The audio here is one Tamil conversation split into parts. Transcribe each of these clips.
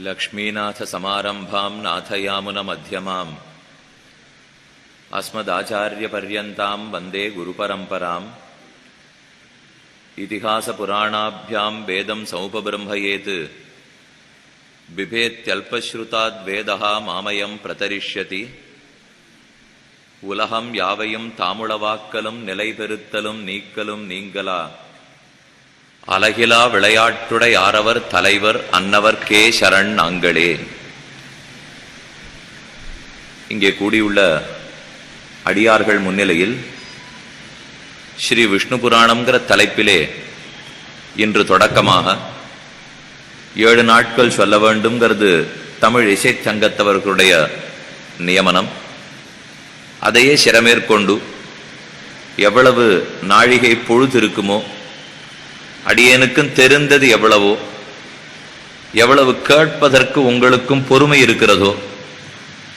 लक्ष्मीनाथसमारम्भां नाथयामुनमध्यमाम् अस्मदाचार्यपर्यन्तां वन्दे गुरुपरम्पराम् इतिहासपुराणाभ्यां वेदं समुपब्रह्मयेत् बिभेत्यल्पश्रुताद्वेदः मामयं प्रतरिष्यति உலகம் யாவையும் தாமுளவாக்கலும் நிலைபெறுத்தலும் நீக்கலும் நீங்கலா அலகிலா விளையாட்டுடை ஆரவர் தலைவர் அன்னவர்க்கே சரண் நாங்களே. இங்கே கூடியுள்ள அடியார்கள் முன்னிலையில் ஸ்ரீ விஷ்ணு புராணம்ங்கிற தலைப்பிலே இன்று தொடக்கமாக 7 நாட்கள் சொல்ல வேண்டும்ங்கிறது தமிழ் இசைச் சங்கத்தவர்களுடைய நியமனம். அதையே சிரமேற்கொண்டு எவ்வளவு நாழிகை பொழுது இருக்குமோ, அடியேனுக்கும் தெரிந்தது எவ்வளவோ, எவ்வளவு கேட்பதற்கு உங்களுக்கும் பொறுமை இருக்கிறதோ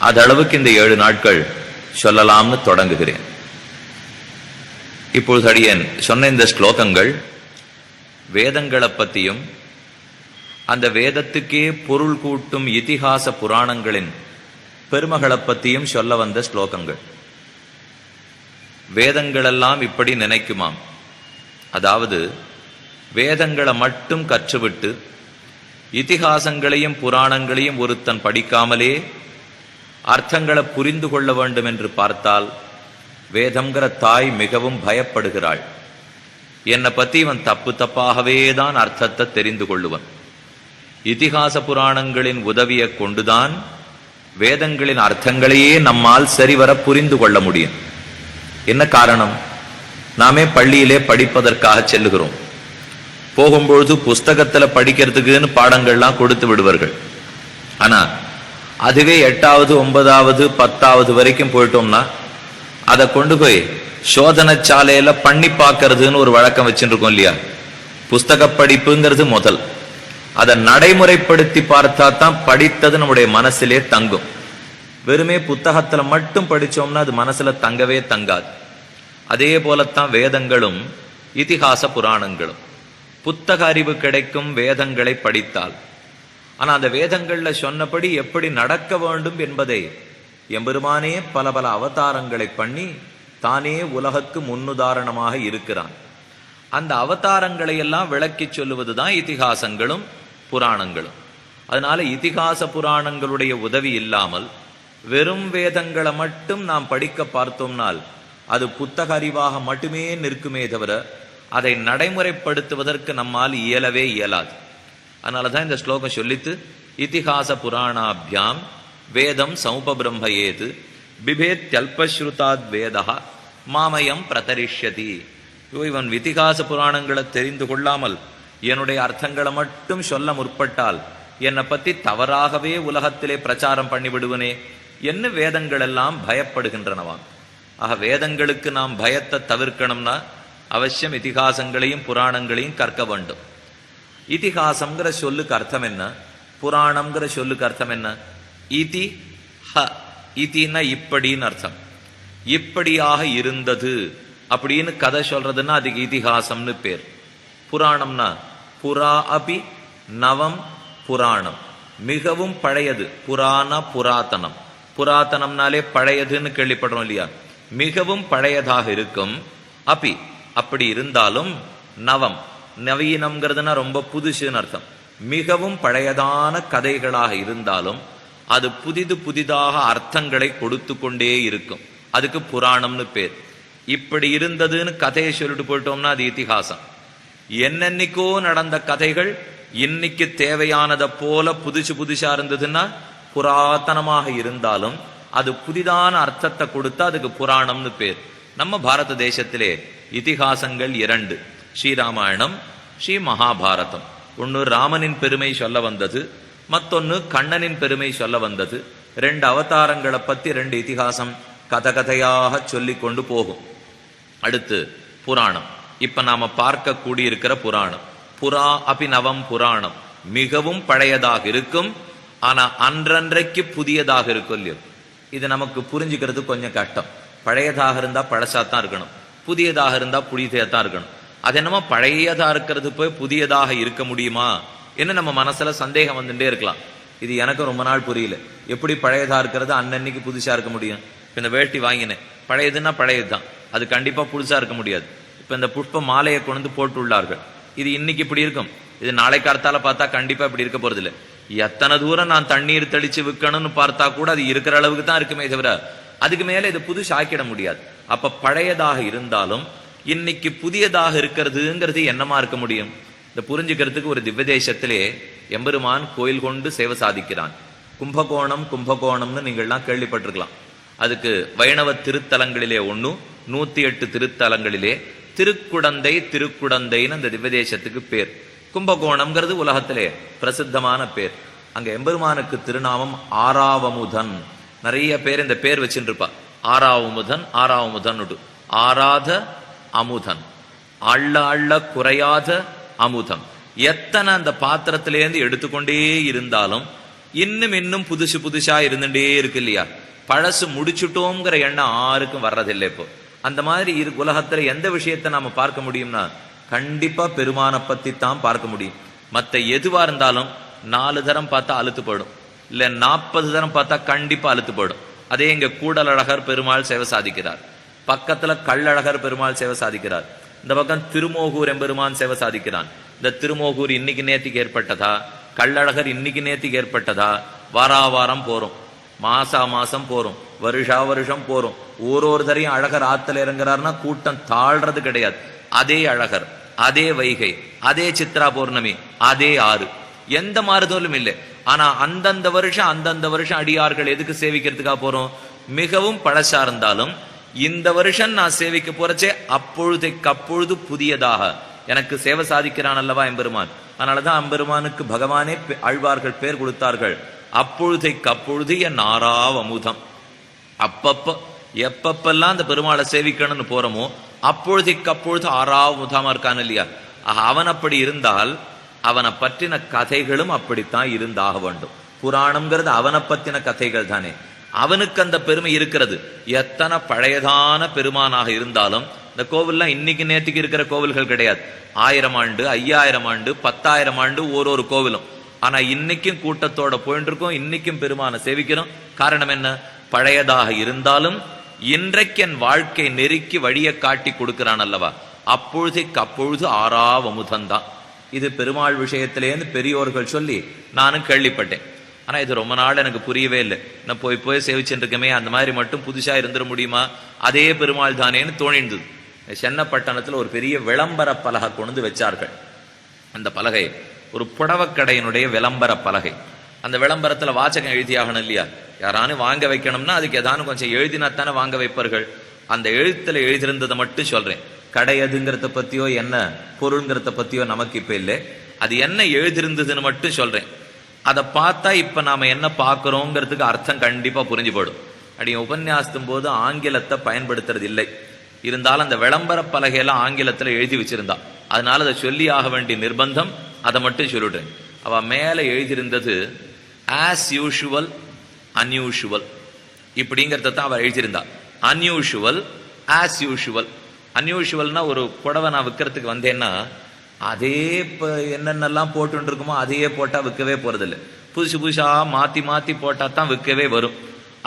அதளவுக்கு இந்த 7 நாட்கள் சொல்லலாம்னு தொடங்குகிறேன். இப்பொழுது அடியேன் சொன்ன இந்த ஸ்லோகங்கள் வேதங்களை பற்றியும் அந்த வேதத்துக்கே பொருள் கூட்டும் இதிகாச புராணங்களின் பெருமகளை பற்றியும் சொல்ல வந்த ஸ்லோகங்கள். வேதங்களெல்லாம் இப்படி நினைக்குமாம், அதாவது வேதங்களை மட்டும் கற்றுவிட்டு இதிகாசங்களையும் புராணங்களையும் ஒருத்தன் படிக்காமலே அர்த்தங்களை புரிந்து கொள்ள வேண்டும் என்று பார்த்தால் வேதம்ங்கிற தாய் மிகவும் பயப்படுகிறாள். என்னை பற்றி இவன் தப்பு தப்பாகவே தான் அர்த்தத்தை தெரிந்து கொள்ளுவன். இதிகாச புராணங்களின் உதவியை கொண்டுதான் வேதங்களின் அர்த்தங்களையே நம்மால் சரிவர புரிந்து கொள்ள முடியும். என்ன காரணம்? நாமே பள்ளியிலே படிப்பதற்காக செல்லுகிறோம். போகும்பொழுது புஸ்தகத்துல படிக்கிறதுக்குன்னு பாடங்கள்லாம் கொடுத்து விடுவார்கள். ஆனா அதுவே 8வது 9வது 10வது வரைக்கும் போயிட்டோம்னா அதை கொண்டு போய் சோதனை சாலையில பண்ணி பார்க்கறதுன்னு ஒரு வழக்கம் வச்சுட்டு இருக்கோம் இல்லையா? புஸ்தக படிப்புங்கிறது முதல். அதை நடைமுறைப்படுத்தி பார்த்தா தான் படித்தது நம்முடைய மனசிலே தங்கும். வெறுமே புத்தகத்துல மட்டும் படிச்சோம்னா அது மனசுல தங்கவே தங்காது. அதே போலத்தான் வேதங்களும் இதிகாச புராணங்களும். புத்தக அறிவு கிடைக்கும் வேதங்களை படித்தால். ஆனா அந்த வேதங்கள்ல சொன்னபடி எப்படி நடக்க வேண்டும் என்பதை எம்பெருமானே பல பல அவதாரங்களை பண்ணி தானே உலகுக்கு முன்னுதாரணமாக இருக்கிறான். அந்த அவதாரங்களை எல்லாம் விளக்கி சொல்லுவதுதான் இதிகாசங்களும் புராணங்களும். அதனால இதிகாச புராணங்களுடைய உதவி இல்லாமல் வெறும் வேதங்களை மட்டும் நாம் படிக்க பார்த்தோம்னால் அது புத்தக அறிவாக மட்டுமே நிற்குமே தவிர அதை நடைமுறைப்படுத்துவதற்கு நம்மால் இயலவே இயலாது. அதனாலதான் இந்த ஸ்லோகம் சொல்லித்து இதிகாச புராணாபியாம் வேதம் சமுபபிரம்மயேது பிபேத்யல்பஸ்ருதாத் வேதா மாமயம் பிரதரிஷ்யதி. இவன் இதிகாச புராணங்களை தெரிந்து கொள்ளாமல் என்னுடைய அர்த்தங்களை மட்டும் சொல்ல முற்பட்டால் என்னை பத்தி தவறாகவே உலகத்திலே பிரச்சாரம் பண்ணிவிடுவனே என்ன வேதங்கள் எல்லாம் பயப்படுகின்றனவாம். ஆக வேதங்களுக்கு நாம் பயத்தை தவிர்க்கணும்னா அவசியம் இதிகாசங்களையும் புராணங்களையும் கற்க வேண்டும். இதிகாசம்ங்கிற சொல்லுக்கு அர்த்தம் என்ன? புராணம்ங்கிற சொல்லுக்கு அர்த்தம் என்ன? இதி ஹ இதினா இப்படின்னு அர்த்தம். இப்படியாக இருந்தது அப்படின்னு கதை சொல்றதுன்னா அதுக்கு இதிகாசம்னு பேர். புராணம்னா புரா அபி நவம் புராணம், மிகவும் பழையது. புராண புராதனம், புராதனம்னாலே பழையதுன்னு கேள்விப்படுறோம் இல்லையா? மிகவும் பழையதாக இருக்கும். அபி அப்படி இருந்தாலும் நவம், நவீனம்ங்கிறதுனா ரொம்ப புதுசுன்னு அர்த்தம். மிகவும் பழையதான கதைகளாக இருந்தாலும் அது புதிதாக அர்த்தங்களை கொடுத்து கொண்டே இருக்கும். அதுக்கு புராணம்னு பேர். இப்படி இருந்ததுன்னு கதையை சொல்லிட்டு போயிட்டோம்னா அது இதிகாசம். என்னென்னைக்கோ நடந்த கதைகள் இன்னைக்கு தேவையானதை போல புதுசா இருந்ததுன்னா புராதனமாக இருந்தாலும் அது புதிதான அர்த்தத்தை கொடுத்தா அதுக்கு புராணம்னு பேர். நம்ம பாரத தேசத்திலே இதிகாசங்கள் 2, ஸ்ரீராமாயணம் ஸ்ரீ மகாபாரதம். ஒன்று ராமனின் பெருமை சொல்ல வந்தது, மத்தொன்னு கண்ணனின் பெருமை சொல்ல வந்தது. 2 அவதாரங்களை பத்தி 2 இதிகாசம் கதையாக சொல்லி கொண்டு போகும். அடுத்து புராணம். இப்ப நாம பார்க்க கூடியிருக்கிற புராணம் புரா அபிநவம் புராணம், மிகவும் பழையதாக இருக்கும். ஆனா அன்றன்றைக்கு புதியதாக இருக்கும் இல்லையோ? இது நமக்கு புரிஞ்சுக்கிறது கொஞ்சம் கஷ்டம். பழையதாக இருந்தா பழசாத்தான் இருக்கணும், புதியதாக இருந்தா புதியதான் இருக்கணும். அது என்னமோ பழையதா இருக்கிறது போய் புதியதாக இருக்க முடியுமா என்ன நம்ம மனசுல சந்தேகம் வந்துட்டே இருக்கலாம். இது எனக்கு ரொம்ப நாள் புரியல. எப்படி பழையதா இருக்கிறது அன்னன்னைக்கு புதுசா இருக்க முடியும்? இப்ப இந்த வேட்டி வாங்கினேன், பழையதுன்னா பழையதுதான், அது கண்டிப்பா புதுசா இருக்க முடியாது. இப்ப இந்த புஷ்ப மாலையை கொண்டு போட்டு உள்ளார்கள், இது இன்னைக்கு இப்படி இருக்கும், இது நாளை காலத்தால பார்த்தா கண்டிப்பா இப்படி இருக்க போறது இல்லை. எத்தனை தூரம் நான் தண்ணீர் தெளிச்சு விற்கணும்னு பார்த்தா கூட அது இருக்கிற அளவுக்கு தான் இருக்குமே தவிர அதுக்கு மேல இது புதுசு ஆக்கிட முடியாது. அப்ப பழையதாக இருந்தாலும் இன்னைக்கு புதியதாக இருக்கிறதுங்கிறது என்னமா இருக்க முடியும்? இந்த புரிஞ்சுக்கிறதுக்கு ஒரு திவ்ய தேசத்திலே எம்பெருமான் கோயில் கொண்டு சேவை சாதிக்கிறான். கும்பகோணம் கும்பகோணம்னு நீங்கள்லாம் கேள்விப்பட்டிருக்கலாம். அதுக்கு வைணவ திருத்தலங்களிலே 108 திருத்தலங்களிலே திருக்குடந்தை திருக்குடந்தைன்னு அந்த திவ்ய தேசத்துக்கு பேர். கும்பகோணம்ங்கிறது உலகத்திலே பிரசித்தமான பேர். அங்க எம்பெருமானுக்கு திருநாமம் ஆறாவமுதன். நிறைய பேர் இந்த பேர் வச்சுருப்பா. ஆறாவமுதன் ஆறாவமுதன், ஆராத அமுதன், அள்ள அள்ள குறையாத அமுதம். எத்தனை அந்த பாத்திரத்திலேருந்து எடுத்துக்கொண்டே இருந்தாலும் இன்னும் புதுசு புதுசா இருந்துட்டே இருக்கு இல்லையா? பழசு முடிச்சுட்டோங்கிற எண்ணம் யாருக்கும் வர்றதில்லை. இப்போ அந்த மாதிரி உலகத்துல எந்த விஷயத்தை நாம பார்க்க முடியும்னா கண்டிப்பா பெருமானை பத்தி தான் பார்க்க முடியும். மற்ற எதுவா இருந்தாலும் 4 தரம் பார்த்தா அழுத்து போயிடும், இல்ல 40 தரம் பார்த்தா கண்டிப்பா அழுத்து போயிடும். அதே இங்க கூடலழகர் பெருமாள் சேவை சாதிக்கிறார், பக்கத்துல கள்ளழகர் பெருமாள் சேவை சாதிக்கிறார், இந்த பக்கம் திருமோகூர் எம்பெருமான் சேவை சாதிக்கிறான். இந்த திருமோகூர் இன்னைக்கு நேத்திக்கு ஏற்பட்டதா, கள்ளழகர் இன்னைக்கு நேத்திக்கு ஏற்பட்டதா? வாராவாரம் போறோம், மாசம் போறோம், வருஷா வருஷம் போறோம். ஒரு தரையும் அழகர் ஆத்துல இறங்குறாருன்னா கூட்டம் தாழ்றது கிடையாது. அதே அழகர், அதே வைகை, அதே சித்ரா பௌர்ணமி, அதே ஆறு, எந்த மாறுதலும் இல்லை. ஆனா அந்தந்த வருஷம் அடியார்கள் எதுக்கு சேவிக்கிறதுக்காக போறோம்? மிகவும் பழசா இருந்தாலும் இந்த வருஷம் நான் சேவிக்க போறச்சே அப்பொழுது புதியதாக எனக்கு சேவை சாதிக்கிறான் அல்லவா எம்பெருமான். அதனாலதான் எம்பெருமானுக்கு பகவானே ஆழ்வார்கள் பேர் கொடுத்தார்கள், அப்பொழுது என் ஆறாவமுதம். எப்பப்பெல்லாம் அந்த பெருமாளை சேவிக்கணும்னு போறோமோ அப்பொழுது ஆறாவமுதமா இருக்கான் இல்லையா? அவன் அப்படி இருந்தால் அவனை பற்றின கதைகளும் அப்படித்தான் இருந்தாக வேண்டும். புராணம்ங்கிறது அவனை பத்தின கதைகள் தானே. அவனுக்கு அந்த பெருமை இருக்கிறது. எத்தனை பழையதான பெருமானாக இருந்தாலும் இந்த கோவில்லாம் இன்னைக்கு நேற்றுக்கு இருக்கிற கோவில்கள் கிடையாது. 1000 ஆண்டு 5000 ஆண்டு 10,000 ஆண்டு ஒரு கோவிலும். ஆனா இன்னைக்கும் கூட்டத்தோட போயிட்டு இருக்கோம், இன்னைக்கும் பெருமானை சேவிக்கிறோம். காரணம் என்ன? பழையதாக இருந்தாலும் இன்றைக்கு என் வாழ்க்கை நெருக்கி வழியை காட்டி கொடுக்கிறான் அல்லவா? அப்பொழுது ஆறாவமுதன்தான். இது பெருமாள் விஷயத்திலேருந்து பெரியோர்கள் சொல்லி நானும் கேள்விப்பட்டேன். ஆனா இது ரொம்ப நாள் எனக்கு புரியவே இல்லை. நான் போய் சேவிச்சுட்டு இருக்கமே, அந்த மாதிரி மட்டும் புதுசா இருந்துட முடியுமா? அதே பெருமாள் தானேன்னு தோணிந்தது. சென்னப்பட்டணத்துல ஒரு பெரிய விளம்பர பலகை கொண்டு வச்சார்கள். அந்த பலகை ஒரு புடவக்கடையினுடைய விளம்பர பலகை. அந்த விளம்பரத்துல வாசகம் எழுதியாகணும் இல்லையா? யாரானு வாங்க வைக்கணும்னா அதுக்கு ஏதானு கொஞ்சம் எழுதினாத்தானே வாங்க வைப்பார்கள். அந்த எழுத்துல எழுதியிருந்ததை மட்டும் சொல்றேன். கடையதுங்கிறத பத்தியோ என்ன பொருள்ங்கிறத பத்தியோ நமக்கு இப்ப இல்லை. அது என்ன எழுதியிருந்ததுன்னு மட்டும் சொல்றேன். அதை பார்த்தா இப்ப நாம என்ன பார்க்கிறோங்கிறதுக்கு அர்த்தம் கண்டிப்பா புரிஞ்சு போடும். அப்படி உபன்யாசத்தும் போது ஆங்கிலத்தை பயன்படுத்துறது இல்லை. இருந்தாலும் அந்த விளம்பர பலகையெல்லாம் ஆங்கிலத்துல எழுதி வச்சிருந்தா, அதனால அதை சொல்லி ஆக வேண்டிய நிர்பந்தம். அதை மட்டும் சொல்லிடுறேன். அவ மேல எழுதியிருந்தது ஆஸ் யூஷுவல் அன்யூஷுவல் இப்படிங்கிறத தான் அவ எழுதியிருந்தா. Unusual as usual. அன்யூஷுவல்னா ஒரு புடவை நான் விற்கிறதுக்கு வந்தேன்னா அதே என்னென்னலாம் போட்டு இருக்குமோ அதையே போட்டா விற்கவே போறதில்லை. புதுசா மாத்தி போட்டா தான் விற்கவே வரும்.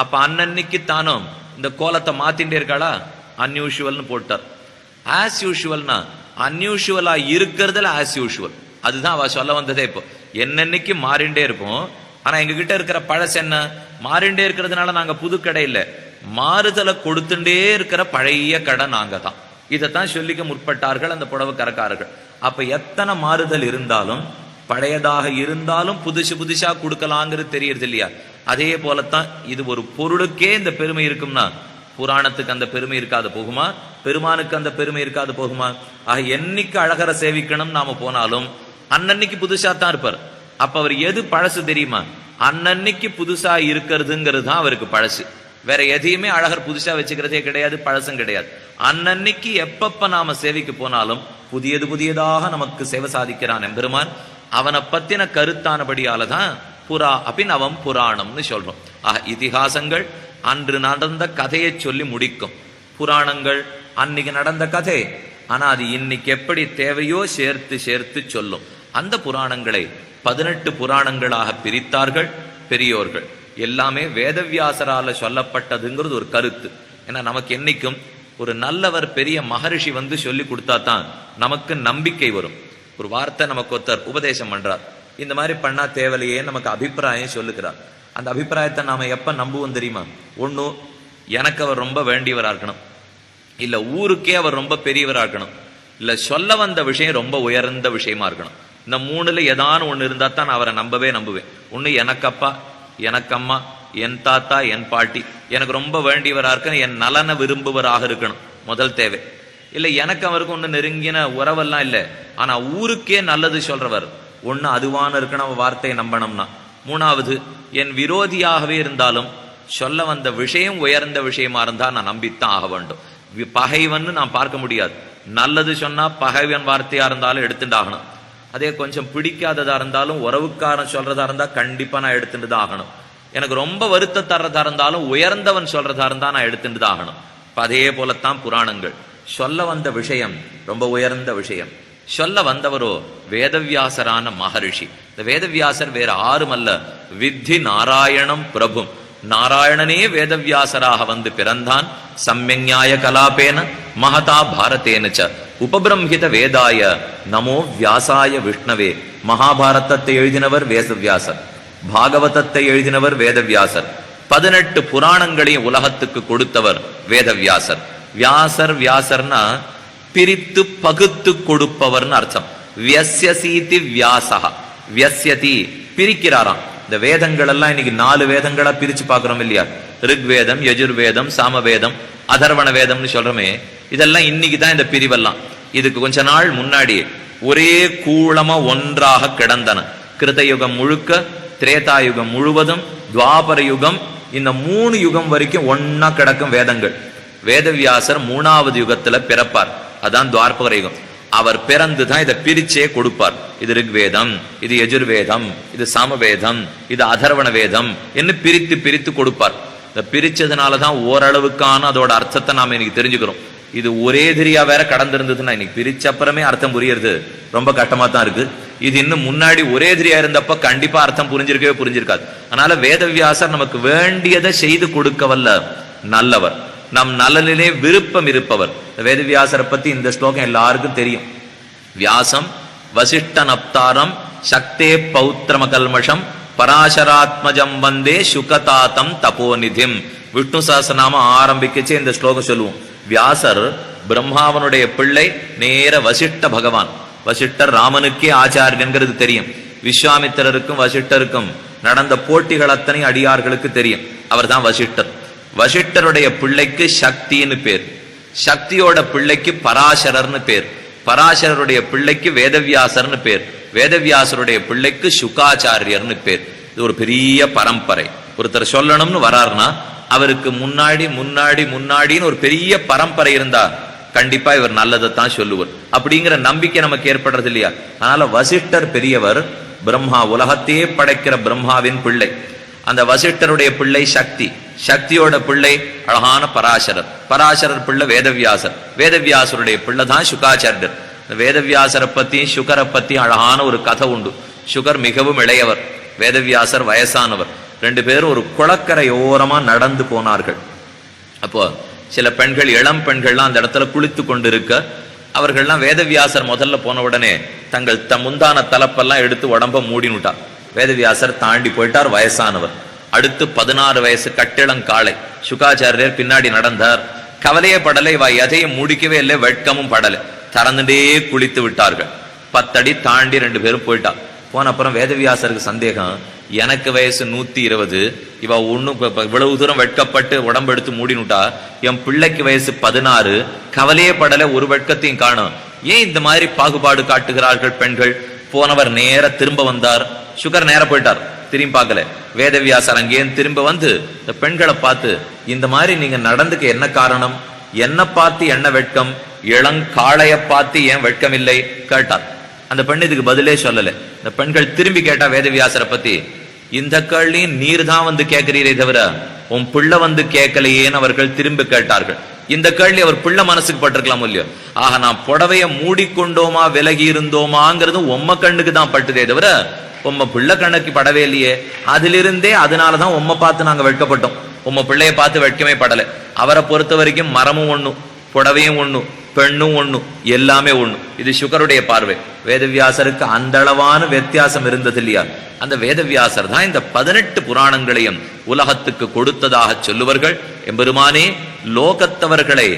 அப்ப அன்னன்னைக்கு தானும் இந்த கோலத்தை மாத்திட்டே இருக்காளா? அன்யூஷுவல்னு போட்டார். ஆஸ் யூஷுவல்னா அன்யூஷுவலா இருக்கிறதுல ஆஸ் யூஷுவல். அதுதான் அவ சொல்ல வந்ததே. இப்போ என்னன்னைக்கு மாறிண்டே இருப்போம். ஆனா எங்க கிட்ட இருக்கிற பழசு என்ன? மாறிண்டே இருக்கிறதுனால நாங்க புது கடை இல்லை, மாறுதலை கொடுத்துட்டே இருக்கிற பழைய கடை நாங்க தான். இதைத்தான் சொல்லிக்க முற்பட்டார்கள் அந்த புடவை கரக்காரர்கள். அப்ப எத்தனை மாறுதல் இருந்தாலும் பழையதாக இருந்தாலும் புதுசா கொடுக்கலாங்கிறது தெரியறது இல்லையா? அதே போலத்தான் இது ஒரு பொருளுக்கே இந்த பெருமை இருக்கும்னா புராணத்துக்கு அந்த பெருமை இருக்காது போகுமா? பெருமானுக்கு அந்த பெருமை இருக்காது போகுமா? ஆக என்னைக்கு அழகரை சேவிக்கணும் நாம போனாலும் அன்னன்னைக்கு புதுசா தான் இருப்பார். அப்ப அவர் எது பழசு தெரியுமா? அன்னன்னைக்கு புதுசா இருக்கிறதுங்கிறது தான் அவருக்கு பழசு. வேற எதையுமே அழகர் புதுசா வச்சுக்கிறதே கிடையாது, பழசும் கிடையாது. அன்னன்னைக்கு எப்பப்ப நாம சேவிக்கு போனாலும் புதியதாக நமக்கு சேவை சாதிக்கிறான் எம்பெருமான். அவனை பத்தின கருத்தானபடியாலதான் புறா அபிநவம் புராணம்னு சொல்றோம். இதிகாசங்கள் அன்று நடந்த கதையை சொல்லி முடிக்கும். புராணங்கள் அன்னைக்கு நடந்த கதை, ஆனா அது இன்னைக்கு எப்படி தேவையோ சேர்த்து சொல்லும். அந்த புராணங்களை 18 புராணங்களாக பிரித்தார்கள் பெரியோர்கள். எல்லாமே வேதவியாசரால சொல்லப்பட்டதுங்கிறது ஒரு கருத்து. ஏன்னா நமக்கு என்னைக்கும் ஒரு நல்லவர் பெரிய மகரிஷி வந்து சொல்லி கொடுத்தா தான் நமக்கு நம்பிக்கை வரும். ஒரு வார்த்தை நமக்கு ஒருத்தர் உபதேசம் பண்றார், இந்த மாதிரி பண்ணா தேவையில்லையே நமக்கு அபிப்பிராயம் சொல்லுகிறார். அந்த அபிப்பிராயத்தை நாம எப்ப நம்புவோம் தெரியுமா? ஒண்ணு, எனக்கு அவர் ரொம்ப வேண்டியவரா இருக்கணும், இல்ல ஊருக்கே அவர் ரொம்ப பெரியவரா இருக்கணும், இல்ல சொல்ல வந்த விஷயம் ரொம்ப உயர்ந்த விஷயமா இருக்கணும். இந்த 3ல ஏதானு ஒண்ணு இருந்தா தான் நான் அவரை நம்புவேன். ஒண்ணு எனக்கப்பா, எனக்கம்மா, என் தாத்தா, என் பாட்டி எனக்கு ரொம்ப வேண்டியவரா இருக்கணும், என் நலனை விரும்புவராக இருக்கணும், முதல் தேவை. இல்ல எனக்கு அவருக்கு ஒண்ணு நெருங்கின உறவெல்லாம் இல்லை, ஆனா ஊருக்கே நல்லது சொல்றவர் ஒண்ணு அதுவான இருக்கணும், வார்த்தையை நம்பணும்னா. 3வது, என் விரோதியாகவே இருந்தாலும் சொல்ல வந்த விஷயம் உயர்ந்த விஷயமா இருந்தா நான் நம்பித்தான் ஆக வேண்டும். பகைவன் நான் பார்க்க முடியாது, நல்லது சொன்னா பகைவன் வார்த்தையா இருந்தாலும் எடுத்துட்டு ஆகணும். அதே கொஞ்சம் பிடிக்காததா இருந்தாலும் உறவுக்காரன் சொல்றதா இருந்தா கண்டிப்பா நான் எடுத்துட்டு தான் ஆகணும். எனக்கு ரொம்ப வருத்த தர்றதா இருந்தாலும் உயர்ந்தவன் சொல்றதா இருந்தா நான் எடுத்துட்டு தான் ஆகணும். அதே போலத்தான் புராணங்கள். சொல்ல வந்த விஷயம் ரொம்ப உயர்ந்த விஷயம், சொல்ல வந்தவரோ வேதவியாசரான மகரிஷி. இந்த வேதவியாசர் வேற ஆறும் அல்ல, வித்தி நாராயணம் பிரபும். நாராயணனே வேதவியாசராக வந்து பிறந்தான். சம்யஞாய கலாபேன மகதா பாரதேனச்ச உபபிரம்ஹித வேதாய நமோ வியாசாய விஷ்ணவே. மகாபாரதத்தை எழுதினவர் வேதவியாசர், பாகவதத்தை எழுதினவர் வேதவியாசர், 18 புராணங்களையும் உலகத்துக்கு கொடுத்தவர் வேதவியாசர். வியாசர்னா பிரித்து பகுத்து கொடுப்பவர்னு அர்த்தம். வியஸ்யசீதி வியாசஹ, வியஸ்யதி பிரிக்கிறாராம். இந்த வேதங்கள் எல்லாம் இன்னைக்கு 4 வேதங்களா பிரிச்சு பாக்குறோம் இல்லையா? ரிக்வேதம், யஜுர்வேதம், சாமவேதம், அதர்வண வேதம்னு சொல்றோமே, இதெல்லாம் இன்னைக்கு தான் இந்த பிரிவெல்லாம். இதுக்கு கொஞ்ச நாள் முன்னாடி ஒரே கூளமா ஒன்றாக கிடந்தன. கிருதயுகம் முழுக்க, திரேதாயுகம் முழுவதும், துவாபர யுகம், இந்த 3 யுகம் வரைக்கும் ஒன்னா கிடக்கும் வேதங்கள். வேதவியாசர் 3வது யுகத்துல பிறப்பார், அதான் துவாபர யுகம். அவர் பிறந்துதான் இதை பிரிச்சே கொடுப்பார். இது ரிக்வேதம், இது யஜுர்வேதம், இது சாமவேதம், இது அதர்வண வேதம் என்று பிரித்து பிரித்து கொடுப்பார். இதை பிரிச்சதுனாலதான் ஓரளவுக்கான அதோட அர்த்தத்தை நாம இன்னைக்கு தெரிஞ்சுக்கிறோம். இது ஒரே திரியா வேற கடந்திருந்ததுன்னா இன்னைக்கு பிரிச்ச அப்புறமே அர்த்தம் புரியறது ரொம்ப கட்டமா தான் இருக்கு. இது இன்னும் முன்னாடி ஒரே திரியா இருந்தப்ப கண்டிப்பா அர்த்தம் புரிஞ்சிருக்காது. அதனால வேதவியாசர் நமக்கு வேண்டியதை செய்து கொடுக்க வல்ல நல்லவர், நம் நலனிலே விருப்பம் இருப்பவர். வேதவியாசரை பத்தி இந்த ஸ்லோகம் எல்லாருக்கும் தெரியும். வியாசம் வசிஷ்ட நப்தாரம் சக்தே பௌத்திரம கல்மஷம் பராசராத்மஜம் வந்தே சுகதாத்தம் தபோநிதிம். விஷ்ணு சஹஸ்ரநாம ஆரம்பிக்கச்சே இந்த ஸ்லோகம் சொல்லுவோம். வியாசர் பிரம்மாவனுடைய பிள்ளை, நேர வசிஷ்ட பகவான். வசிஷ்டர் ராமனுக்கே ஆச்சாரியன்கிறது தெரியும். விஸ்வாமித்திரருக்கும் வசிஷ்டருக்கும் நடந்த போட்டிகள் அத்தனை அடியார்களுக்கு தெரியும். அவர் தான் வசிஷ்டர். வசிஷ்டருடைய பிள்ளைக்கு சக்தின்னு பேர், சக்தியோட பிள்ளைக்கு பராசரர்னு பேர், பராசரருடைய பிள்ளைக்கு வேதவியாசர்னு பேர், வேதவியாசருடைய பிள்ளைக்கு சுகாச்சாரியர்னு பேர். இது ஒரு பெரிய பரம்பரை. ஒருத்தர் சொல்லணும்னு வராருன்னா அவருக்கு முன்னாடி முன்னாடி முன்னாடின்னு ஒரு பெரிய பரம்பரை இருந்தா கண்டிப்பா இவர் நல்லதைத்தான் சொல்லுவார். அப்படிங்கிற நம்பிக்கை நமக்கு ஏற்படுறது இல்லையா? அதனால வசிஷ்டர் பெரியவர், பிரம்மா உலகத்தையே படைக்கிற பிரம்மாவின் பிள்ளை. அந்த வசிஷ்டருடைய பிள்ளை சக்தி, சக்தியோட பிள்ளை அழகான பராசரர், பராசரர் பிள்ளை வேதவியாசர், வேதவியாசருடைய பிள்ளை தான் சுகாச்சாரியர். வேதவியாசரை பத்தியும் சுகரை பத்தியும் அழகான ஒரு கதை உண்டு. சுகர் மிகவும் இளையவர், வேதவியாசர் வயசானவர். 2 பேரும் ஒரு குளக்கரை ஓரமா நடந்து போனார்கள். அப்போ சில பெண்கள், இளம் பெண்கள்லாம் அந்த இடத்துல குளித்து கொண்டிருக்க, அவர்கள்லாம் வேதவியாசர் முதல்ல போன உடனே தங்கள் முந்தான தலைப்பெல்லாம் எடுத்து உடம்ப மூடினுட்டார். வேதவியாசர் தாண்டி போயிட்டார், வயசானவர். அடுத்து 16 வயசு கட்டிளங்காளை சுகாச்சாரியர் பின்னாடி நடந்தார். கவலையே படலை, எதையும் முடிக்கவே இல்லை, வெட்கமும் படலை, திறந்துட்டே குளித்து விட்டார்கள். 10 அடி தாண்டி 2 பேரும் போயிட்டா. போன அப்புறம் வேதவியாசருக்கு சந்தேகம், எனக்கு வயசு 120, இவ ஒன்னும் இவ்வளவு தூரம் வெட்கப்பட்டு உடம்பெடுத்து மூடினுட்டா, என் பிள்ளைக்கு வயசு 16, கவலையே படலை, ஒரு வெட்கத்தையும் காணும். ஏன் இந்த மாதிரி பாகுபாடு காட்டுகிறார்கள் பெண்கள்? போனவர் நேர திரும்ப வந்தார். சுகர் நேர போயிட்டார், திரும்பி பார்க்கல. வேதவியாசர் அங்கேயும் திரும்ப வந்து இந்த பெண்களை பார்த்து, இந்த மாதிரி நீங்க நடந்துக்க என்ன காரணம், என்ன பார்த்து என்ன வெட்கம், இளங்காளைய பார்த்து ஏன் வெட்கம் இல்லை கேட்டார். அந்த பெண் இதுக்கு பதிலே சொல்லல. இந்த பெண்கள் திரும்பி கேட்டா வேதவியாசரை பத்தி, இந்த கேள்வியும் நீர் தான் வந்து கேட்கிறீரே தவிர உன் பிள்ளை வந்து கேட்கலையேன்னு அவர்கள் திரும்பி கேட்டார்கள். இந்த கேள்வி அவர் பிள்ளை மனசுக்கு பட்டிருக்கலாம் இல்லையோ. ஆக நான் புடவைய மூடிக்கொண்டோமா விலகி இருந்தோமாங்கிறது உம்ம கண்ணுக்கு தான் பட்டுதே தவிர உம்ம பிள்ளை கண்ணுக்கு படவே இல்லையே, அதிலிருந்தே அதனாலதான் உம்மை பார்த்து நாங்க வெட்கப்பட்டோம். உம்ம பிள்ளைய பார்த்து வெட்கமே படலை. அவரை பொறுத்த வரைக்கும் மரமும் ஒண்ணு, புடவையும் ஒண்ணு, பெண்ணும் ஒண்ணு, எல்லாமே ஒண்ணு. இது சுகருடைய பார்வை. வேதவியாசருக்கு அந்த அளவான வித்தியாசம் இருந்தது இல்லையா? அந்த வேதவியாசர் தான் இந்த 18 புராணங்களையும் உலகத்துக்கு கொடுத்ததாக சொல்லுவர்கள். எம்பெருமானே, லோகத்தவர்களை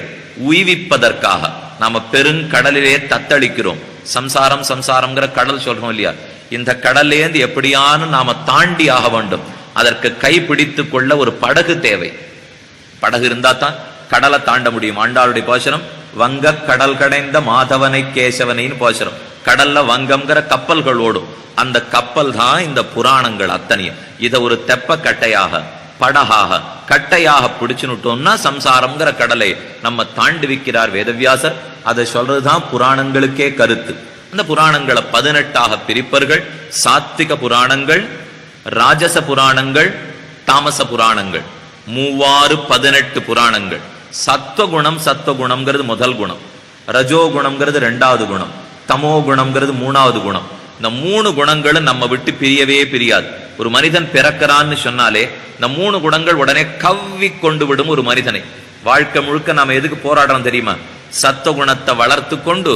உய்விப்பதற்காக நாம பெருங்கடலிலே தத்தளிக்கிறோம். சம்சாரம் சம்சாரம்ங்கிற கடல் சொல்றோம் இல்லையா? இந்த கடல்லேருந்து எப்படியானு நாம தாண்டி ஆக வேண்டும். அதற்கு கை பிடித்து கொள்ள ஒரு படகு தேவை. படகு இருந்தா தான் கடலை தாண்ட முடியும். ஆண்டாளுடைய பாசுரம் வங்க கடல் கடைந்த மாதவனை கேசவனைன்னு பாசுரம். கடல்ல வங்கம்ங்கிற கப்பல்கள் ஓடும். அந்த கப்பல் தான் இந்த புராணங்கள் அத்தனையும். இதை ஒரு தெப்ப கட்டையாக, படகாக, கட்டையாக பிடிச்சுனுட்டோம்னா சம்சாரம்ங்கிற கடலை நம்ம தாண்டி வைக்கிறார் வேதவியாசர். அதை சொல்றதுதான் புராணங்களுக்கே கருத்து. அந்த புராணங்களை 18ஆக பிரிப்பர்கள். சாத்திக புராணங்கள், ராஜச புராணங்கள், தாமச புராணங்கள், 18 புராணங்கள். சத்வகுணம், சத்வகுணம்ங்கிறது முதல் குணம், ரஜோகுணம்ங்கிறது 2வது குணம், தமோ குணம்ங்கிறது 3வது குணம். இந்த 3 குணங்களும் நம்ம விட்டு பிரியவே பிரியாது. ஒரு மனிதன் பிறக்கிறான்னு சொன்னாலே இந்த 3 குணங்கள் உடனே கவ்வி கொண்டு விடும் ஒரு மனிதனை. வாழ்க்கை முழுக்க நாம எதுக்கு போராடுறோம் தெரியுமா? சத்வகுணத்தை வளர்த்து கொண்டு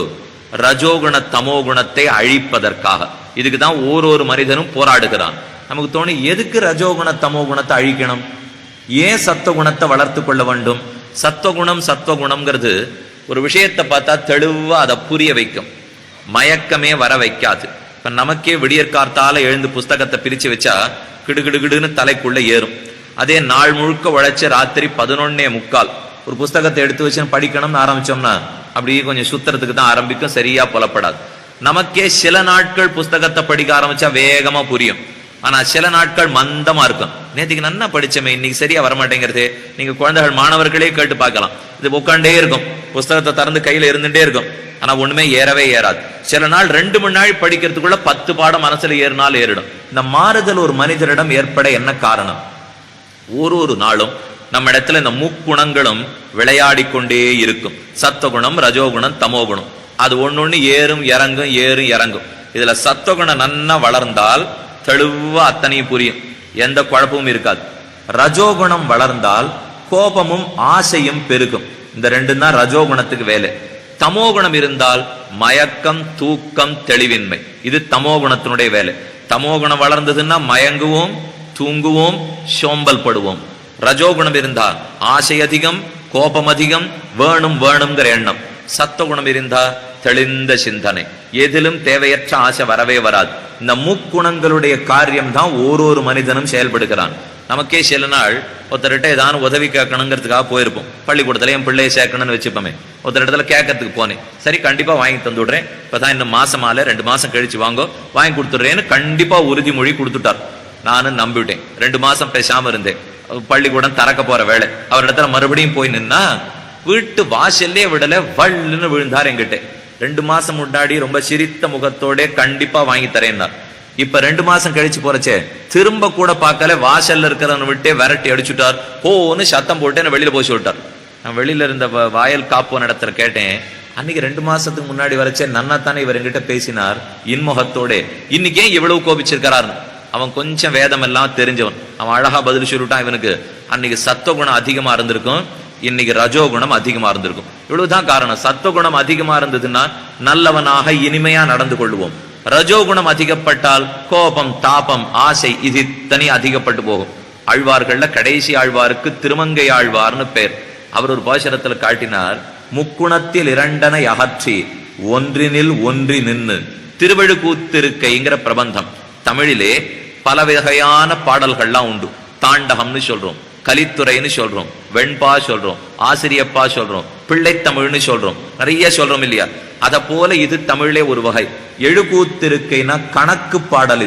ரஜோகுண தமோ குணத்தை அழிப்பதற்காக. இதுக்குதான் ஒரு மனிதனும் போராடுகிறான். நமக்கு தோணி, எதுக்கு ரஜோகுண தமோ குணத்தை அழிக்கணும்? ஏன் சத்துவகுணத்தை வளர்த்து கொள்ள வேண்டும்? சத்துவகுணம் சத்துவகுணம்ங்கிறது ஒரு விஷயத்தை பார்த்தா தெளிவா அதை புரிய வைக்கும், மயக்கமே வர வைக்காது. இப்ப நமக்கே விடியற்கார்த்தால எழுந்து புஸ்தகத்தை பிரிச்சு வச்சா கிடுகிடுகிடுன்னு தலைக்குள்ள ஏறும். அதே நாள் முழுக்க உழைச்ச ராத்திரி 11:45 ஒரு புஸ்தகத்தை எடுத்து வச்சு படிக்கணும்னு ஆரம்பிச்சோம்னா அப்படியே கொஞ்சம் சுத்துறதுக்கு தான் ஆரம்பிக்கும், சரியா புலப்படாது. நமக்கே சில நாட்கள் புஸ்தகத்தை படிக்க ஆரம்பிச்சா வேகமா புரியும். ஆனா சில நாட்கள் மந்தமா இருக்கும். நேற்றுக்கு நன்னா படிச்சமே, இன்னைக்கு சரியா வரமாட்டேங்கிறது. நீங்க குழந்தைகள், மாணவர்களே கேட்டு பார்க்கலாம். இது உட்காண்டே இருக்கும், புஸ்தகத்தை திறந்து கையில இருந்துட்டே இருக்கும், ஆனா ஒண்ணுமே ஏறவே ஏறாது. சில நாள் 2 மணி நாள் படிக்கிறதுக்குள்ள 10 பாடம் மனசுல ஏறினால் ஏறிடும். இந்த மாறுதல் ஒரு மனிதரிடம் ஏற்பட என்ன காரணம்? ஒரு நாளும் நம்ம இடத்துல இந்த முக்குணங்களும் விளையாடி கொண்டே இருக்கும். சத்துவகுணம், ரஜோகுணம், தமோகுணம், அது ஒன்னொன்னு ஏறும் இறங்கும், ஏறும் இறங்கும். இதுல சத்துவகுணம் நன்னா வளர்ந்தால் தெளிவா அத்தனையும் புரியும், எந்த குழப்பமும் இருக்காது. ரஜோகுணம் வளர்ந்தால் கோபமும் ஆசையும் பெருகும். இந்த 2 தான் ரஜோகுணத்துக்கு வேலை. தமோகுணம் இருந்தால் மயக்கம், தூக்கம், தெளிவின்மை. இது தமோகுணத்தினுடைய வேலை. தமோகுணம் வளர்ந்ததுன்னா மயங்குவோம், தூங்குவோம், சோம்பல் படுவோம். ரஜோகுணம் இருந்தா ஆசை அதிகம், கோபம் அதிகம், வேணும் வேணுங்கிற எண்ணம். சத்துவகுணம் இருந்தா தெளிந்த சிந்தனை, எதிலும் தேவையற்ற ஆசை வரவே வராது. இந்த முக்குணங்களுடைய காரியம் தான் ஒரு மனிதனும் செயல்படுகிறான். நமக்கே சில நாள் ஒருத்தர்கிட்ட ஏதாவது உதவி கேட்கணுங்கிறதுக்காக போயிருப்போம். பள்ளிக்கூடத்துல என் பிள்ளையை சேர்க்கணும்னு வச்சுப்போமே, ஒருத்தர் இடத்துல கேட்கறதுக்கு போனேன். சரி, கண்டிப்பா வாங்கி தந்துடுறேன், இப்பதான் இன்னும் மாசமால 2 மாசம் கழிச்சு வாங்கோ, வாங்கி கொடுத்துடுறேன்னு கண்டிப்பா உறுதிமொழி கொடுத்துட்டார். நானும் நம்பிவிட்டேன். 2 மாசம் பேசாம இருந்தேன். பள்ளிக்கூடம் திறக்க போற வேலை. அவரிடத்துல மறுபடியும் போய் நின்னா வீட்டு வாசல்லே விடல, வள்ளுன்னு விழுந்தார் என்கிட்ட. 2 மாசம் முன்னாடி ரொம்ப சிரித்த முகத்தோட கண்டிப்பா வாங்கி தரேன்னார். இப்ப 2 மாசம் கழிச்சு போறச்சே திரும்ப கூட பார்க்கல, வாசல்ல இருக்கிறவனை விட்டே விரட்டி அடிச்சுட்டார். போன்னு சத்தம் போட்டு என்ன வெளியில போய் சொல்லிட்டார். நான் வெளியில இருந்த வாயல் காப்போன் இடத்துல கேட்டேன், அன்னைக்கு 2 மாசத்துக்கு முன்னாடி வரைச்சே நன்னாத்தானே இவர் என்கிட்ட பேசினார் இன்முகத்தோட, இன்னைக்கே இவ்வளவு கோபிச்சிருக்கிறாருன்னு. அவன் கொஞ்சம் வேதம் எல்லாம் தெரிஞ்சவன். அவன் அழகா பதில் சொல்லிட்டான், இவனுக்கு அன்னைக்கு சத்துவகுணம் அதிகமா இருந்திருக்கும், இன்னைக்கு ரஜோகுணம் அதிகமா இருந்திருக்கும். இவ்வளவுதான் காரணம். சத்துவகுணம் அதிகமா இருந்ததுன்னா நல்லவனாக இனிமையா நடந்து கொள்வோம். ரஜோகுணம் அதிகப்பட்டால் கோபம், தாபம், ஆசை இது இத்தனை அதிகப்பட்டு போகும். ஆழ்வார்கள்ல கடைசி ஆழ்வாருக்கு திருமங்கை ஆழ்வார்னு பேர். அவர் ஒரு பாசுரத்துல காட்டினார், முக்குணத்தில் 2 அகற்றி ஒன்றினில் ஒன்றி நின்று திருவழுக்கூத்திருக்கைங்கிற பிரபந்தம். தமிழிலே பல வகையான பாடல்கள்லாம் உண்டு. தாண்டகம்னு சொல்றோம், கலித்துறைன்னு சொல்றோம், வெண்பா சொல்றோம், ஆசிரியப்பா சொல்றோம், பிள்ளை தமிழ்னு சொல்றோம், நிறைய சொல்றோம் இல்லையா? அத போல இது தமிழ்லே ஒரு வகை. எழுக்கூத்திருக்கைனா கணக்கு பாடல்.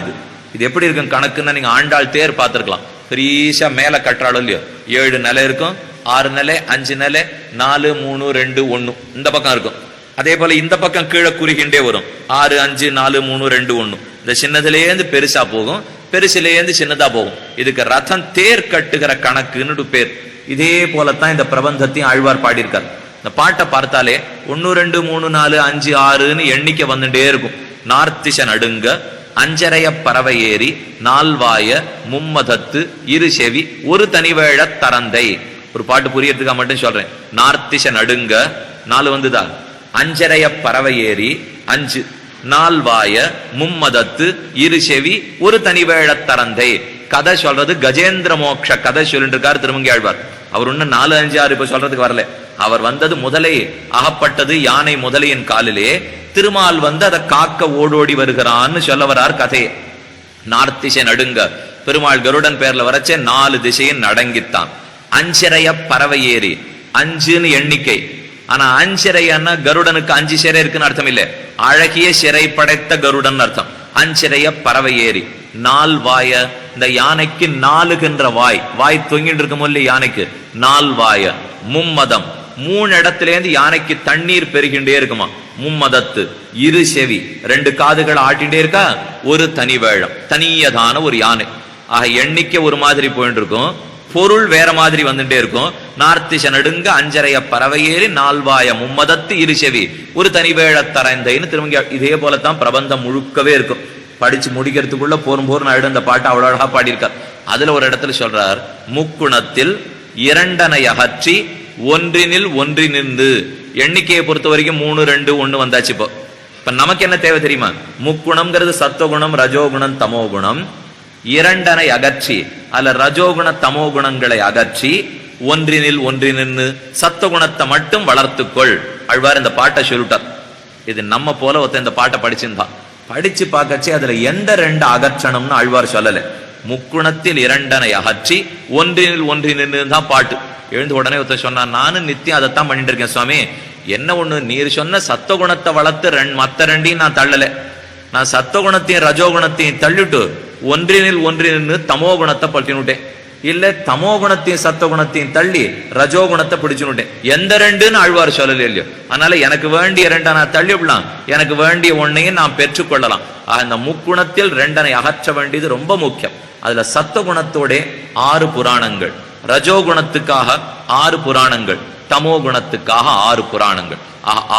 இது எப்படி இருக்கும் கணக்குன்னா, நீங்க ஆண்டாள் தேர் பார்த்திருக்கலாம். பெரியசா மேல கட்டுறாளோ இல்லையோ, 7 நிலை இருக்கும், 6 நிலை, 5 நிலை, 4, 3, 2, 1 இந்த பக்கம் இருக்கும். அதே போல இந்த பக்கம் கீழே குறுகின்றே வரும், 6, 5, 4, 3, 2, 1. இந்த சின்னதுலேருந்து பெருசா போகும், பெருசிலேருந்து சின்னதா போகும். இதுக்கு ரதம் தேர் கட்டுகிற கணக்குன்னு பேர். இதே போலத்தான் இந்த பிரபந்தத்தையும் ஆழ்வார் பாடியிருக்கார். இந்த பாட்டை பார்த்தாலே 1, 2, 3, 4, 5, 6ன்னு எண்ணிக்கை வந்துட்டே இருக்கும். நார்த்திச நடுங்க அஞ்சரைய பறவை ஏறி நால்வாய மும்மதத்து இரு செவி ஒரு தனிவேழ தரந்தை. ஒரு பாட்டு புரியறதுக்காக மட்டும் சொல்றேன். நார்த்திச நடுங்க 4 வந்துதா, அஞ்சரைய பறவை ஏறி 5, நால்வாய மும்மதத்து இரு செவி ஒரு தனிவேழ தரந்தை. கதை சொல்றது கஜேந்திர மோட்ச கதை சொல்லிட்டு இருக்காரு திருமங்கையாழ்வார். அவர் ஒண்ணு 4, 5, 6 இப்ப சொல்றதுக்கு வரல. அவர் வந்தது முதலே அகப்பட்டது யானை முதலையின் காலிலே. திருமால் வந்து அதை காக்க ஓடோடி வருகிறான்னு சொல்ல வரார் கதையை. நார்த்திசை நடுங்க பெருமாள் கருடன் பேர்ல வரச்சே 4 திசையின் நடங்கித்தான். அஞ்சரைய பறவை ஏறி 5ன்னு எண்ணிக்கை. ஆனா அஞ்சிறையன்னா கருடனுக்கு 5 சிறை இருக்குன்னு அர்த்தம் இல்லை. அழகிய சிறை படைத்த கருடன் அர்த்தம். அஞ்சிறைய பறவை ஏறி நால்வாய, இந்த யானைக்கு 4 வாய் தொங்கிட்டு இருக்கும் இல்ல யானைக்கு, நால்வாய மும்மதம் 3 இடத்திலேருந்து யானைக்கு தண்ணீர் பெருகின்றே இருக்குமா. மும்மதத்து இரு செவி 2 காதுகள் ஆட்டிகிட்டே இருக்கா. ஒரு தனி வேழம் தனியதான ஒரு யானை. ஆக எண்ணிக்கை ஒரு மாதிரி போயிட்டு இருக்கும், பொருள் வேற மாதிரி வந்துட்டே இருக்கும். நார்த்திச நடுங்க அஞ்சரைய பறவை ஏறி நால்வாய மும்மதத்து இரு செவி ஒரு தனிவேழ தரைந்தைன்னு திரும்ப இதே போலத்தான் பிரபந்தம் முழுக்கவே இருக்கும். படிச்சு முடிக்கிறதுக்குள்ள போரும் ஆயிடும். இந்த பாட்டு அவ்வளவு அழகா பாடியிருக்கார். அதுல ஒரு இடத்துல சொல்றார், முக்குணத்தில் 2 அகற்றி ஒன்றினில் ஒன்றினின்று. எண்ணிக்கையை பொறுத்த வரைக்கும் 3, 2, 1 வந்தாச்சு. இப்ப நமக்கு என்ன தேவை தெரியுமா? முக்குணம்ங்கிறது சத்துவகுணம், ரஜோகுணம், தமோகுணம். 2 அகற்றி அல்ல ரஜோகுண தமோ குணங்களை அகற்றி ஒன்றினில் ஒன்றினின்று சத்துவகுணத்தை மட்டும் வளர்த்துக்கொள். அழ்வார் இந்த பாட்டை சொல்லிட்டார். இது நம்ம போல ஒருத்த இந்த பாட்டை படிச்சிருந்தான். படிச்சு பார்க்கச்சே அதுல எந்த 2 அகற்றணும்னு அழ்வார் சொல்லல. முக்குணத்தில் 2 அகற்றி ஒன்றினில் ஒன்றினின்று தான் பாட்டு. எழுந்து உடனே ஒருத்த சொன்னா, நானும் நித்தியம் அதைத்தான் பண்ணிட்டு இருக்கேன் சுவாமி. என்ன ஒண்ணு, நீர் சொன்ன சத்துவகுணத்தை வளர்த்து மத்த 2ஐயும் நான் தள்ளல. நான் சத்துவகுணத்தையும் ரஜோகுணத்தையும் தள்ளிட்டு ஒன்றினில் ஒன்றினின்று தமோ குணத்தை பற்றினுட்டேன். இல்ல தமோ குணத்தையும் சத்துவகுணத்தையும் தள்ளி ரஜோகுணத்தை பிடிச்சுனுட்டேன். எந்த 2ன்னு ஆழ்வார் சொல்லல இல்லையோ. அதனால எனக்கு வேண்டிய 2 நான் தள்ளி விடலாம், எனக்கு வேண்டிய 1ஐயும் நான் பெற்றுக்கொள்ளலாம். அந்த முக்குணத்தில் 2 அகற்ற வேண்டியது ரொம்ப முக்கியம். அதுல சத்துவகுணத்தோட 6 புராணங்கள், ரஜோகுணத்துக்காக 6 புராணங்கள், தமோ குணத்துக்காக 6 புராணங்கள்.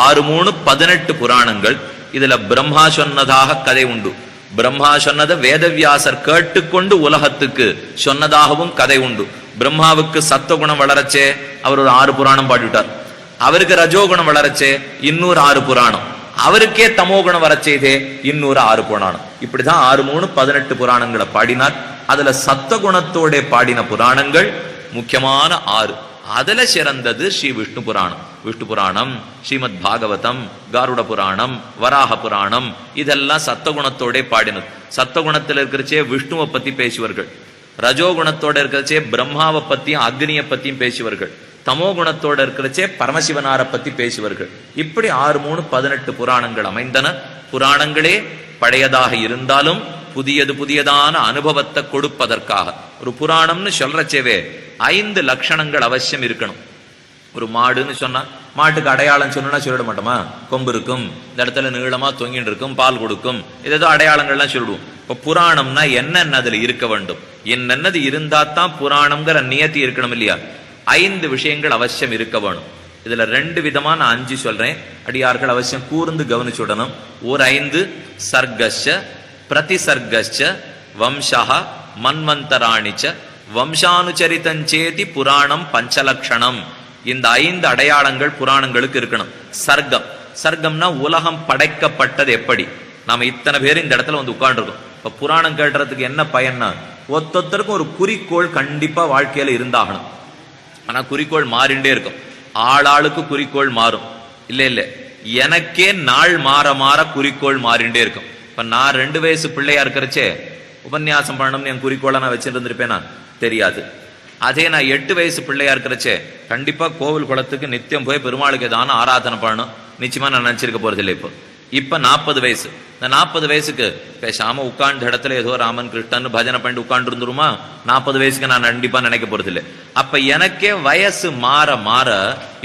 6, 3, 18 புராணங்கள். இதுல பிரம்மா சொன்னதாக கதை உண்டு. பிரம்மா சொன்னதை வேதவியாசர் கேட்டுக்கொண்டு உலகத்துக்கு சொன்னதாகவும் கதை உண்டு. பிரம்மாவுக்கு சத்துவகுணம் வளரச்சே அவர் ஒரு 6 புராணம் பாடிவிட்டார். அவருக்கு ரஜோகுணம் வளரச்சே இன்னொரு 6 புராணம். அவருக்கே தமோகுணம் வரச்சேதே இன்னொரு 6 புராணம். இப்படிதான் 6, 3, 18 புராணங்களை பாடினார். அதுல சத்துவகுணத்தோட பாடின புராணங்கள் முக்கியமான 6. அதுல சிறந்தது ஸ்ரீ விஷ்ணு புராணம். விஷ்ணு புராணம், ஸ்ரீமத் பாகவதம், காருட புராணம், வராக புராணம், இதெல்லாம் சத்தகுணத்தோட பாடினது. சத்தகுணத்தில் இருக்கிறச்சே விஷ்ணுவை பத்தி பேசுவார்கள். ரஜோகுணத்தோட இருக்கிறச்சே பிரம்மாவை பத்தியும் அக்னியை பத்தியும் பேசுவார்கள். தமோ குணத்தோட இருக்கிறச்சே பரமசிவனாரை பத்தி பேசுவார்கள். இப்படி 6, 3, 18 புராணங்கள் அமைந்தன. புராணங்களே பழையதாக இருந்தாலும் புதியதான அனுபவத்தை கொடுப்பதற்காக. ஒரு புராணம்னு சொல்றச்சேவே 5 லட்சணங்கள் அவசியம் இருக்கணும். ஒரு மாடுன்னு சொன்னா மாட்டுக்கு அடையாளம் சொன்னா சொல்லிட மாட்டோமா? கொம்பு இருக்கும், இந்த இடத்துல நீளமா தொங்கிட்டு இருக்கும், பால் கொடுக்கும், ஏதோ அடையாளங்கள்லாம் சொல்லிடுவோம். இப்ப புராணம்னா என்னென்ன அதுல இருக்க வேண்டும், என்னென்னது இருந்தா தான் புராணம்ங்கிற நியத்தி இருக்கணும் இல்லையா? 5 விஷயங்கள் அவசியம் இருக்க வேணும். இதுல 2 விதமா நான் 5 சொல்றேன். அடியார்கள் அவசியம் கூர்ந்து கவனிச்சுடணும். ஒரு 5 சர்க்கஸ்ச பிரதிசர்க்கஸ்ச வம்சஹ மன்வந்தராணிச்ச வம்சானுச்சரிதஞ்சேதி புராணம் பஞ்சலக்ஷணம். இந்த 5 அடையாளங்கள் புராணங்களுக்கு இருக்கணும். சர்க்கம்னா உலகம் படைக்கப்பட்டது எப்படி. நாம இத்தனை பேர் இந்த இடத்துல வந்து உட்கார்ந்துருக்கோம். இப்ப புராணம் கேட்டுறதுக்கு என்ன பயன்னா, ஒத்தொத்தருக்கும் ஒரு குறிக்கோள் கண்டிப்பா வாழ்க்கையில இருந்தாகணும். ஆனா குறிக்கோள் மாறிண்டே இருக்கும். ஆளாளுக்கு குறிக்கோள் மாறும். இல்ல எனக்கே நாள் மாற மாற குறிக்கோள் மாறிண்டே இருக்கும். இப்ப நான் 2 வயசு பிள்ளையா இருக்கிறச்சே உபன்யாசம் பண்ணணும்னு என் குறிக்கோளை நான் வச்சுட்டு இருந்திருப்பேனா? தெரியாது. அதே நான் 8 வயசு பிள்ளையா இருக்கிறச்சே கண்டிப்பா கோவில் குளத்துக்கு நித்தியம் போய் பெருமாளுக்கு ஏதான ஆராதனை பண்ணணும் நிச்சயமா நான் நினைச்சிருக்க போறது இல்லை. இப்ப 40 வயசு. இந்த 40 வயசுக்கு பேசாம உட்கார்ந்த இடத்துல ஏதோ ராமன் கிருஷ்ணன் பஜனை பண்ணி உட்கார்ந்து இருந்துருமா? 40 வயசுக்கு நான் கண்டிப்பா நினைக்க போறது இல்லை. அப்ப எனக்கே வயசு மாற மாற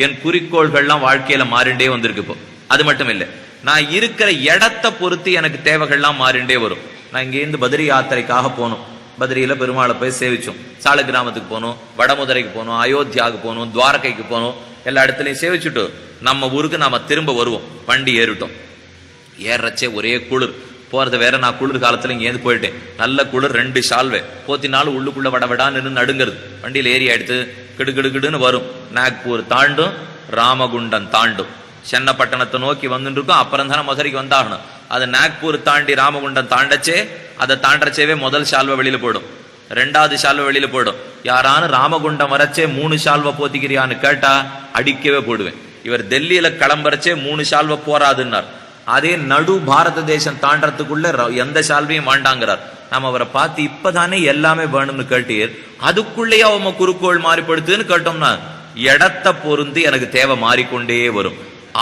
என் குறிக்கோள்கள்லாம் வாழ்க்கையில மாறிண்டே வந்திருக்கு. இப்போ அது மட்டும் இல்லை, நான் இருக்கிற இடத்தை பொறுத்து எனக்கு தேவைகள்லாம் மாறிண்டே வரும். நான் இங்கேருந்து பத்ரி யாத்திரைக்காக போகணும். பத்ரியில பெருமாளை போய் சேவிச்சோம். சால கிராமத்துக்கு போகணும், வடமுதரைக்கு போகணும், அயோத்தியாவுக்கு போகணும், துவாரகைக்கு போகணும். எல்லா இடத்துலையும் சேவிச்சுட்டு நம்ம ஊருக்கு நாம திரும்ப வருவோம். வண்டி ஏறிட்டோம். ஏறச்சே ஒரே குளிர். போறது வேற. நான் குளிர் காலத்துல இங்க ஏந்து போயிட்டேன், நல்ல குளிர், 2 ஷால்வே போத்தினாலும் உள்ளுக்குள்ள வடவிடான்னு நடுங்கிறது. வண்டியில் ஏறி எடுத்து கிடுகிடுன்னு வரும். நாக்பூர் தாண்டும், ராமகுண்டம் தாண்டும், சென்னப்பட்டணத்தை நோக்கி வந்துட்டு இருக்கும். அப்புறம் தானே மதுரைக்கு வந்தாகணும். அது நாக்பூர் தாண்டி ராமகுண்டம் தாண்டச்சே, அதை தாண்டச்சேவே முதல் ஷால்வை வெளியில போயிடும், 2வது ஷால்வை வெளியில போயிடும். யாரானு ராமகுண்டம் வரச்சே 3 ஷால்வை போத்திக்கிறியான்னு கேட்டா அடிக்கவே போடுவேன். இவர் டெல்லியில கிளம்புறச்சே 3 ஷால்வை போராதுன்னார். அதே நடு பாரத தேசம் தாண்டறதுக்குள்ள எந்த ஷால்வையும் வேண்டாங்கிறார். நம்ம அவரை பார்த்து இப்பதானே எல்லாமே வேணும்னு கேட்டீர், அதுக்குள்ளேயே அவங்க குறுக்கோள் மாறிப்படுத்துன்னு கேட்டோம்னா, இடத்தை பொறுத்து எனக்கு தேவை மாறிக்கொண்டே வரும்.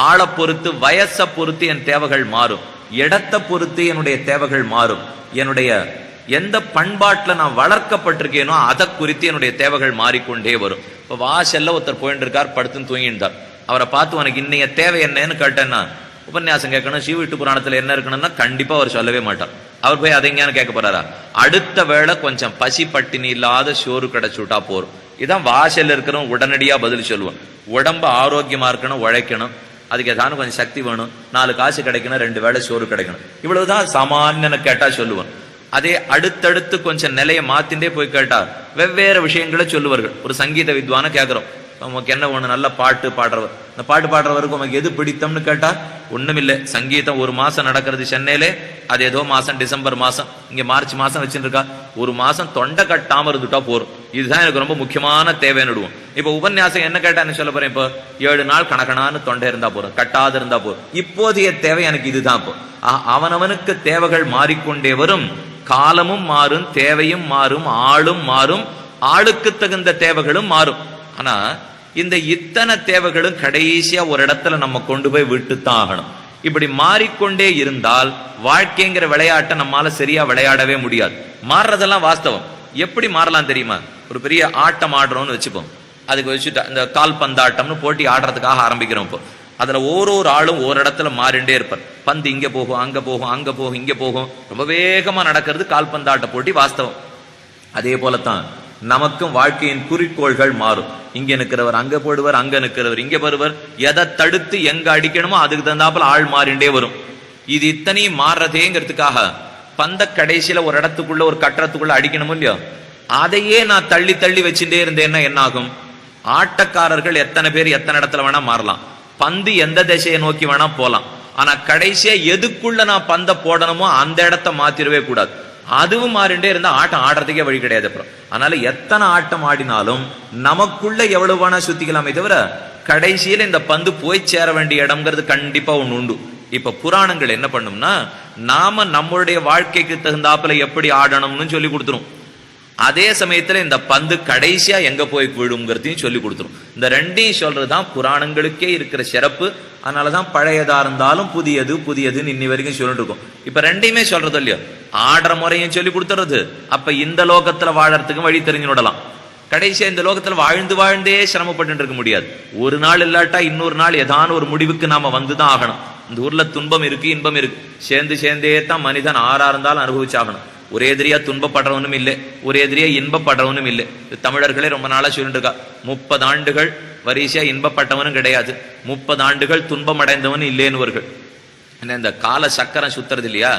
ஆளை பொறுத்து, வயசை பொறுத்து என் தேவைகள் மாறும். இடத்தை பொறுத்து என்னுடைய தேவைகள் மாறும். என்னுடைய எந்த பண்பாட்டுல நான் வளர்க்கப்பட்டிருக்கேனோ அதை குறித்து என்னுடைய தேவைகள் மாறிக்கொண்டே வரும். இப்ப வாசல்ல ஒருத்தர் போயிட்டு இருக்கார், படுத்துன்னு தூங்கிட்டார். அவரை பார்த்து உனக்கு இன்னைய தேவை என்னன்னு கேட்டேன்னா, உபன்யாசம் கேட்கணும், ஸ்ரீவிஷ்ணு புராணத்துல என்ன இருக்கணும்னா கண்டிப்பா அவர் சொல்லவே மாட்டார். அவர் போய் அதைங்கன்னு கேட்க போறாரா? அடுத்த வேளை கொஞ்சம் பசி பட்டினி இல்லாத சோறு கிடைச்சுட்டா போறோம். இதான் வாசல்ல இருக்கிறவன் உடனடியா பதில் சொல்லுவான். உடம்பு ஆரோக்கியமா இருக்கணும், உழைக்கணும், அதுக்கு ஏதாவது கொஞ்சம் சக்தி வேணும், 4 காசு கிடைக்கணும், 2 வேளை சோறு கிடைக்கணும், இவ்வளவுதான் சாமானியன்னு கேட்டா சொல்லுவான். அதே அடுத்தடுத்து கொஞ்சம் நிலையை மாத்திண்டே போய் கேட்டார் வெவ்வேறு விஷயங்களை சொல்லுவார்கள். ஒரு சங்கீத வித்வான கேட்கிறோம், உமக்கு என்ன ஒண்ணு, நல்ல பாட்டு பாடுறவர், இந்த பாட்டு பாடுறவருக்கு உமக்கு எது பிடித்தம்னு கேட்டா ஒண்ணுமில்லை, சங்கீதம் 1 மாசம் நடக்கிறது சென்னையிலே, அது ஏதோ மாசம் டிசம்பர் மாசம், இங்க மார்ச் மாசம் வச்சுருக்கா, 1 மாசம் தொண்டை கட்டாம இருந்துட்டா போறோம், இதுதான் எனக்கு ரொம்ப முக்கியமான தேவைன்னுடுவோம். இப்ப உபன்யாசம் என்ன கேட்டான்னு சொல்ல போறேன், இப்போ 7 நாள் கணக்கணான்னு தொண்டை இருந்தா போறோம், கட்டாது இருந்தா போறோம். இப்போதைய தேவை எனக்கு இதுதான். இப்போ அவனவனுக்கு தேவைகள் மாறிக்கொண்டே வரும், காலமும் மாறும், தேவையும் மாறும், ஆளும் மாறும், ஆளுக்கு தகுந்த தேவைகளும் மாறும். ஆனா இந்த இத்தனை தேவைகளும் கடைசியா ஒரு இடத்துல நம்ம கொண்டு போய் விட்டுத்தான் ஆகணும். இப்படி மாறிக்கொண்டே இருந்தால் வாழ்க்கைங்கிற விளையாட்டை நம்மால சரியா விளையாடவே முடியாது. மாறுறதெல்லாம் வாஸ்தவம். எப்படி மாறலாம் தெரியுமா? ஒரு பெரிய ஆட்டம் ஆடுறோம்னு வச்சுப்போம், அதுக்கு வச்சுட்டு இந்த கால்பந்தாட்டம்னு போட்டி ஆடுறதுக்காக ஆரம்பிக்கிறோம். இப்போ அதுல ஒரு ஆளும் ஒரு இடத்துல மாறிண்டே இருப்பார். பந்து இங்க போகும், அங்க போகும், அங்க போகும், இங்க போகும், ரொம்ப வேகமா நடக்கிறது கால்பந்தாட்ட போட்டி, வாஸ்தவம். அதே போலத்தான் நமக்கும் வாழ்க்கையின் குறிக்கோள்கள் மாறும். இங்க நிற்கிறவர் அங்க போடுவர், அங்க நிற்கிறவர் இங்க வருவர், எதை தடுத்து எங்க அடிக்கணுமோ அதுக்கு தகுந்தாப்புல ஆள் மாறிண்டே வரும். இது இத்தனையும் மாறுறதேங்கிறதுக்காக பந்த கடைசியில ஒரு இடத்துக்குள்ள, ஒரு கட்டடத்துக்குள்ள அடிக்கணும் இல்லையோ, அதையே நான் தள்ளி தள்ளி வச்சுட்டே இருந்தேன்னா என்ன ஆகும்? ஆட்டக்காரர்கள் எத்தனை பேர் எத்தனை இடத்துல வேணா மாறலாம், பந்து எந்த திசையை நோக்கி வேணா போலாம், ஆனா கடைசியா எதுக்குள்ள நான் பந்த போடணுமோ அந்த இடத்த மாத்திரவே கூடாது. அதுவும் மாறிண்டே இருந்தா ஆட்டம் ஆடுறதுக்கே வழி கிடையாது. அப்புறம் அதனால எத்தனை ஆட்டம் ஆடினாலும் நமக்குள்ள எவ்வளவு வேணா சுத்திக்கலாமே தவிர கடைசியில இந்த பந்து போய் சேர வேண்டிய இடம்ங்கிறது கண்டிப்பா ஒண்ணு உண்டு. இப்ப புராணங்கள் என்ன பண்ணும்னா, நாம நம்மளுடைய வாழ்க்கைக்கு தகுந்தாப்புல எப்படி ஆடணும்னு சொல்லி கொடுத்துரும். அதே சமயத்துல இந்த பந்து கடைசியா எங்க போய் விழுங்கிறதையும் சொல்லி கொடுத்துரும். இந்த ரெண்டையும் சொல்றதுதான் புராணங்களுக்கே இருக்கிற சிறப்பு. அதனாலதான் பழையதா இருந்தாலும் புதியது புதியதுன்னு இன்னி வரைக்கும் சொல்லிட்டு இருக்கோம். இப்ப ரெண்டையுமே சொல்றது இல்லையோ, ஆடுற முறையும் சொல்லி கொடுத்துறது. அப்ப இந்த லோகத்துல வாழறதுக்கும் வழி தெரிஞ்சு விடலாம். கடைசியா இந்த லோகத்துல வாழ்ந்து வாழ்ந்தே சிரமப்பட்டு இருக்க முடியாது. ஒரு நாள் இல்லாட்டா இன்னொரு நாள் ஏதான ஒரு முடிவுக்கு நாம வந்துதான் ஆகணும். இந்த ஊர்ல துன்பம் இருக்கு, இன்பம் இருக்கு, சேர்ந்து சேர்ந்தே தான் மனிதன் ஆறா இருந்தாலும் அனுபவிச்சாகணும். ஒரே எதிரியா துன்பப்படுறவனும் இல்லை, ஒரே எதிரியா இன்பப்படுறவனும் இல்லை. தமிழர்களே ரொம்ப நாளா சொல்லிட்டு இருக்கா, 30 ஆண்டுகள் வரிசையா இன்பப்பட்டவனும் கிடையாது, 30 ஆண்டுகள் துன்பம் அடைந்தவனும் இல்லைன்னுவர்கள். இந்த கால சக்கரம் சுத்துறது இல்லையா,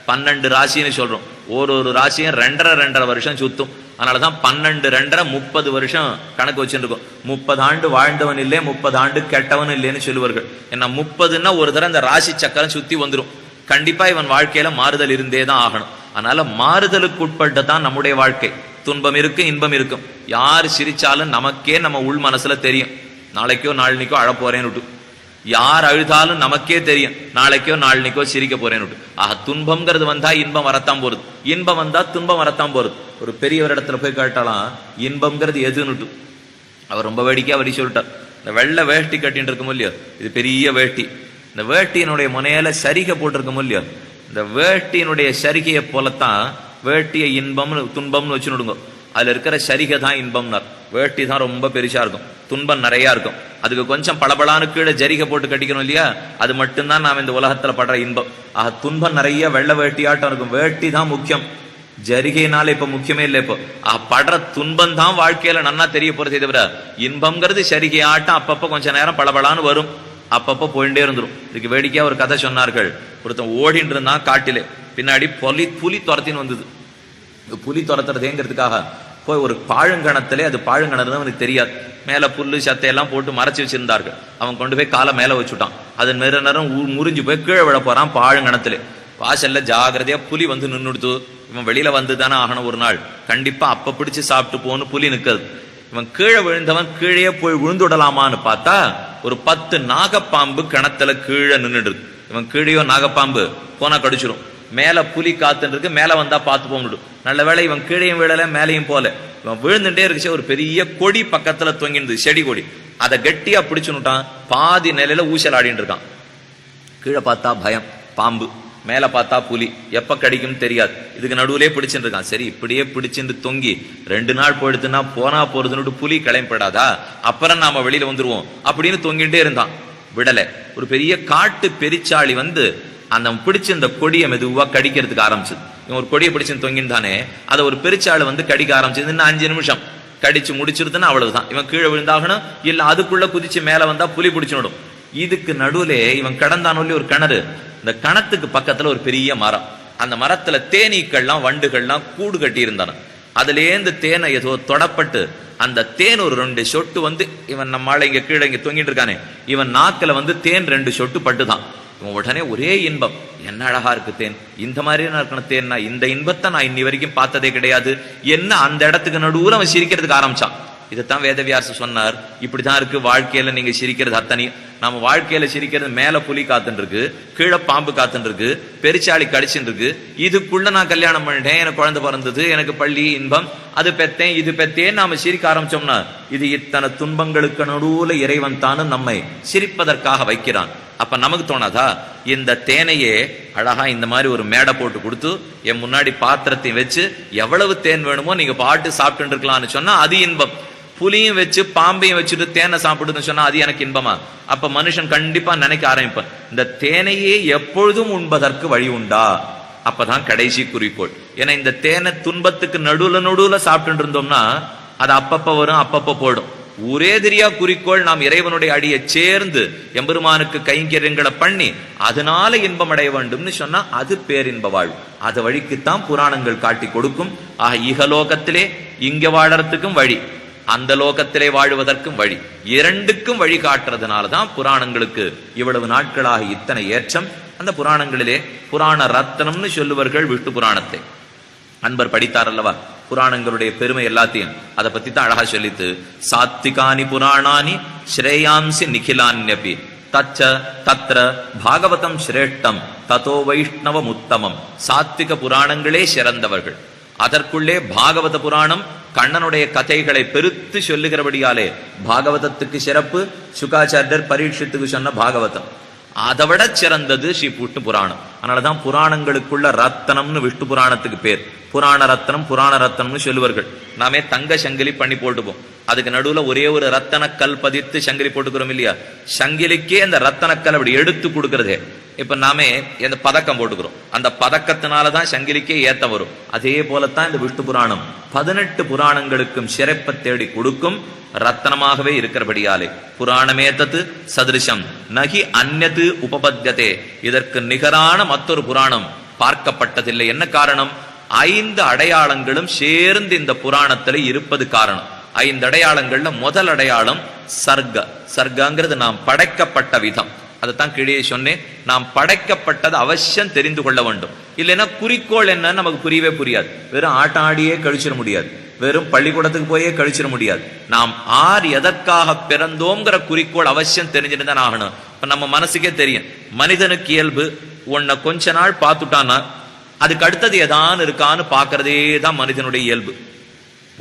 12 ராசின்னு சொல்றோம். ஒரு ராசியும் 2.5 வருஷம் சுத்தும். அதனாலதான் 12 2 30 வருஷம் கணக்கு வச்சுருக்கோம். 30 ஆண்டு வாழ்ந்தவன் இல்லை, 30 ஆண்டு கெட்டவன் இல்லைன்னு சொல்லுவார்கள். ஏன்னா 30ன்னா ஒரு தடவை இந்த ராசி சக்கரம் சுத்தி வந்துடும். கண்டிப்பா இவன் வாழ்க்கையில மாறுதல் இருந்தே தான் ஆகணும். அதனால மாறுதலுக்கு உட்பட்டு தான் நம்முடைய வாழ்க்கை. துன்பம் இருக்கு, இன்பம் இருக்கும். யார் சிரிச்சாலும் நமக்கே நம்ம உள் மனசுல தெரியும், நாளைக்கோ நாளைக்கோ அழ போறேன்னு. யார் அழுதாலும் நமக்கே தெரியும், நாளைக்கோ நாளைக்கோ சிரிக்க போறேன்னு. ஆக துன்பம்ங்கிறது வந்தா இன்பம் வரத்தான் போறது, இன்பம் வந்தா துன்பம் வரத்தான் போறது. ஒரு பெரியவர் இடத்துல போய் கேட்டாலாம், இன்பம்ங்கிறது எதுன்னுட்டு. அவர் ரொம்ப வேடிக்கையா வரி சொல்லிட்டார். இந்த வெள்ளை வேஷ்டி கட்டின்னு இருக்கும் இல்லையோ, இது பெரிய வேஷ்டி. இந்த வேட்டியினுடைய முனையில சரிகை போட்டிருக்கும் இல்லையோ, இந்த வேட்டியினுடைய சரிகையை போலத்தான் வேட்டியை இன்பம்னு துன்பம்னு வச்சுடுங்க. அதுல இருக்கிற சரிகை தான் இன்பம்னார். வேட்டி தான் ரொம்ப பெருசா இருக்கும், துன்பம் நிறைய இருக்கும். அதுக்கு கொஞ்சம் பளபளான்னு கீழே ஜரிகை போட்டு கட்டிக்கணும் இல்லையா, அது மட்டும்தான் நாம் இந்த உலகத்துல படுற இன்பம். ஆக துன்பம் நிறைய வெள்ளை வேட்டியாட்டம் இருக்கும். வேட்டி தான் முக்கியம், ஜரிகைனால இப்ப முக்கியமே இல்லை. இப்போ படுற துன்பம் தான் வாழ்க்கையில நன்னா தெரிய போறதே தவிர இன்பம்ங்கிறது சரிகை ஆட்டம் அப்பப்ப கொஞ்ச நேரம் பளபளான்னு வரும், அப்பப்போ போயிட்டே இருந்துரும். இதுக்கு வேடிக்கையா ஒரு கதை சொன்னார்கள். ஒருத்தன் ஓடின்னு இருந்தான் காட்டிலே, பின்னாடி புலி துரத்தின்னு வந்தது. புலி துரத்துறதேங்கிறதுக்காக போய் ஒரு பாழுங்கணத்திலே, அது பாழுங்கணம் அவனுக்கு தெரியாது, மேல புல்லு சத்தையெல்லாம் போட்டு மறைச்சு வச்சிருந்தார்கள். அவன் கொண்டு போய் காலை மேல வச்சுட்டான். அது நேரம் முறிஞ்சு போய் கீழே விழ போறான் பாழுங்கணத்திலே. வாசல்ல ஜாகிரதையா புலி வந்து நின்றுடுத்து. இவன் வெளியில வந்து தானே ஆகணும் ஒரு நாள், கண்டிப்பா அப்ப பிடிச்சு சாப்பிட்டு போன்னு புலி நிற்கிறது. இவன் கீழே விழுந்தவன் கீழே போய் விழுந்துடலாமான்னு பார்த்தா ஒரு 10 நாகப்பாம்பு கிணத்துல கீழே நின்றுடுது. இவன் கீழேயோ நாகப்பாம்பு போனா கடிச்சிடும். மேல புலி காத்துன்னு இருக்கு, மேல வந்தா பார்த்து போக முடியும். நல்ல வேளை இவன் கீழையும் விழல மேலையும் போல. இவன் விழுந்துட்டே இருந்துச்சு. ஒரு பெரிய கொடி பக்கத்துல தொங்கிருந்தது, செடி கொடி. அதை கெட்டியா பிடிச்சுட்டான். பாதி நிலையில ஊசல் ஆடிட்டு இருக்கான். கீழே பார்த்தா பயம், பாம்பு. மேல பார்த்தா புலி. எப்ப கடிக்கும் தெரியாது. இதுக்கு நடுவுலே பிடிச்சுட்டு இருக்கான். சரி, இப்படியே பிடிச்சிட்டு தொங்கி 2 நாள் போயிடுத்துன்னா போனா போறதுன்னு புலி கிளம்பிடாதா, அப்புறம் நாம வெளியில வந்துருவோம் அப்படின்னு தொங்கிட்டே இருந்தான். விடல. ஒரு பெரிய காட்டு பெரிச்சாளி வந்து அந்த பிடிச்சிருந்த கொடியை மெதுவா கடிக்கிறதுக்கு ஆரம்பிச்சது. இவன் ஒரு கொடியை பிடிச்சு தொங்கின்தானே, அதை ஒரு பெரிச்சாளு வந்து கடிக்க ஆரம்பிச்சது. இன்னும் 5 நிமிஷம் கடிச்சு முடிச்சிருதுன்னா அவ்வளவுதான். இவன் கீழே விழுந்தாகணும், இல்ல அதுக்குள்ள குதிச்சு மேல வந்தா புலி பிடிச்சுடும். இதுக்கு நடுவுல இவன் கடந்தானொல்லி ஒரு கிணறு. இந்த கிணத்துக்கு பக்கத்துல ஒரு பெரிய மரம். அந்த மரத்துல தேனீக்கள்லாம் வண்டுகள்லாம் கூடு கட்டி இருந்தான. அதுலேருந்து தேனை ஏதோ தொடப்பட்டு அந்த தேன் ஒரு 2 சொட்டு வந்து இவன் நம்மால இங்க கீழே இங்க தொங்கிட்டு இருக்கானே, இவன் நாக்குல வந்து தேன் 2 சொட்டு பட்டுதான். இவன் உடனே ஒரே இன்பம். என்ன அழகா இருக்கு தேன், இந்த மாதிரி இருக்கணும் தேன்னா, இந்த இன்பத்தை நான் இன்னி வரைக்கும் பார்த்ததே கிடையாது என்ன. அந்த இடத்துக்கு நடுவுல அவன் சிரிக்கிறதுக்கு ஆரம்பிச்சான். இதைத்தான் வேதவியாசர் சொன்னார். இப்படிதான் இருக்கு வாழ்க்கையில நீங்க சிரிக்கிறது அத்தனை. நம்ம வாழ்க்கையில சிரிக்கிறது மேல புலி காத்துன்னு இருக்கு, கீழே பாம்பு காத்துன்னு இருக்கு, பெருச்சாளி கடிச்சுட்டு இருக்கு. இதுக்குள்ள நான் கல்யாணம் பண்ணிட்டேன், எனக்கு குழந்தை பிறந்தது, எனக்கு பள்ளி இன்பம், அது பெத்தேன் இது பெத்தேன் நாம சிரிக்க ஆரம்பிச்சோம்னா இது இத்தனை துன்பங்களுக்கு நடுவுல இறைவன் தானும் நம்மை சிரிப்பதற்காக வைக்கிறான். அப்ப நமக்கு தோணாதா, இந்த தேனையே அழகா இந்த மாதிரி ஒரு மேடை போட்டு கொடுத்து என் முன்னாடி பாத்திரத்தையும் வச்சு எவ்வளவு தேன் வேணுமோ நீங்க பாட்டு சாப்பிட்டு இருக்கலாம்னு சொன்னா அது இன்பம். புலியும் வச்சு பாம்பையும் வச்சுட்டு தேனை சாப்பிடுன்னு சொன்னா அது எனக்கு இன்பமா? அப்ப மனுஷன் கண்டிப்பா நினைக்க ஆரம்பிப்பான், இந்த தேனையே எப்பொழுதும் உண்பதற்கு வழி உண்டா? அப்பதான் கடைசி குறிக்கோள். ஏன்னா இந்த தேனை துன்பத்துக்கு நடுவுல சாப்பிட்டு இருந்தோம்னா அது அப்பப்ப வரும், அப்பப்ப போயிடும். ஒரே தெரியா குறிக்கோள், நாம் இறைவனுடைய அடியை சேர்ந்து எம்பெருமானுக்கு கைங்கரியங்களை பண்ணி அதனால இன்பம் அடைய வேண்டும்னு சொன்னா அது பேரின்ப வாழ்வு. அது வழிக்குத்தான் புராணங்கள் காட்டி கொடுக்கும். ஆக இகலோகத்திலே இங்க வாழறதுக்கும் வழி, அந்த லோகத்திலே வாழ்வதற்கும் வழி, இரண்டுக்கும் வழி காட்டுறதுனாலதான் புராணங்களுக்கு இவ்வளவு நாட்களாக இத்தனை ஏற்றம். அந்த புராணங்களிலே புராண ரத்னம்னு சொல்லுவார்கள் விஷ்ணு புராணத்தை. அன்பர் படித்தார் அல்லவா புராணங்களுடைய பெருமை எல்லாத்தையும், அதை பத்தி தான் அழகா சொல்லித்து. சாத்விகானி புராணானி ஸ்ரேயாம்சி நிகிலான்யபி தச்ச தத்ர பாகவதம் சிரேஷ்டம் ததோ வைஷ்ணவம் உத்தமம். சாத்விக புராணங்களே சிறந்தவர்கள். அதற்குள்ளே பாகவத புராணம் கண்ணனுடைய கதைகளை பெருத்து சொல்லுகிறபடியாலே பாகவதத்துக்கு சிறப்பு. சுகாச்சாரியர் பரீட்சித்துக்கு சொன்ன பாகவதம் அதை விட சிறந்தது ஸ்ரீ விஷ்ணு புராணம். அதனாலதான் புராணங்களுக்குள்ள ரத்தனம்னு விஷ்ணு புராணத்துக்கு பேர். புராண ரத்தனம்னு சொல்லுவார்கள். நாமே தங்க சங்கிலி பண்ணி போட்டுப்போம், அதுக்கு நடுவுல ஒரே ஒரு ரத்தனக்கல் பதித்து சங்கிலி போட்டுக்கிறோம் இல்லையா? சங்கிலிக்கே அந்த ரத்தனக்கல் அப்படி எடுத்து கொடுக்கறதே. இப்ப நாமே இந்த பதக்கம் போட்டுக்கிறோம், அந்த பதக்கத்தினாலதான் சங்கிலிக்கே ஏத்த வரும். அதே போலத்தான் இந்த விஷ்ணு புராணம் 18 புராணங்களுக்கும் சிறப்பை தேடி கொடுக்கும் ரத்தனமாகவே இருக்கிறபடியாலே புராணமே தத்து சதிருஷம் நகி அந்நது உபபத்தியதே. இதற்கு நிகரான மற்றொரு புராணம் பார்க்கப்பட்டதில்லை. என்ன காரணம்? 5 அடையாளங்களும் சேர்ந்து இந்த புராணத்துல இருப்பது காரணம். 5 அடையாளங்கள்ல முதல் அடையாளம் சர்க்கங்கிறது நாம் படைக்கப்பட்ட விதம். அதைத்தான் கீழே சொன்னேன். நாம் படைக்கப்பட்டது அவசியம் தெரிந்து கொள்ள வேண்டும். இல்லைன்னா குறிக்கோள் என்னன்னு நமக்கு புரியவே புரியாது. வெறும் ஆட்டாடியே கழிச்சிட முடியாது, வெறும் பள்ளிக்கூடத்துக்கு போயே கழிச்சிட முடியாது. நாம் எதற்காக பிறந்தோங்கிற குறிக்கோள் அவசியம் தெரிஞ்சுட்டு ஆகணும். இப்ப நம்ம மனசுக்கே தெரியும், மனிதனுக்கு இயல்பு உன்னை கொஞ்ச நாள் பார்த்துட்டான்னா அதுக்கு அடுத்தது எதான் இருக்கான்னு பாக்குறதே தான் மனிதனுடைய இயல்பு.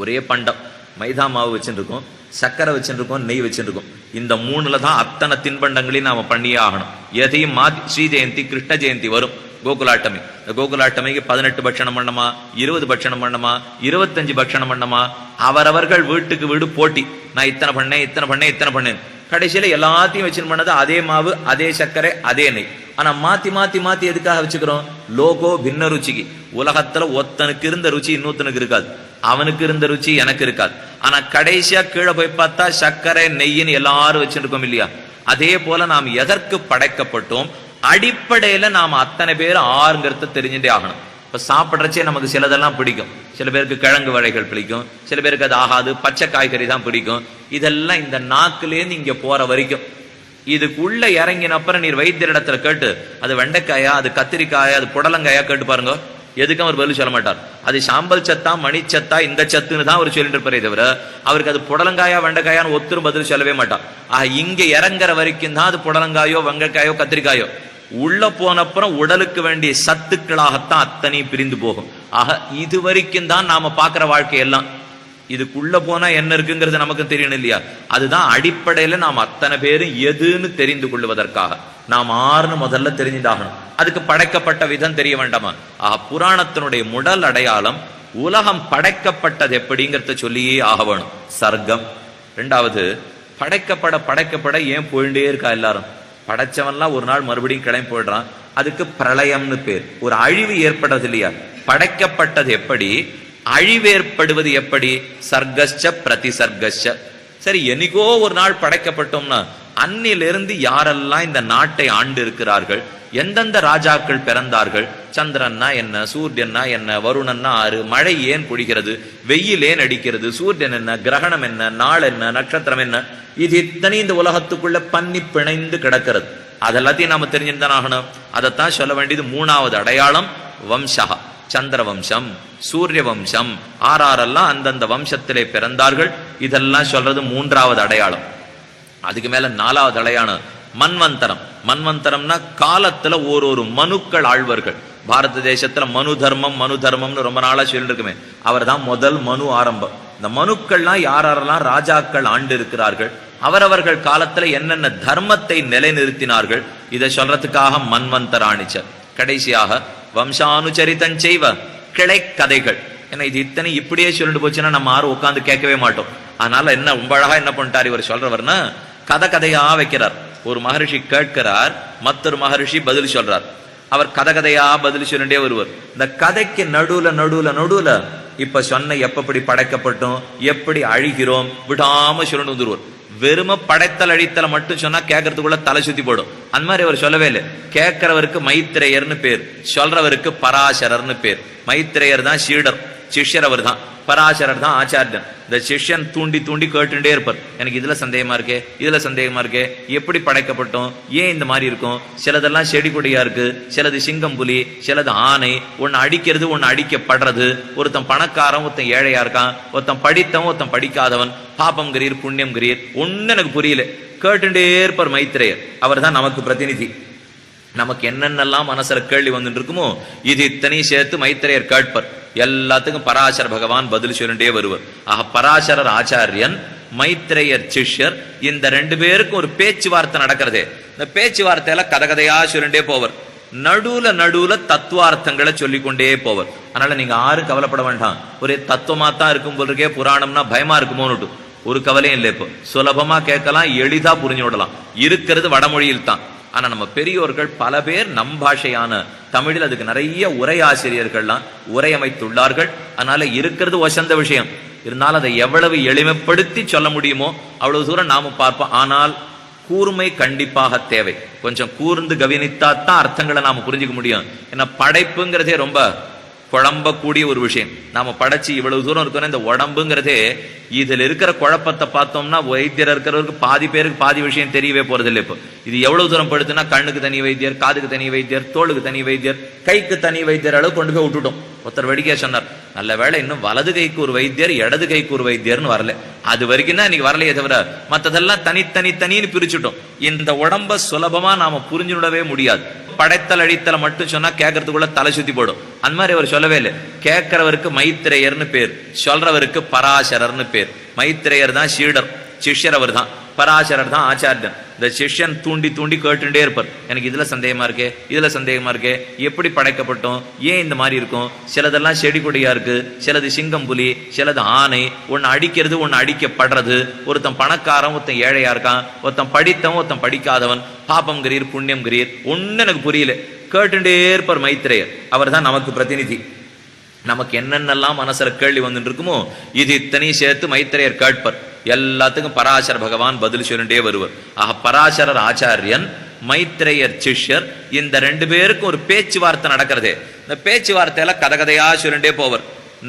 ஒரே பண்டம், மைதா மாவு வச்சுருக்கோம், சக்கரை வச்சுருக்கோம், நெய் வச்சுருக்கோம். இந்த 3ல தான் அத்தனை தின்பண்டங்களையும் நாம பண்ணியே ஆகணும். எதையும் மாத்தி ஸ்ரீ ஜெயந்தி கிருஷ்ண ஜெயந்தி வரும், கோகுலாட்டமி. இந்த கோகுலாட்டமிக்கு 18 பட்சணம் பண்ணமா, 20 பட்சணம் பண்ணமா, 25 பட்சணம் பண்ணமா, அவரவர்கள் வீட்டுக்கு வீடு போட்டி. நான் இத்தனை பண்ணேன். கடைசியில எல்லாத்தையும் வச்சு பண்ணது அதே மாவு, அதே சர்க்கரை, அதே நெய். ஆனா மாத்தி மாத்தி மாத்தி எதுக்காக வச்சுக்கிறோம்? லோகோ பின்ன ருச்சிக்கு. உலகத்துல ஒத்தனுக்கு இருந்த ருச்சி இன்னொருத்தனுக்கு இருக்காது, அவனுக்கு இருந்த ருச்சி எனக்கு இருக்காது. ஆனா கடைசியா கீழே போய் பார்த்தா சர்க்கரை நெய்யின்னு எல்லாரும் வச்சிருக்கோம் இல்லையா? அதே போல நாம் எதற்கு படைக்கப்பட்டோம் அடிப்படையில நாம அத்தனை பேர் ஆறுங்கிறத தெரிஞ்சுட்டே ஆகணும். இப்ப சாப்பிட்றச்சே நமக்கு சிலதெல்லாம் பிடிக்கும், சில பேருக்கு கிழங்கு வகைகள் பிடிக்கும், சில பேருக்கு அது ஆகாது, பச்சை காய்கறி தான் பிடிக்கும். இதெல்லாம் இந்த நாக்குலேருந்து இங்க போற வரைக்கும் இதுக்குள்ள இறங்கினப்புறம் நீர் வைத்தியரிடத்துல கேட்டு அது வெண்டைக்காயா, அது கத்திரிக்காயா, அது புடலங்காயா கேட்டு பாருங்க, எதுக்கும் அவர் பதில் சொல்ல மாட்டார். அது சாம்பல் சத்தா மணிச்சத்தா இந்த சத்துன்னு தான் அவர் சொல்லிட்டு இருப்பாரே தவிர அவருக்கு அது புடலங்காயா வெண்டைக்காயான்னு ஒத்துரும் பதில் சொல்லவே மாட்டார். இங்க இறங்குற வரைக்கும் தான் அது புடலங்காயோ வெங்கைக்காயோ கத்திரிக்காயோ. உள்ள போனப்புறம் உடலுக்கு வேண்டிய சத்துக்களாகத்தான் அத்தனையும் பிரிந்து போகும். இது வரைக்கும் தான் நாம பாக்குற வாழ்க்கையெல்லாம். இதுக்குள்ள போனா என்ன இருக்குங்கிறது நமக்கு தெரியணும் இல்லையா? அதுதான் அடிப்படையில நாம் அத்தனை பேரும் எதுன்னு தெரிந்து கொள்வதற்காக நாம் ஆறுன்னு முதல்ல தெரிஞ்சுதாகணும். அதுக்கு படைக்கப்பட்ட விதம் தெரிய வேண்டாமா? புராணத்தினுடைய முதல் அடையாளம் உலகம் படைக்கப்பட்டது எப்படிங்கிறத சொல்லியே ஆக வேணும். சர்க்கம். ரெண்டாவது, படைக்கப்பட ஏன் போயிட்டே இருக்கா எல்லாரும்? படைச்சவன்லாம் ஒரு நாள் மறுபடியும் கிளம்பி போயிடுறான். அதுக்கு பிரளயம்னு பேர். ஒரு அழிவு ஏற்படுறது இல்லையா? படைக்கப்பட்டது எப்படி, அழிவேற்படுவது எப்படி? சர்க்கஸ்ச பிரதி சர்க்கஸ்ச. சரி, என்னைக்கோ ஒரு நாள் படைக்கப்பட்டோம்னா அன்னிலிருந்து யாரெல்லாம் இந்த நாட்டை ஆண்டு இருக்கிறார்கள், எந்தெந்த ராஜாக்கள் பிறந்தார்கள், சந்திரன்னா என்ன, சூரியன்னா என்ன, வருணன்னா ஆறு, மழை ஏன் பொழிகிறது, வெயில் ஏன் அடிக்கிறது, சூரியன் என்ன, கிரகணம் என்ன, நாள் என்ன, நட்சத்திரம் என்ன, இது இத்தனை இந்த உலகத்துக்குள்ள பன்னி பிணைந்து கிடக்கிறது. அதெல்லாத்தையும் நாம தெரிஞ்சுதான் ஆகணும். அதைத்தான் சொல்ல வேண்டியது மூணாவது அடையாளம். வம்சா, சந்திர வம்சம், சூரிய வம்சம், ஆறாரெல்லாம் அந்தந்த வம்சத்திலே பிறந்தார்கள். இதெல்லாம் சொல்றது மூன்றாவது அடையாளம். அதுக்கு மேல நாலாவது அடையாளம் மன்வந்தரம். மன்வந்தரம்னா காலத்துல ஒரு மனுக்கள் ஆழ்வர்கள். பாரத தேசத்துல மனு தர்மம்னு ரொம்ப நாளா சொல்லிட்டு இருக்குமே, அவர் தான் முதல் மனு ஆரம்பம். இந்த மனுக்கள்லாம் யாரெல்லாம் ராஜாக்கள் ஆண்டு இருக்கிறார்கள், அவரவர்கள் காலத்துல என்னென்ன தர்மத்தை நிலைநிறுத்தினார்கள், இதை சொல்றதுக்காக மன்வந்தராணிச்சர். கடைசியாக வம்சானுச்சரித்தன் செய்வ கிளை கதைகள். ஏன்னா இது இத்தனை இப்படியே சொல்லிட்டு போச்சுன்னா நம்ம யாரும் உட்காந்து கேட்கவே மாட்டோம். அதனால என்ன ரொம்ப அழகா என்ன பண்ணிட்டார் இவர் சொல்றவர்னா, கதையா வைக்கிறார். ஒரு மகரிஷி கேட்கிறார், மற்றொரு மகரிஷி பதில் சொல்றார். அவர் கதையா பதில் சொல்லிட்டே வருவார். இந்த கதைக்கு நடுவுல இப்ப சொன்ன எப்படி படைக்கப்பட்டோம், எப்படி அழிகிறோம் விடாம சொல்லிட்டு வந்துருவார். வெறும படைத்தல் அழித்தல மட்டும் சொன்னா கேட்கறதுக்குள்ள தலை சுத்தி போடும். அந்த மாதிரி அவர் சொல்லவே இல்லை. கேட்கிறவருக்கு மைத்ரேயர்னு பேர், சொல்றவருக்கு பராசரர்னு பேர். மைத்ரேயர் தான் சீடர், சிஷ்யர் அவர் தான். பராசரர் தான் ஆச்சாரியன். இந்த சிஷ்யன் தூண்டி கேட்டுட்டே இருப்பார். எனக்கு இதுல சந்தேகமா இருக்கே, எப்படி படைக்கப்பட்டோம், ஏன் இந்த மாதிரி இருக்கும், சிலதெல்லாம் செடி கொடியா இருக்கு, சிலது சிங்கம் புலி, சிலது ஆனை, ஒன்னு அடிக்கிறது ஒன்னு அடிக்கப்படுறது, ஒருத்தன் பணக்காரன் ஒருத்தன் ஏழையா இருக்கான், ஒருத்தன் படித்தவன் ஒருத்தன் படிக்காதவன், பாப்பம் கிரீர் புண்ணியம் கிரீர், ஒன்னு எனக்கு புரியல. கேட்டுட்டே இருப்பார் மைத்ரேயர். அவர் தான் நமக்கு பிரதிநிதி. நமக்கு என்னென்னலாம் மனசுல கேள்வி வந்துட்டு இருக்குமோ இது இத்தனையும் சேர்த்து மைத்ரேயர் கேட்பார். எல்லாத்துக்கும் பராசர பகவான் பதில் சொல்லிட்டே வருவார். பராசரர் ஆச்சாரியன், மைத்ரேயர் சிஷ்யர். இந்த ரெண்டு பேருக்கும் ஒரு பேச்சுவார்த்தை நடக்கிறதே. இந்த பேச்சுவார்த்தையில கதையா சொல்லிட்டே போவர். நடுவுல தத்துவார்த்தங்களை சொல்லிக்கொண்டே போவர். அதனால நீங்க யாரும் கவலைப்பட வேண்டாம். ஒரே தத்துவமா தான் இருக்கும் போல இருக்கே, புராணம்னா பயமா இருக்குமோன்னு ஒரு கவலையும் இல்லை. இப்போ சுலபமா கேட்கலாம், எளிதா புரிஞ்சு விடலாம். இருக்கிறது வடமொழியில் தான். ஆனா நம்ம பெரியோர்கள் பல பேர் நம் பாஷையான தமிழில் அதுக்கு நிறைய உரையாசிரியர்கள்லாம் உரையமைத்துள்ளார்கள். அதனால இருக்கிறது வசந்த விஷயம். இருந்தாலும் அதை எவ்வளவு எளிமைப்படுத்தி சொல்ல முடியுமோ அவ்வளவு தூரம் நாம பார்ப்போம். ஆனால் கூர்மை கண்டிப்பாக தேவை. கொஞ்சம் கூர்ந்து கவனித்தாத்தான் அர்த்தங்களை நாம புரிஞ்சுக்க முடியும். ஏன்னா படைப்புங்கிறதே ரொம்ப குழம்பக்கூடிய ஒரு விஷயம். நாம படைச்சு இவ்வளவு தூரம் இருக்கணும். இந்த உடம்புங்கிறதே இதுல இருக்கிற குழப்பத்தை பார்த்தோம்னா வைத்தியர் இருக்கிறவருக்கு பாதி பேருக்கு பாதி விஷயம் தெரியவே போறது இல்லை. இப்போ இது எவ்வளவு தூரம் படுத்துனா கண்ணுக்கு தனி வைத்தியர், காதுக்கு தனி வைத்தியர், தோளுக்கு தனி வைத்தியர், கைக்கு தனி வைத்தியர் அளவு கொண்டு போய் விட்டுட்டோம். ஒருத்தர் வெடிக்க சொன்னார், நல்ல வேளை இன்னும் வலது கைக்கு ஒரு வைத்தியர் இடது கைக்கு ஒரு வைத்தியர்னு வரல. அது வரைக்கும் தான் இன்னைக்கு வரலையே தவிர மற்றதெல்லாம் தனின்னு பிரிச்சுட்டோம். இந்த உடம்ப சுலபமா நாம புரிஞ்சுடவே முடியாது. படைத்தல் அழித்தல மட்டும் சொன்னா கேட்கறதுக்குள்ள தலை சுத்தி போடும். அந்த மாதிரி அவர் சொல்லவே இல்லை. கேட்கிறவருக்கு மைத்ரேயர்னு பேர், சொல்றவருக்கு பராசரர்னு பேர். மைத்ரேயர் தான் சீடர், சிஷ்யர் அவர் தான். பராசரர் தான் ஆச்சாரியன். இந்த சிஷ்யன் தூண்டி கேட்டுட்டே இருப்பார். எனக்கு இதுல சந்தேகமா இருக்கே, எப்படி படைக்கப்பட்டோம், ஏன் இந்த மாதிரி இருக்கும், சிலதெல்லாம் செடி கொடியா இருக்கு, சிலது சிங்கம் புலி, சிலது ஆனை, ஒன்னு அடிக்கிறது ஒன்னு அடிக்கப்படுறது, ஒருத்தன் பணக்காரன் ஒருத்தன் ஏழையா இருக்கான், ஒருத்தன் படித்தவன் ஒருத்தன் படிக்காதவன், பாப்பம் கிரீர் புண்ணியம் கிரீர், ஒன்னு எனக்கு புரியல. கேட்டுட்டே இருப்பார் மைத்ரேயர். அவர் தான் நமக்கு பிரதிநிதி. நமக்கு என்னென்னலாம் மனசுல கேள்வி வந்துட்டு இருக்குமோ இது இத்தனையும் சேர்த்து மைத்ரேயர் கேட்பார். எல்லாத்துக்கும் பராசர பகவான் பதில் சொல்லிட்டே வருவார். பராசரர் ஆச்சாரியன், மைத்ரேயர் சிஷ்யர். இந்த 2 பேருக்கும் ஒரு பேச்சுவார்த்தை நடக்கிறது. இந்த பேச்சுவார்த்தையில கதகதையா சொல்லிட்டே போவர்.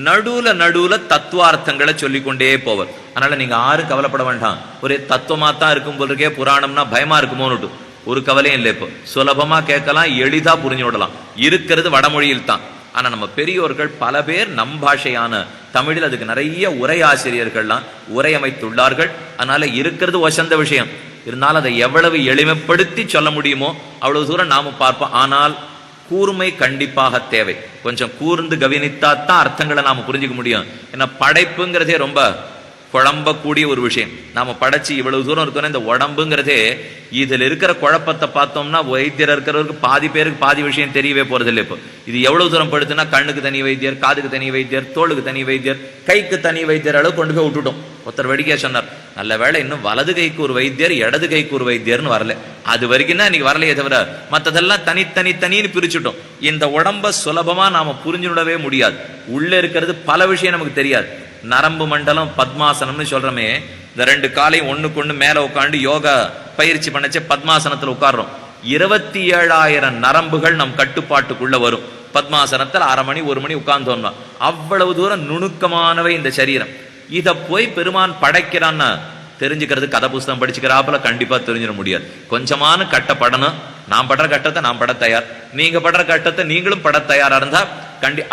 நடுவுல தத்துவார்த்தங்களை சொல்லிக்கொண்டே போவர். அதனால நீங்க யாரும் கவலைப்பட வேண்டாம். ஒரே தத்துவமா தான் இருக்கும் போல இருக்கே, புராணம்னா பயமா இருக்குமோன்னு ஒரு கவலையும் இல்லை. இப்போ சுலபமா கேட்கலாம், எளிதா புரிஞ்சு விடலாம். இருக்கிறது வடமொழியில் தான். ஆனா நம்ம பெரியோர்கள் பல பேர் நம் பாஷையான தமிழில் அதுக்கு நிறைய உரையாசிரியர்கள்லாம் உரையமைத்துள்ளார்கள். அதனால இருக்கிறது வசந்த விஷயம். இருந்தாலும் அதை எவ்வளவு எளிமைப்படுத்தி சொல்ல முடியுமோ அவ்வளவு தூரம் நாம பார்ப்போம். ஆனால் கூர்மை கண்டிப்பாக தேவை. கொஞ்சம் கூர்ந்து கவனித்தாத்தான் அர்த்தங்களை நாம புரிஞ்சுக்க முடியும். ஏன்னா படைப்புங்கிறதே ரொம்ப குழம்பக்கூடிய ஒரு விஷயம். நாம படைச்சு இவ்வளவு தூரம் இருக்கணும். இந்த உடம்புங்கிறதே இதுல இருக்கிற குழப்பத்தை பார்த்தோம்னா வைத்தியர் இருக்கிறவருக்கு பாதி பேருக்கு பாதி விஷயம் தெரியவே போறது இல்லை. இப்போ இது எவ்வளவு தூரம் படுத்துனா கண்ணுக்கு தனி வைத்தியர், காதுக்கு தனி வைத்தியர், தோளுக்கு தனி வைத்தியர், கைக்கு தனி வைத்தியர் அளவு கொண்டு போய் விட்டுட்டோம். ஒருத்தர் வெடிக்கா சொன்னார், நல்ல வேளை இன்னும் வலது கைக்கு ஒரு வைத்தியர், இடது கைக்கு ஒரு வைத்தியர்னு வரல. அது வரைக்கும் தான் இன்னைக்கு வரலையே தவிர மற்றதெல்லாம் தனின்னு பிரிச்சுட்டோம். இந்த உடம்ப சுலபமா நாம புரிஞ்சுடவே முடியாது. உள்ள இருக்கிறது பல விஷயம் நமக்கு தெரியாது. நரம்பு மண்டலம் பத்மாசனம்னு சொல்றமே, இந்த 2 காலையும் ஒண்ணுக்கு ஒண்ணு மேல உட்காந்து யோகா பயிற்சி பண்ணச்சே பத்மாசனத்துல உட்கார்றோம். 27,000 நரம்புகள் நம் கட்டுப்பாட்டுக்குள்ள வரும். பத்மாசனத்தில் 1/2 மணி 1 மணி உட்கார்ந்தோம்னா அவ்வளவு தூரம் நுணுக்கமானவை இந்த சரீரம். இத போய் பெருமான் படைக்கிறான்னு தெரிஞ்சுக்கிறது கதை புஸ்தகம் படிச்சுக்கிறாப்புல கண்டிப்பா தெரிஞ்சிட முடியாது. கொஞ்சமான கட்டப்படணும். நான் படுற கட்டத்தை நான் பட தயார், நீங்க படுற கட்டத்தை நீங்களும் பட தயாரா இருந்தா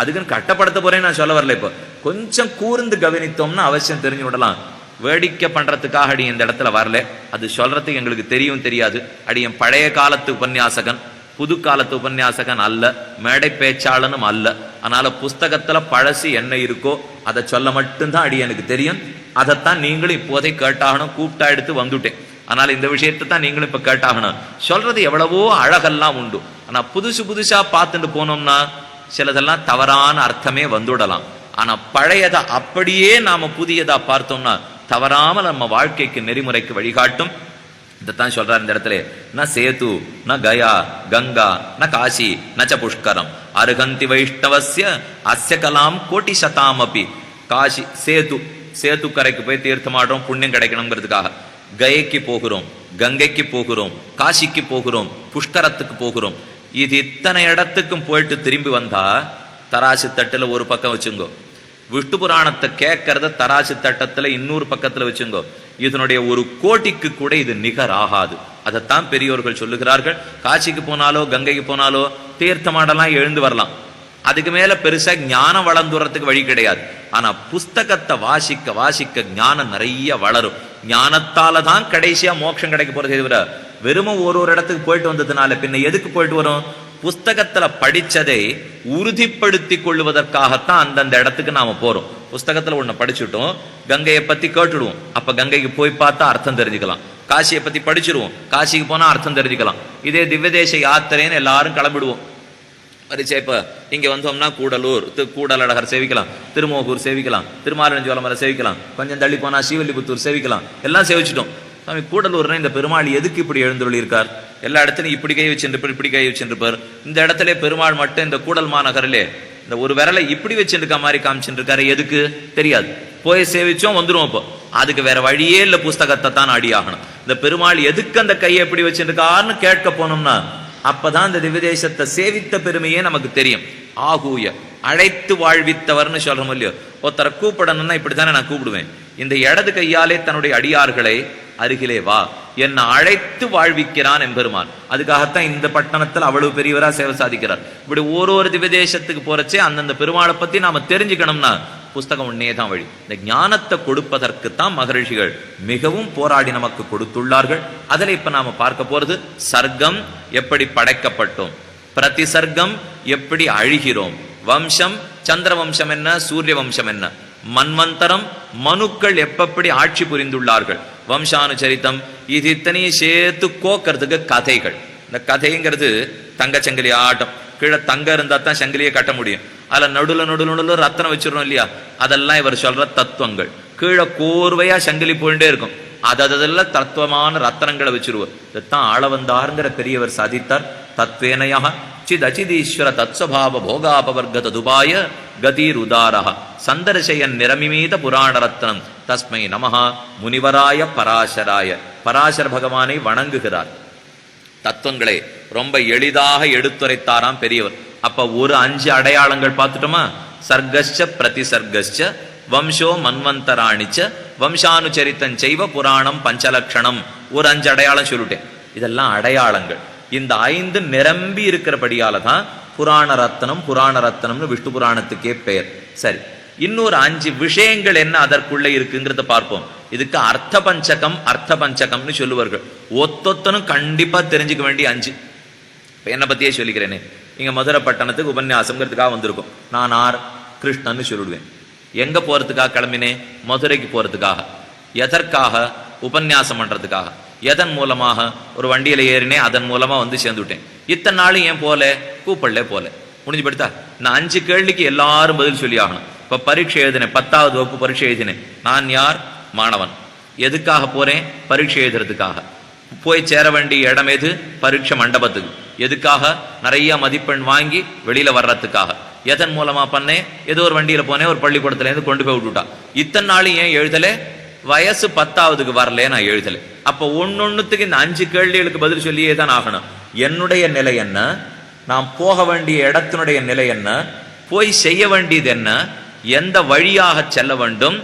அதுக்குன்னு கட்டப்படுத்த போறேன்னு நான் சொல்ல வரல. இப்போ கொஞ்சம் கூர்ந்து கவனித்தோம்னா அவசியம் தெரிஞ்சு விடலாம். வேடிக்கை பண்றதுக்காக அடி இந்த இடத்துல வரல. அது சொல்றதுக்கு எங்களுக்கு தெரியாது. அடியன் பழைய காலத்து உபன்யாசகன், புது காலத்து உபன்யாசகன் அல்ல, மேடை பேச்சாளனும் அல்ல. அதனால புஸ்தகத்துல பழசு என்ன இருக்கோ அதை சொல்ல மட்டும்தான் அடி எனக்கு தெரியும். அதைத்தான் நீங்களும் இப்போதை கேட்டாகணும். கூப்பிட்டா எடுத்து வந்துட்டேன். அதனால இந்த விஷயத்தை தான் நீங்களும் இப்ப கேட்டாகணும். சொல்றது எவ்வளவோ அழகெல்லாம் உண்டு. ஆனா புதுசா பார்த்துட்டு போனோம்னா சிலதெல்லாம் தவறான அர்த்தமே வந்துடலாம். ஆனா பழையதா அப்படியே நாம புதியதா பார்த்தோம்னா தவறாமல் நம்ம வாழ்க்கைக்கு நெறிமுறைக்கு வழிகாட்டும். இதைத்தான் சொல்றாரு இந்த இடத்துல. ந சேது ந கயா கங்கா ந காசி நச்ச புஷ்கரம் அருகந்தி வைஷ்ணவஸ்ய அஸ்ய கலாம் கோட்டி சதாம் அப்பி. காசி சேது கரைக்கு போய் தீர்த்தமாடுறோம், புண்ணியம் கிடைக்கணுங்கிறதுக்காக. கயைக்கு போகிறோம், கங்கைக்கு போகிறோம், காசிக்கு போகிறோம், புஷ்கரத்துக்கு போகிறோம். இது இத்தனை இடத்துக்கும் போயிட்டு திரும்பி வந்தா தராசு தட்டுல ஒரு பக்கம் வச்சுங்கோ, விஷ்ணு புராணத்தை கேட்கறத தராசு தட்டத்துல இன்னொரு பக்கத்துல வச்சுங்கோ. இதனுடைய 1 கோடிக்கு கூட இது நிகர் ஆகாது. அதைத்தான் பெரியோர்கள் சொல்லுகிறார்கள். காசிக்கு போனாலோ கங்கைக்கு போனாலோ தீர்த்தமாடலாம், எழுந்து வரலாம். அதுக்கு மேல பெருசா ஞானம் வளர்ந்துறதுக்கு வழி கிடையாது. ஆனா புஸ்தகத்தை வாசிக்க ஞானம் நிறைய வளரும். ஞானத்தால தான் கடைசியா மோட்சம் கிடைக்க போறது. தவிர வெறும் ஒரு இடத்துக்கு போயிட்டு வந்ததுனால பின்ன எதுக்கு போயிட்டு வரும்? புஸ்தகத்துல படிச்சதை உறுதிப்படுத்தி கொள்வதற்காகத்தான் அந்தந்த இடத்துக்கு நாம போறோம். புஸ்தகத்துல ஒண்ணு படிச்சுட்டோம், கங்கையை பத்தி கேட்டுடுவோம், அப்ப கங்கைக்கு போய் பார்த்தா அர்த்தம் தெரிஞ்சுக்கலாம். காசியை பத்தி படிச்சிருவோம், காசிக்கு போனா அர்த்தம் தெரிஞ்சுக்கலாம். இதே திவ்யதேச யாத்திரைன்னு எல்லாரும் கிளம்பிடுவோம். மரிச்சா இப்ப இங்க வந்தோம்னா கூடலூர் கூடலழகர் சேவிக்கலாம், திருமோகூர் சேவிக்கலாம், திருமாலிருஞ்சோலமலை சேவிக்கலாம், கொஞ்சம் தள்ளி போனா ஸ்ரீவில்லிபுத்தூர் சேவிக்கலாம். எல்லாம் சேவிச்சிட்டோம். சாமி கூடலூர்னா இந்த பெருமாள் எதுக்கு இப்படி எழுந்துள்ளி இருக்கார்? எல்லா இடத்துலையும் இப்படி கை வச்சுருப்பார், இப்படி கை வச்சுருப்பார். இந்த இடத்துல பெருமாள் மட்டும் இந்த கூடல் மாநகரிலே இந்த ஒரு விரலை இப்படி வச்சுருக்க மாதிரி காமிச்சுட்டு இருக்காரு. எதுக்கு தெரியாது. போய் சேவிச்சோம் வந்துடும். இப்போ அதுக்கு வேற வழியே இல்லை, புஸ்தகத்தை தான் அடி ஆகணும். இந்த பெருமாள் எதுக்கு அந்த கையை எப்படி வச்சுருக்காருன்னு கேட்க போனோம்னா அப்பதான் இந்த திவ்யதேசத்தை சேவித்த பெருமையே நமக்கு தெரியும். ஆகூய அழைத்து வாழ்வித்தவர்னு சொல்றோம் இல்லையோ. ஒருத்தரை கூப்பிடணும்னா இப்படித்தானே நான் கூப்பிடுவேன். இந்த இடது கையாலே தன்னுடைய அடியார்களை அருகிலே வா என்ன அழைத்து வாழ்விக்கிறான் எம்பெருமான். அதுக்காகத்தான் இந்த பட்டணத்தில் அவ்வளவு பெரியவரா சேவை சாதிக்கிறார். இப்படி ஒரு திவ்யதேசத்துக்கு போறச்சே அந்தந்த பெருமாளை பத்தி நாம தெரிஞ்சுக்கணும்னா புஸ்தகம் ஒன்னே தான் வழி. இந்த ஞானத்தை கொடுப்பதற்குத்தான் மகரிஷிகள் மிகவும் போராடி நமக்கு கொடுத்துள்ளார்கள். அதில் இப்ப நாம பார்க்க போறது சர்க்கம் எப்படி படைக்கப்பட்டோம், பிரதி சர்க்கம் எப்படி அழிகிறோம், வம்சம் சந்திர வம்சம் என்ன, சூரிய வம்சம் என்ன, மன்வந்தரம் மனுக்கள் எப்படி ஆட்சி புரிந்துள்ளார்கள், வம்சானுச்சரித்தம், இது இத்தனையும் சேர்த்து கோக்கிறதுக்கு கதைகள். இந்த கதைங்கிறது தங்க சங்கிலி ஆட்டம். கீழே தங்க இருந்தா தான் சங்கிலியை கட்ட முடியும். அதுல நடுல ரத்தனம் வச்சிடறோம் இல்லையா, அதெல்லாம் இவர் சொல்ற தத்துவங்கள். கீழே கோர்வையா சங்கிலி போயிட்டே இருக்கும். அதெல்லாம் தத்துவமான ரத்தனங்களை வச்சிருவார். இதைத்தான் ஆளவந்தாருங்கிற பெரியவர் சாதித்தார். தத்வேனயா சித் அச்சிதீஸ்வர தத்ஸ்வபாவ போகாபவர்கத துபாய கதீர் உதாரஹ சந்தர்சயன் நிரமிமீத புராண ரத்னம் தஸ்மை நமஹ முனிவராய பராசராய. பராசர பகவானை வணங்குகிறார். தத்துவங்களை ரொம்ப எளிதாக எடுத்துரைத்தாராம் பெரியவர். அப்ப ஒரு 5 அடையாளங்கள் பார்த்துட்டோமா? சர்க்கஸ்ச பிரதிசர்க்கஸ்ச வம்சோ மன்வந்தராணிச்ச வம்சானுச்சரித்தம் செய்வ புராணம் பஞ்சலக்ஷணம். ஒரு 5 அடையாளம் சொல்லிட்டேன். இதெல்லாம் அடையாளங்கள். இந்த 5 நிரம்பி இருக்கிறபடியால தான் புராண ரத்னம்னு விஷ்ணு புராணத்துக்கே பெயர். சரி, இன்னொரு 5 விஷயங்கள் என்ன அதற்குள்ள இருக்குங்கிறத பார்ப்போம். இதுக்கு அர்த்த பஞ்சகம்னு சொல்லுவார்கள். ஒத்தொத்தனும் கண்டிப்பா தெரிஞ்சுக்க வேண்டிய 5. என்னை பத்தியே சொல்லிக்கிறேனே, இங்க மதுரை பட்டணத்துக்கு உபன்யாசம்ங்கிறதுக்காக வந்திருக்கும். நான் ஆர் கிருஷ்ணன்னு சொல்லிடுவேன். எங்க போறதுக்காக கிளம்பினேன்? மதுரைக்கு போறதுக்காக. எதற்காக? உபன்யாசம் பண்றதுக்காக. எதன் மூலமாக? ஒரு வண்டியில ஏறினேன், அதன் மூலமா வந்து சேர்ந்துட்டேன். இத்தனை நாளும் ஏன் போல? கூப்பிடல. முடிஞ்சு படுத்தா நான் 5 கேள்விக்கு எல்லாரும் பதில் சொல்லி ஆகணும். இப்ப பரீட்சை எழுதினேன், 10வது வகுப்பு பரீட்சை எழுதினேன். நான் யார்? மாணவன். எதுக்காக போறேன்? பரீட்சை எழுதுறதுக்காக. போய் சேர வேண்டிய இடம் எது? பரீட்சை மண்டபத்துக்கு. எதுக்காக? நிறைய மதிப்பெண் வாங்கி வெளியில வர்றதுக்காக. எதன் மூலமா பண்ணேன்? ஏதோ ஒரு வண்டியில போனேன், ஒரு பள்ளிக்கூடத்துல இருந்து கொண்டு போய் விட்டுட்டா. இத்தனை நாளும் ஏன் எழுதல? வயசு 10வதுக்கு வரல, நான் எழுதல. அப்ப ஒன்னொன்னுத்துக்கு இந்த 5 கேள்விகளுக்கு பதில் சொல்லியே தான் ஆகணும். என்னுடைய நிலை என்ன? நாம் போக வேண்டிய இடத்தினுடைய நிலை என்ன? போய் செய்ய வேண்டியது என்ன? எந்த வழியாக செல்ல வேண்டும்?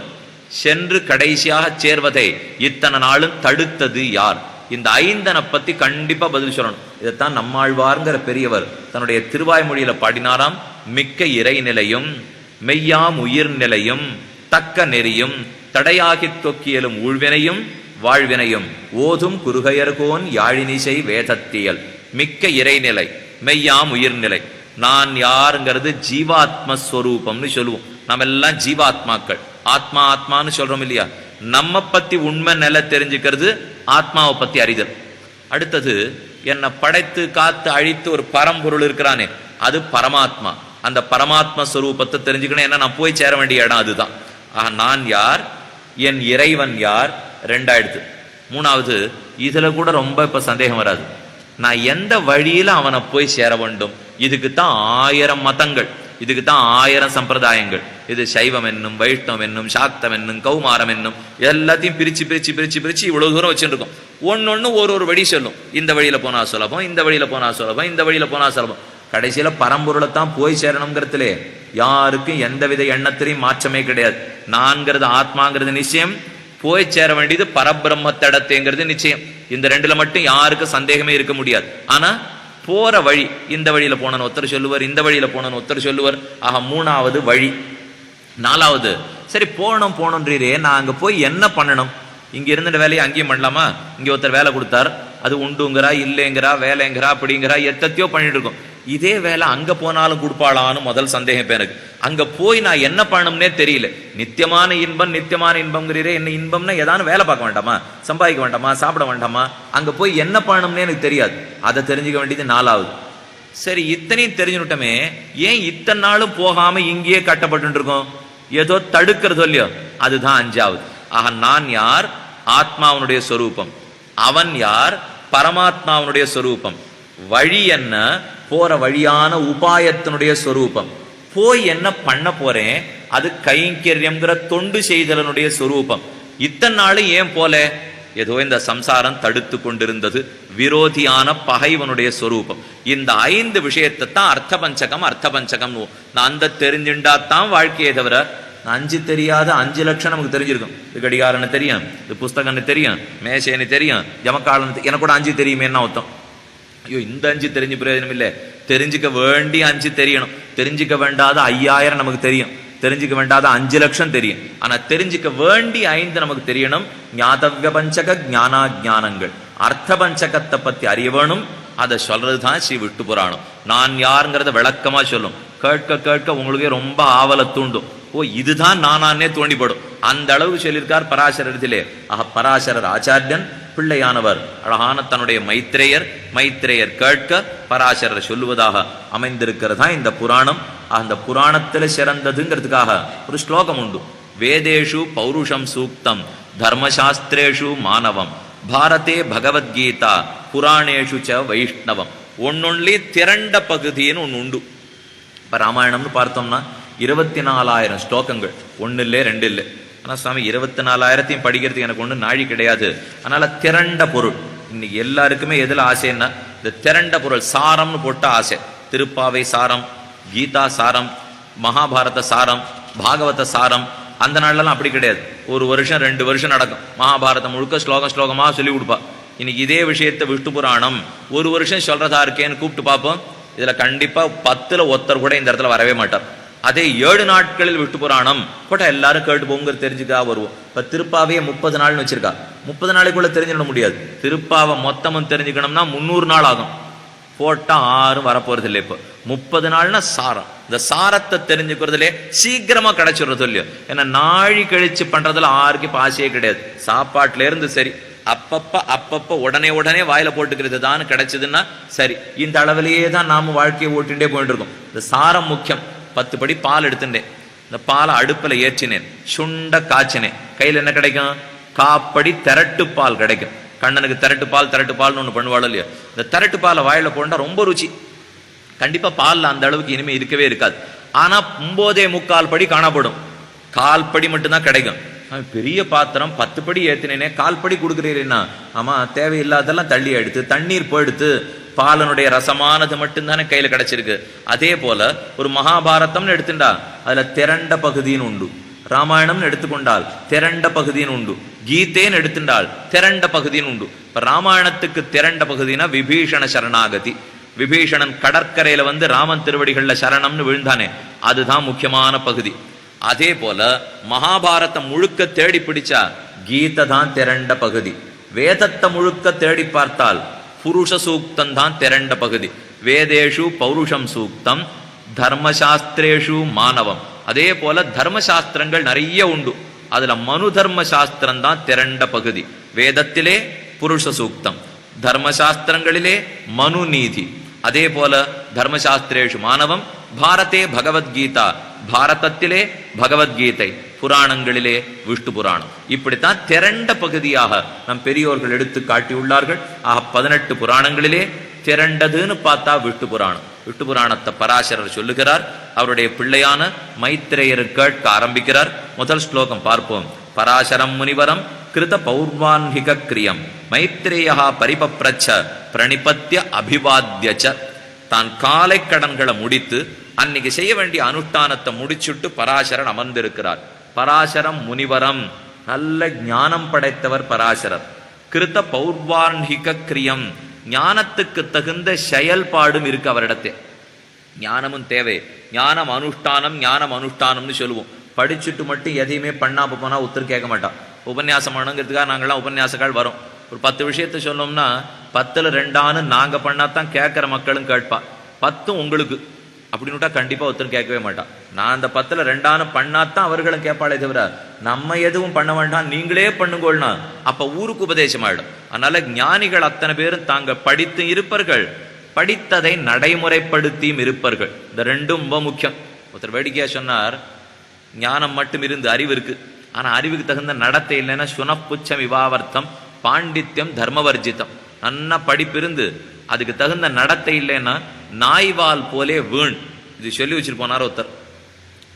சென்று கடைசியாக சேர்வதை இத்தனை நாளும் தடுத்தது யார்? இந்த 5 பத்தி கண்டிப்பா பதில் சொல்லணும். இதைத்தான் நம்மாழ்வார்ங்கிற பெரியவர் தன்னுடைய திருவாய்மொழியில பாடினாராம். மிக்க இறைநிலையும் மெய்யாம் உயிர் நிலையும் தக்க நெறியும் தடையாகி தொக்கியலும் ஊழ்வினையும் வாழ்வினையும் ஓதும் குறுகையர்கோன் யாழினிசை வேதத்தியல். மிக்க இறைநிலை, மெய்யாம் உயிர்நிலை. நான் யாருங்கிறது ஜீவாத்மஸ்வரூபம்னு சொல்லுவோம். நம்ம எல்லாம் ஜீவாத்மாக்கள். ஆத்மான்னு சொல்றோம் இல்லையா? நம்ம பத்தி உண்மை நிலை தெரிஞ்சுக்கிறது ஆத்மாவை பத்தி அறிதல். அடுத்தது, என்னை படைத்து காத்து அழித்து ஒரு பரம்பொருள் இருக்கிறானே, அது பரமாத்மா. அந்த பரமாத்மா ஸ்வரூபத்தை தெரிஞ்சுக்கணும். ஏன்னா நான் போய் சேர வேண்டிய இடம் அதுதான். நான் யார், என் இறைவன் யார், 2ஆயிடுது. 3வது, இதுல கூட ரொம்ப இப்ப சந்தேகம் வராது. நான் எந்த வழியில அவனை போய் சேர வேண்டும்? இதுக்குத்தான் 1000 மதங்கள், இதுக்குத்தான் 1000 சம்பிரதாயங்கள். இது சைவம் என்னும், வைஷ்ணவம் என்னும், சாக்தம் என்னும், கௌமாரம் என்னும், எல்லாத்தையும் பிரிச்சு இவ்வளவு தூரம் வச்சுருக்கோம். ஒன்னொன்னு ஒரு வழி சொல்லும். இந்த வழியில போனா சுலபம், இந்த வழியில போனா சுலபம், இந்த வழியில போனா சுலபம். கடைசியில பரம்பொருளைத்தான் போய் சேரணுங்கிறதுல யாருக்கும் எந்தவித எண்ணத்திலையும் மாற்றமே கிடையாது. நான்கிறது ஆத்மாங்கிறது நிச்சயம், போய் சேர வேண்டியது பரபிரம்மத்தடத்தைங்கிறது நிச்சயம். இந்த 2ல மட்டும் யாருக்கும் சந்தேகமே இருக்க முடியாது. ஆனா போற வழி, இந்த வழியில போனன்னு ஒருத்தர் சொல்லுவார், இந்த வழியில போனன்னு ஒருத்தர் சொல்லுவார். ஆக 3வது வழி. 4வது, சரி போனோன்றீரே, நான் அங்க போய் என்ன பண்ணணும்? இங்க இருந்த வேலையை அங்கேயும் பண்ணலாமா? இங்க ஒருத்தர் வேலை கொடுத்தார், அது உண்டுங்கிறா, இல்லைங்கிறா, வேலைங்கிறா, அப்படிங்கிறா, எத்தத்தையோ பண்ணிட்டு இருக்கோம். இதே வேலை அங்க போனாலும் கொடுப்பாளான்னு முதல் சந்தேகம் எனக்கு. அங்க போய் நான் என்ன பண்ணணும்னே தெரியல. நித்தியமான இன்பம்ங்கிறீரே, என்ன இன்பம்னா ஏதாவது வேலை பார்க்க வேண்டாமா? சம்பாதிக்க வேண்டாமா? சாப்பிட வேண்டாமா? அங்க போய் என்ன பண்ணணும்னே எனக்கு தெரியாது. அதை தெரிஞ்சுக்க வேண்டியது 4வது. சரி, இத்தனையும் தெரிஞ்சுட்டமே, ஏன் இத்தனை நாளும் போகாம இங்கேயே கட்டப்பட்டு இருக்கோம்? ஏதோ தடுக்கிறது இல்லையோ, அதுதான் 5வது. ஆக நான் யார்? ஆத்மாவனுடைய சொரூபம். அவன் யார்? பரமாத்மாவனுடைய சொரூபம். வழி என்ன? போற வழியான உபாயத்தினுடைய சொரூபம். போய் என்ன பண்ண போறேன்? அது கைங்கரியம்ங்கிற தொண்டு செய்தலனுடைய சொரூபம். இத்தனை நாள் ஏன் போல? ஏதோ இந்த சம்சாரம் தடுத்து கொண்டிருந்தது. விரோதியான பகைவனுடைய சொரூபம். இந்த 5 விஷயத்தை தான் அர்த்த பஞ்சகம். நான் அந்த தெரிஞ்சுண்டாத்தான் வாழ்க்கையை தவிர 5 தெரியாத 5 லட்சம் நமக்கு தெரிஞ்சிருக்கும். இது கடிகாரன்னு தெரியும், இது புஸ்தகன்னு தெரியும், மேசேன்னு தெரியும், ஜமக்காலன்னு. எனக்கு கூட 5 தெரியுமே என்ன அர்த்தம்? ஐயோ, இந்த 5 தெரிஞ்சு பிரயோஜனம் இல்லை. தெரிஞ்சுக்க வேண்டிய 5 தெரியணும். தெரிஞ்சுக்க வேண்டாத 5000 நமக்கு தெரியும், தெரிஞ்சுக்க வேண்டாத 5 லட்சம் தெரியும். ஆனா தெரிஞ்சுக்க வேண்டிய 5 நமக்கு தெரியணும். ஞாதவ்ய பஞ்சக ஞானாஜானங்கள். அர்த்த பஞ்சகத்தை பத்தி அறிய வேணும். அதை சொல்றதுதான் ஸ்ரீ விஷ்ணு புராணம். நான் யாருங்கிறத விளக்கமா சொல்லும். கேட்க உங்களுக்கு ரொம்ப ஆவலை தூண்டும். ஓ, இதுதான் நானே தோண்டிப்படும். அந்த அளவு சொல்லியிருக்கார் பராசரத்திலே. பராசரர் ஆச்சாரியன், பிள்ளையானவர் அழகான தன்னுடைய மைத்ரேயர் கேட்க பராசரர் சொல்லுவதாக அமைந்திருக்கிறதா இந்த புராணம். அந்த புராணத்துல சிறந்ததுங்கிறதுக்காக ஒரு ஸ்லோகம் உண்டு. வேதேஷு பௌருஷம் சூக்தம் தர்மசாஸ்திரேஷு மானவம் பாரதே பகவத்கீதா புராணேஷு ச வைஷ்ணவம். ஒன்னொன்னுலே திரண்ட பகுதின்னு ஒன்று உண்டு. இப்ப ராமாயணம்னு பார்த்தோம்னா 24,000 ஸ்லோகங்கள், 1 இல்லை 2 இல்லை. ஆனா சுவாமி 24,000 படிக்கிறதுக்கு எனக்கு ஒன்றும் நாழி கிடையாது. அதனால திரண்ட பொருள். இன்னைக்கு எல்லாருக்குமே எதுல ஆசைன்னா, இந்த திரண்ட பொருள் சாரம்னு போட்ட ஆசை. திருப்பாவை சாரம், கீதா சாரம், மகாபாரத சாரம், பாகவத சாரம். அந்த நாள்லாம் அப்படி கிடையாது. ஒரு வருஷம் 2 வருஷம் நடக்கும். மகாபாரதம் முழுக்க ஸ்லோகமா சொல்லி கொடுப்பா. இன்னைக்கு இதே விஷயத்தை விஷ்ணு புராணம் 1 வருஷம் சொல்றதா இருக்கேன்னு கூப்பிட்டு பார்ப்போம். இதுல கண்டிப்பா 10ல் ஒருத்தர் கூட இந்த இடத்துல வரவே மாட்டார். அதே 7 நாட்களில் விஷ்ணு புராணம் போட்டா எல்லாரும் கேட்டு போங்க, தெரிஞ்சுக்கா வருவோம். இப்ப திருப்பாவையே 30 நாள்னு வச்சிருக்கா. 30 நாளைக்குள்ள தெரிஞ்சிட முடியாது. திருப்பாவை மொத்தமும் தெரிஞ்சுக்கணும்னா 300 நாள் ஆகும். போட்டா 6 வரப்போறது இல்லை. இப்போ 30 நாள்னா சாரம். இந்த சாரத்தை தெரிஞ்சுக்கிறதுலே சீக்கிரமா கிடைச்சிடுறது இல்லையோ. ஏன்னா நாழி கழிச்சு பண்றதுல ஆருக்கு பாசையே கிடையாது. சாப்பாட்டுல இருந்து சரி, அப்பப்ப உடனே வாயில போட்டுக்கிறது தான் கிடைச்சதுன்னா சரி. இந்த அளவிலேயே தான் நாம வாழ்க்கையை ஓட்டிகிட்டே போயிட்டு இருக்கோம். இந்த சாரம் முக்கியம். 10 படி பால் எடுத்துட்டேன். இந்த பாலை அடுப்புல ஏற்றினேன், சுண்ட காய்ச்சினேன். கையில் என்ன கிடைக்கும்? காப்படி திரட்டு பால் கிடைக்கும். கண்ணனுக்கு திரட்டு பால்னு ஒண்ணு பண்ணுவாள் இல்லையா? இந்த திரட்டு பாலை வாயில போண்டா ரொம்ப ருச்சி. கண்டிப்பா பால்ல அந்த அளவுக்கு இனிமே இருக்கவே இருக்காது. ஆனா 9.75 படி காணப்படும். 1/4 படி மட்டும்தான் கிடைக்கும். பெரிய பாத்திரம் 10 படி ஏத்தினேனே 1/4 படி கொடுக்குறீங்கன்னா, ஆமா தேவையில்லாதெல்லாம் தள்ளி எடுத்து தண்ணீர் போயிடுத்து பாலனுடைய ரசமானது மட்டும்தானே கையில கிடைச்சிருக்கு. அதே போல ஒரு மகாபாரதம்னு எடுத்துட்டா அதுல திரண்ட பகுதின்னு உண்டு. ராமாயணம்னு எடுத்துக்கொண்டால் திரண்ட பகுதின்னு உண்டு. கீதேன்னு எடுத்துட்டால் திரண்ட பகுதின்னு உண்டு. இப்ப ராமாயணத்துக்கு திரண்ட பகுதினா விபீஷண சரணாகதி. விபீஷணன் கடற்கரையில வந்து ராமன் திருவடிகள்ல சரணம்னு விழுந்தானே, அதுதான் முக்கியமான பகுதி. அதே போல மகாபாரதம் முழுக்க தேடி பிடிச்சா கீதை தான் திரண்ட பகுதி. வேதத்தை முழுக்க தேடி பார்த்தால் புருஷ சூக்தம் தான் திரண்ட பகுதி. வேதேஷு பௌருஷம் சூக்தம், தர்மசாஸ்திரேஷு மானவம். அதே போல தர்மசாஸ்திரங்கள் நிறைய உண்டு. அதுல மனு தர்ம சாஸ்திரம் தான் திரண்ட பகுதி. வேதத்திலே புருஷ சூக்தம், தர்மசாஸ்திரங்களிலே மனு நீதி. அதே போல தர்மசாஸ்திரேஷு மானவம், பாரதே பகவத்கீதா, பாரதத்திலே பகவத்கீதை, புராணங்களிலே விஷ்ணு புராணம். இப்படித்தான் திரண்ட பகுதியாக நம் பெரியோர்கள் எடுத்து காட்டியுள்ளார்கள். 18 புராணங்களிலே திரண்டதுன்னு பார்த்தா விஷ்ணு புராணம். விஷ்ணு புராணத்தை பராசரர் சொல்லுகிறார். அவருடைய பிள்ளையான மைத்ரேயர் கேட்க ஆரம்பிக்கிறார். முதல் ஸ்லோகம் பார்ப்போம். பராசரம் முனிவரம் கிருத பௌர்வான்ஹிக கிரியம் மைத்ரேயா பரிபப்ரச்ச பிரணிபத்திய அபிவாத்யச்ச. தான் காலை கடன்களை முடித்து அன்னைக்கு செய்ய வேண்டிய அனுஷ்டானத்தை முடிச்சுட்டு பராசரன் அமர்ந்திருக்கிறார். பராசரம் முனிவரம், நல்ல ஞானம் படைத்தவர் பராசரர். கிருத பௌர்வான்ஹிக கிரியம், ஞானத்துக்கு தகுந்த செயல்பாடும் இருக்கு அவரிடத்தே. ஞானமும் தேவை. ஞானம் அனுஷ்டானம்னு சொல்லுவோம். படிச்சுட்டு மட்டும் எதையுமே பண்ணாம போனா ஒருத்தர் கேட்க மாட்டான். உபன்யாசம் பண்ணுங்கிறதுக்காக நாங்கள்லாம் உபன்யாசக்கால் வரோம். ஒரு 10 விஷயத்த சொல்லணும்னா 10ல் 2 நாங்க பண்ணாதான் கேட்கிற மக்களும் கேட்பா. 10 உங்களுக்கு அப்படின்னுட்டா கண்டிப்பா ஒருத்தர் கேட்கவே மாட்டான். நான் அந்த 10ல் 2 பண்ணாதான் அவர்களும் கேட்பாளே தவிர நம்ம எதுவும் பண்ண வேண்டாம் நீங்களே பண்ணுங்கோள்னா அப்ப ஊருக்கு உபதேசம் ஆயிடும். அதனால ஞானிகள் அத்தனை பேரும் தாங்க படித்து இருப்பார்கள், படித்ததை நடைமுறைப்படுத்தியும் இருப்பார்கள். இந்த ரெண்டும் ரொம்ப முக்கியம். ஒருத்தர் வேடிக்கையா சொன்னார், ஞானம் மட்டும் இருந்து அறிவு இருக்கு, ஆனா அறிவுக்கு தகுந்த நடத்தை இல்லைன்னா சுனப்புச்சம் விவாவர்த்தம் பாண்டித்யம் தர்மவர்ஜிதம். நன்னா படிப்பு இருந்து அதுக்கு தகுந்த நடத்தை இல்லைன்னா நாய்வால் போலே வீண். இது சொல்லி வச்சுட்டு போனார் ஒருத்தர்.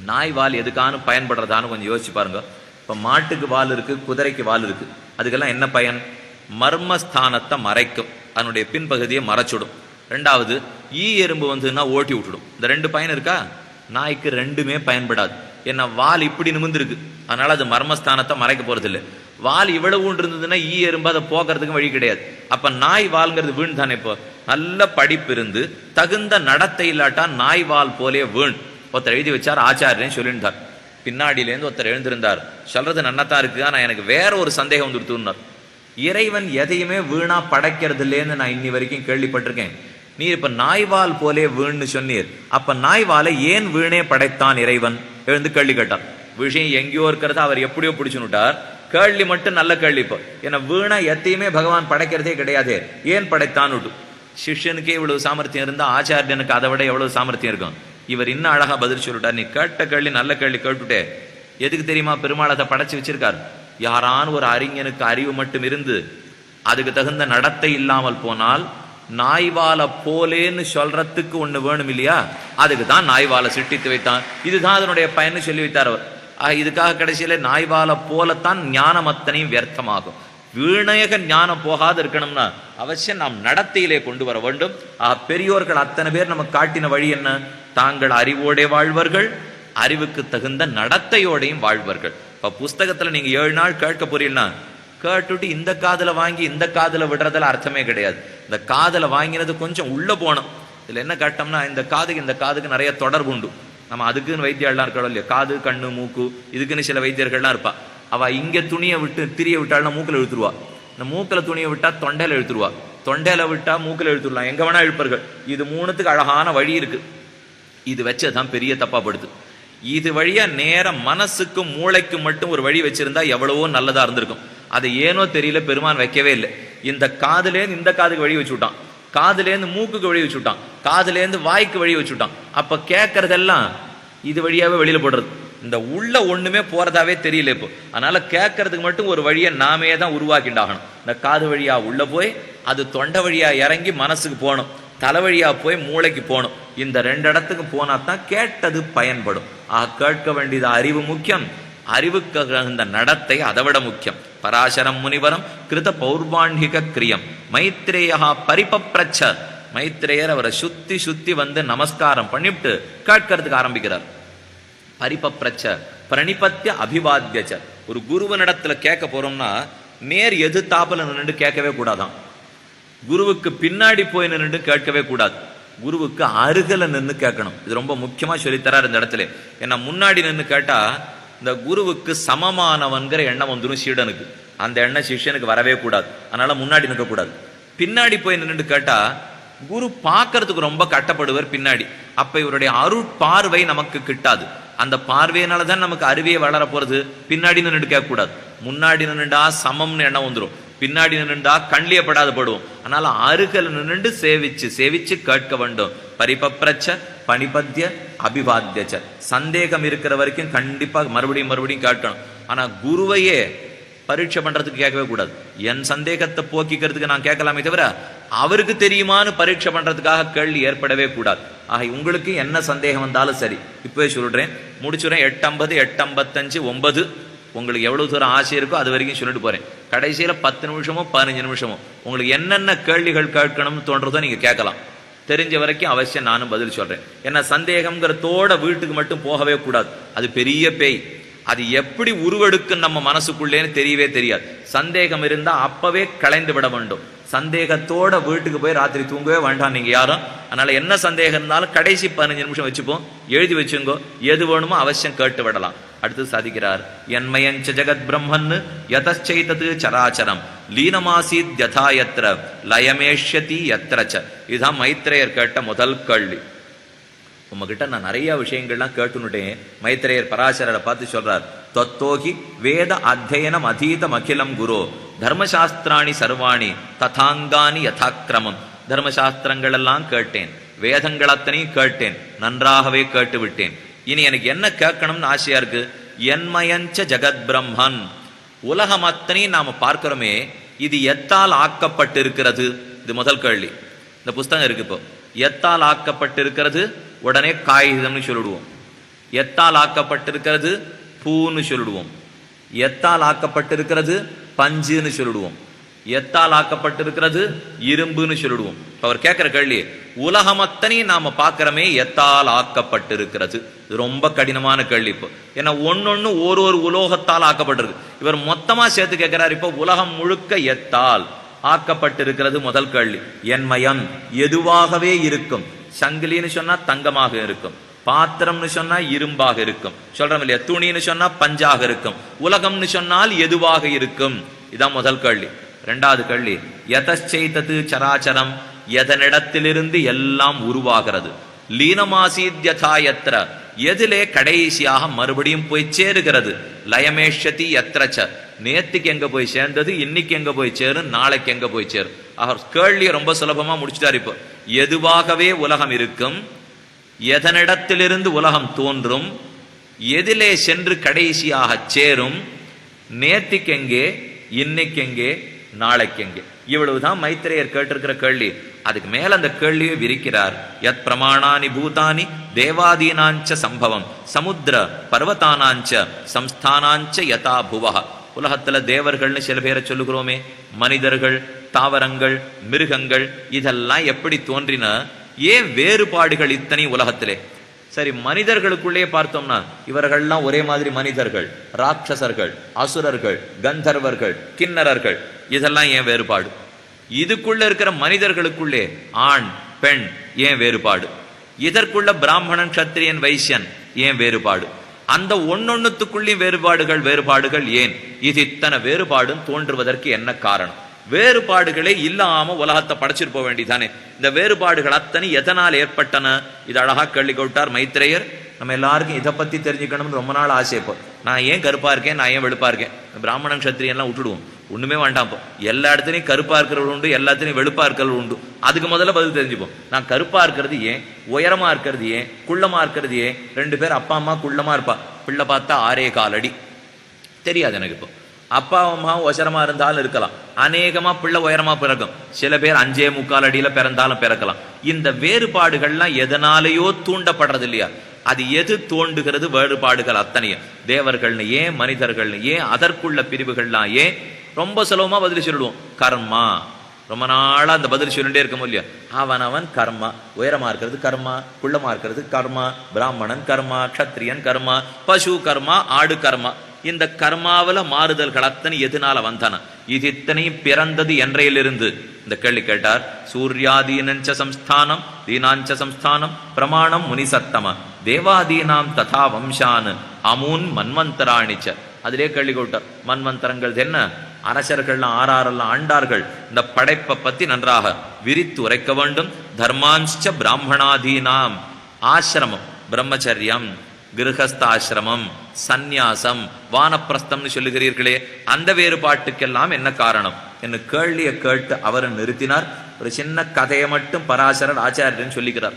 நாய்வால் எதுக்கானு பயன்படுறதான்னு கொஞ்சம் யோசிச்சு பாருங்க. இப்ப மாட்டுக்கு வால் இருக்கு, குதிரைக்கு வால் இருக்கு. அதுக்கெல்லாம் என்ன பயன்? மர்மஸ்தானத்தை மறைக்கும், அதனுடைய பின்பகுதியை மறைச்சுடும். 2வது ஈ எறும்பு வந்துன்னா ஓட்டி விட்டுடும். இந்த 2 பயன் இருக்கா? நாய்க்கு 2மே பயன்படாது. என்ன, வால் இப்படி நிமிர்ந்துருக்கு, அதனால அது மர்மஸ்தானத்தை மறைக்க போறது இல்லை. வால் இவ்வளவு இருந்ததுன்னா ஈ எறும்பு அதை போக்குறதுக்கு வழி கிடையாது. அப்ப நாய் வால்ங்கிறது வீண் தானே. இப்போ நல்ல படிப்பு இருந்து தகுந்த நடத்தை இல்லாட்டா நாய் வால் போலே வீண். ஒருத்தர் எழுதி வச்சார், ஆச்சாரியன்னு சொல்லியிருந்தார். பின்னாடியிலேருந்து ஒருத்தர் எழுந்திருந்தார், சொல்றது நன்னத்தான் இருக்கு, ஆனா எனக்கு வேற ஒரு சந்தேகம் வந்துருத்துன்னார். இறைவன் எதையுமே வீணா படைக்கிறது இல்லைன்னு நான் இன்னி வரைக்கும் கேள்விப்பட்டிருக்கேன். நீர் இப்ப நாய்வால் போலே வீண்னு சொன்னீர், அப்ப நாய்வாலை ஏன் வீணே படைத்தான் இறைவன்? எழுந்து கேள்வி கேட்டார். விஷயம் எங்கேயோ இருக்கிறத அவர் எப்படியோ பிடிச்சுட்டார். கேள்வி மட்டும் நல்ல கேள்வி. இப்போ ஏன்னா வீணா எத்தையுமே பகவான் படைக்கிறதே கிடையாது, ஏன் படைத்தான்? சிஷ்யனுக்கே இவ்வளவு சாமர்த்தியம் இருந்தா ஆச்சாரியனுக்கு அதை விட எவ்வளவு சாமர்த்தியம் இருக்கும். இவர் இன்னும் அழகா பதில் சொல்லிட்டார். நீ கேட்ட கேள்வி நல்ல கேள்வி கேட்டுட்டே. எதுக்கு தெரியுமா பெருமாள் அதை படைச்சு வச்சிருக்கார்? யாரான ஒரு அறிஞனுக்கு அறிவு மட்டும் இருந்து அதுக்கு தகுந்த நடத்தை இல்லாமல் போனால் நாய்வால போலேன்னு சொல்றதுக்கு ஒண்ணு வேணும் இல்லையா? அதுக்கு தான் நாய்வாலை சிட்டித்து வைத்தான். இதுதான் அதனுடைய பயன்னு சொல்லி வைத்தார் அவர். இதுக்காக கடைசியில நாய்வால போலத்தான் ஞானம் அத்தனையும் வியர்த்தமாகும். வீணயக ஞானம் போகாது இருக்கணும்னா அவசியம் நாம் நடத்தையிலே கொண்டு வர வேண்டும். பெரியோர்கள் அத்தனை பேர் நமக்கு காட்டின வழி என்ன? தாங்கள் அறிவோடே வாழ்வர்கள், அறிவுக்கு தகுந்த நடத்தையோடையும் வாழ்வர்கள். இப்ப புஸ்தகத்துல நீங்க 7 நாள் கேட்க போறீங்கன்னா கேட்டுட்டு இந்த காதல வாங்கி இந்த காதல விடுறதுல அர்த்தமே கிடையாது. இந்த காதல வாங்கினது கொஞ்சம் உள்ள போனோம். இதுல என்ன கேட்டோம்னா இந்த காதுக்கு நிறைய தொடர்பு உண்டு. நம்ம அதுக்குன்னு வைத்தியெல்லாம் இருக்கா இல்லையா? காது, கண்ணு, மூக்கு இதுக்குன்னு சில வைத்தியர்கள்லாம் இருப்பா. அவ இங்க துணியை விட்டு திரிய விட்டாள்னா மூக்கில் இழுத்துருவா. இந்த மூக்கில் துணியை விட்டா தொண்டையில இழுத்துருவா. தொண்டையில விட்டா மூக்கில் இழுத்துடலாம். எங்க வேணா இழுப்பார்கள். இது 3த்துக்கு அழகான வழி இருக்கு. இது வச்சதான் பெரிய தப்பா படுது. இது வழியா நேரம் மனசுக்கும் மூளைக்கும் மட்டும் ஒரு வழி வச்சிருந்தா எவ்வளவோ நல்லதா இருந்திருக்கும். அதை ஏனோ தெரியல, பெருமான் வைக்கவே இல்லை. இந்த காதுலேருந்து இந்த காதுக்கு வழி வச்சு விட்டான், காதுலேருந்து மூக்குக்கு வழி வச்சு விட்டான், காதுலேருந்து வாய்க்கு வழி வச்சு விட்டான். அப்ப கேட்கறதெல்லாம் இது வழியாவே வெளியில போடுறது. இந்த உள்ள ஒண்ணுமே போறதாவே தெரியல இப்போ. அதனால கேட்கறதுக்கு மட்டும் ஒரு வழியை நாமே தான் உருவாக்கிண்டாகணும். இந்த காது வழியா உள்ள போய் அது தொண்டை வழியா இறங்கி மனசுக்கு போகணும், தலை வழியா போய் மூளைக்கு போகணும். இந்த 2 இடத்துக்கு போனா தான் கேட்டது பயன்படும். கேட்க வேண்டியது அறிவு முக்கியம், அறிவுக்கு இந்த நடத்தை அதை விட முக்கியம். பராசரம் முனிவரம் கிருத பௌர்வாண்டிக கிரியம் மைத்ரேயா பரிபப்ரச்ச. மைத்ரேயர் அவரை சுத்தி வந்து நமஸ்காரம் பண்ணிவிட்டு கேட்கறதுக்கு ஆரம்பிக்கிறார். பரிபப்ரச்ச பிரணிபத்திய அபிவாத்தியச்ச. ஒரு குருவனிடத்துல கேட்க போறோம்னா நேர் எது தாப்பல நின்று கேட்கவே கூடாதான். குருவுக்கு பின்னாடி போய் நின்று கேட்கவே கூடாது. குருவுக்கு அருகில நின்று கேட்கணும். இது ரொம்ப முக்கியமா சொல்லித்தரார் இந்த இடத்துல. ஏன்னா முன்னாடி நின்று கேட்டா இந்த குருவுக்கு சமமானவன்கிற எண்ணம் வந்துடும் சீடனுக்கு. அந்த எண்ணம் சிஷ்யனுக்கு வரவே கூடாது. அதனால முன்னாடி நிற்க கூடாது. பின்னாடி போய் நின்று கேட்டா குரு பார்க்கறதுக்கு ரொம்ப கட்டப்படுவர் பின்னாடி. அப்ப இவருடைய அருட்பார்வை நமக்கு கிட்டாது. அந்த பார்வையினாலதான் நமக்கு அறிவே வளர போறது. பின்னாடி நின்று கேட்க கூடாது. முன்னாடி நின்றுடா சமம்னு எண்ணம் வந்துடும், பின்னாடி நின்றுடா கண்லியப்படாத படுவோம். அதனால அருகில் நின்று சேவிச்சு கேட்க வேண்டும். பரிபப்ரச்ச பணிபத்திய அபிவாத்தியச்ச. சந்தேகம் இருக்கிற வரைக்கும் கண்டிப்பா மறுபடியும் கேட்கணும். ஆனா குருவையே பரீட்சை பண்றதுக்கு கேட்கவே கூடாது. என் சந்தேகத்தை போக்கிக்கிறதுக்கு நான் கேட்கலாமே தவிர அவருக்கு தெரியுமான்னு பரீட்சை பண்றதுக்காக கேள்வி ஏற்படவே கூடாது. உங்களுக்கு என்ன சந்தேகம் வந்தாலும் சரி, இப்பவே சொல்றேன், முடிச்சுறேன். 8:50, 8:55, 9 உங்களுக்கு எவ்வளவு தூரம் ஆசை இருக்கோ அது வரைக்கும் சொல்லிட்டு போறேன். கடைசியில 10 நிமிஷமோ 15 நிமிஷமோ உங்களுக்கு என்னென்ன கேள்விகள் கேட்கணும்னு தோன்றதோ நீங்க கேட்கலாம். தெரிஞ்ச வரைக்கும் அவசியம் நானும் பதில் சொல்றேன். ஏன்னா சந்தேகம்ங்கிறதோட வீட்டுக்கு மட்டும் போகவே கூடாது. அது பெரிய பேய். அது எப்படி உருவெடுக்கும் நம்ம மனசுக்குள்ளேன்னு தெரியவே தெரியாது. சந்தேகம் இருந்தா அப்பவே களைந்து விட வேண்டும். சந்தேகத்தோட வீட்டுக்கு போய் ராத்திரி தூங்கவே வேண்டாம் நீங்க யாரும். அதனால என்ன சந்தேகம் இருந்தாலும் கடைசி 15 நிமிஷம் வச்சுப்போம், எழுதி வச்சுங்கோ. எது வேணுமோ அவசியம் கேட்டு விடலாம். அடுத்து சாதிக்கிறார். என்மயஞ்ச ஜெகத் பிரம்மன் யதச்சைதது சராச்சரம் லீனமாசீத் யதா யத்ர லயமேஷ்யதி யத்ரச்ச. இதுதான் மைத்ரேயர் கேட்ட முதல் கேள்வி. உங்ககிட்ட நான் நிறைய விஷயங்கள்லாம் கேட்டுனுட்டேன். மைத்ரேயர் பராசரரை பார்த்து சொல்றார். தத்தோகி வேத அத்தியனம் அதீதம் அகிலம் குரு தர்மசாஸ்திராணி சர்வாணி ததாங்கானி யதாக்கிரமம். தர்மசாஸ்திரங்கள் எல்லாம் கேட்டேன், வேதங்கள் அத்தனையும் கேட்டேன், நன்றாகவே கேட்டு விட்டேன். இனி எனக்கு என்ன கேட்கணும்னு ஆசையா இருக்கு. என்மயஞ்ச ஜெகத் பிரம்மன். உலகம் அத்தனையும் நாம பார்க்கிறோமே, இது எத்தால் ஆக்கப்பட்டிருக்கிறது? இது முதல் கேள்வி. இந்த புஸ்தகம் இருக்கு. இப்போ எத்தால் ஆக்கப்பட்டிருக்கிறது, உடனே காகிதம்னு சொல்லிடுவோம். எத்தால் ஆக்கப்பட்டிருக்கிறது பூன்னு சொல்லிடுவோம். எத்தால் ஆக்கப்பட்டிருக்கிறது பஞ்சுன்னு சொல்லிடுவோம். எத்தால் ஆக்கப்பட்டிருக்கிறது இரும்புன்னு சொல்லிடுவோம். அவர் கேட்கிற கேள்வி, உலகம் அத்தனையும் நாம பார்க்கிறோமே எத்தால் ஆக்கப்பட்டிருக்கிறது. இது ரொம்ப கடினமான கேள்வி. இப்போ ஏன்னா ஒன்னொன்னு ஒரு உலோகத்தால் ஆக்கப்பட்டிருக்கு. இவர் மொத்தமா சேர்த்து கேட்கிறார். இப்போ உலகம் முழுக்க எத்தால் ஆக்கப்பட்டிருக்கிறது. முதல் கேள்வி. என்மயம் எதுவாகவே இருக்கும். சங்கிலின்னு சொன்னா தங்கமாக இருக்கும், பாத்திரம்னு சொன்னா இரும்பாக இருக்கும், சொல்றோம் இல்லையா? துணின்னு சொன்னா பஞ்சாக இருக்கும். உலகம்னு சொன்னால் எதுவாக இருக்கும்? இதான் முதல் கேள்வி. 2வது கேள்வி. யதச்சைதது சராச்சரம். எதனிடத்திலிருந்து எல்லாம் உருவாகிறது. லீனமாசீத் யதா யத்ர. எதிலே கடைசியாக மறுபடியும் போய் சேருகிறது. லயமேஷதி யத்ரச்ச. நேத்துக்கு எங்க போய் சேர்ந்தது, இன்னைக்கு எங்க போய் சேரும், நாளைக்கு எங்க போய் சேரும். அவர் கேள்வியை ரொம்ப சுலபமா முடிச்சுட்டார். இப்போ எதுவாகவே உலகம் இருக்கும், எதனிடத்திலிருந்து உலகம் தோன்றும், எதிலே சென்று கடைசியாக சேரும், நேத்திக்கெங்கே, இன்னைக்கெங்கே, நாளைக்கெங்கே. இவ்வளவுதான் மைத்ரேயர் கேட்டிருக்கிற கேள்வி. அதுக்கு மேல அந்த கேள்வியை விரிக்கிறார். யத் பிரமாணானி பூதானி தேவாதீனாஞ்ச சம்பவம் சமுத்திர பர்வதானாஞ்ச சம்ஸ்தானாஞ்ச யதா புவஹ. உலகத்துல தேவர்கள்னு சில பேரை சொல்லுகிறோமே, மனிதர்கள், தாவரங்கள், மிருகங்கள், இதெல்லாம் எப்படி தோன்றின? ஏன் வேறுபாடுகள் இத்தனை உலகத்திலே? சரி, மனிதர்களுக்குள்ளே பார்த்தோம்னா இவர்கள்லாம் ஒரே மாதிரி மனிதர்கள், ராட்சசர்கள், அசுரர்கள், கந்தர்வர்கள், கிண்ணறர்கள், இதெல்லாம் ஏன் வேறுபாடு? இதுக்குள்ள இருக்கிற மனிதர்களுக்குள்ளே ஆண் பெண் ஏன் வேறுபாடு? இதற்குள்ள பிராமணன், கத்திரியன், வைசியன் ஏன் வேறுபாடு? அந்த ஒன்னொன்னுத்துக்குள்ளேயும் வேறுபாடுகள் ஏன்? இது இத்தனை வேறுபாடும் தோன்றுவதற்கு என்ன காரணம்? வேறுபாடுகளே இல்லாம உலகத்தை படைச்சிட்டு போக வேண்டியதானே. இந்த வேறுபாடுகள் அத்தனை எதனால் ஏற்பட்டன? இது அழகா கேள்வி கேட்டார் மைத்ரேயர். நம்ம எல்லாருக்கும் இதை பத்தி தெரிஞ்சுக்கணும்னு ரொம்ப நாள் ஆசை. இப்போ நான் ஏன் கருப்பா இருக்கேன், நான் ஏன் வெளுப்பா இருக்கேன், பிராமணன் கத்திரியெல்லாம் விட்டுடுவோம், ஒண்ணுமே வேண்டாம். இப்போ எல்லா இடத்துலையும் கருப்பா இருக்கிறவர்கள் உண்டு, எல்லாத்துலையும் வெளுப்பா இருக்கிறவர்கள் உண்டு. அதுக்கு முதல்ல பதில் தெரிஞ்சுப்போம். நான் கருப்பா இருக்கிறது ஏன், உயரமா இருக்கிறது ஏன், குள்ளமா இருக்கிறது ஏன்? 2 பேர் அப்பா அம்மா குள்ளமா இருப்பா, பிள்ளை பார்த்தா 6.25 அடி. தெரியாது எனக்கு. இப்போ அப்பா அம்மா உயரமா இருந்தாலும் இருக்கலாம், அநேகமா பிள்ளை உயரமா பிறக்கும். சில பேர் 5.25 அடியில பிறந்தாலும் பிறக்கலாம். இந்த வேறுபாடுகள்லாம் எதனாலேயோ தூண்டப்படுறது இல்லையா? அது எது தோண்டுகிறது? வேறுபாடுகள் அத்தனையும். தேவர்கள்னு ஏன், மனிதர்கள்னு ஏன், அதற்குள்ள பிரிவுகள்லாம் ஏன்? ரொம்ப சுலபமா பதில் சொல்லிடுவோம், கர்மா. ரொம்ப நாளா அந்த பதில் சொல்லிட்டே இருக்கமோ இல்லையா? அவன் கர்மா. உயரமா இருக்கிறது கர்மா, குள்ளமா இருக்கிறது கர்மா, பிராமணன் கர்மா, கத்திரியன் கர்மா, பசு கர்மா, ஆடு கர்மா. இந்த கர்மாவில மாறுதல்கள் அத்தனை எதனால வந்தன? இது இத்தனையும் பிறந்தது என்றையிலிருந்து? இந்த கேள்வி கேட்டார். சூர்யாதீனஞ்ச சம்ஸ்தானம் தீனாஞ்ச சம்ஸ்தானம் பிரமாணம் முனிசத்தம தேவாதீனாம் ததா வம்சான் அமூன் மன்வந்தராணிச்ச. அதிலே கேள்வி கேட்டார். மன்வந்தரங்கள் என்ன? அரசர்கள்லாம் ஆறாரெல்லாம் ஆண்டார்கள். இந்த படைப்பை பத்தி நன்றாக விரித்து உரைக்க வேண்டும். தர்மாஞ்ச பிராமணாதீனாம் ஆசிரமம், பிரம்மச்சரியம், கிரகஸ்தாசிரமம், சந்நியாசம், வானப்பிரஸ்தம்னு சொல்லுகிறீர்களே, அந்த வேறுபாட்டுக்கெல்லாம் என்ன காரணம் என்று கேள்வியை கேட்டு அவர் நிறுத்தினார். ஒரு சின்ன கதையை மட்டும் பராசரர் ஆச்சாரியன் சொல்லிக்கிறார்.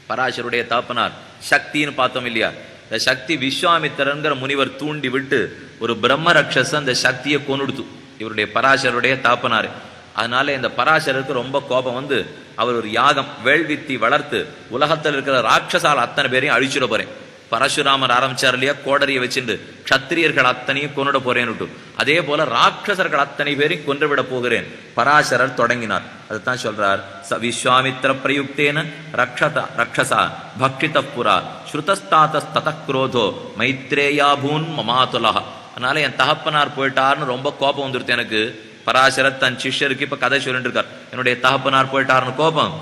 பராசருடைய தாப்பனார் சக்தின்னு பார்த்தோம் இல்லையா? இந்த சக்தி விஸ்வாமித்திரங்கிற முனிவர் தூண்டி விட்டு ஒரு பிரம்ம ரக்ஷச அந்த சக்தியை கொன்னுடுத்து, இவருடைய பராசருடைய தாப்பனாரு. அதனால இந்த பராசருக்கு ரொம்ப கோபம் வந்து அவர் ஒரு யாகம் வேள்வித்தி வளர்த்து உலகத்தில் இருக்கிற ராட்சசால் அத்தனை பேரையும் அழிச்சுட போறேன். பரசுராமர் ஆரம்பிச்சார் இல்லையா, கோடரியை வச்சுட்டு க்ஷத்திரியர்கள் அத்தனையும் கொன்னுட போறேன்னு. அதே போல ராட்சசர்கள் அத்தனை பேரையும் கொன்றுவிட போகிறேன் பராசரர் தொடங்கினார். அதுதான் சொல்றார். விஸ்வாமித்திர பிரயுக்தேன ரக்ஷசா பக்ஷித புரா ஸ்ருதஸ்தாத குரோதோ மைத்ரேயாபூன் மமாதுலஹ. அதனால என் தகப்பனார் போயிட்டார்னு ரொம்ப கோபம் வந்துருது எனக்கு. பராசரர் தன் சிஷ்யருக்கு இப்ப கதை சொல்லிட்டு இருக்கார். என்னுடைய தகப்பனார் போயிட்டார்னு கோபம்,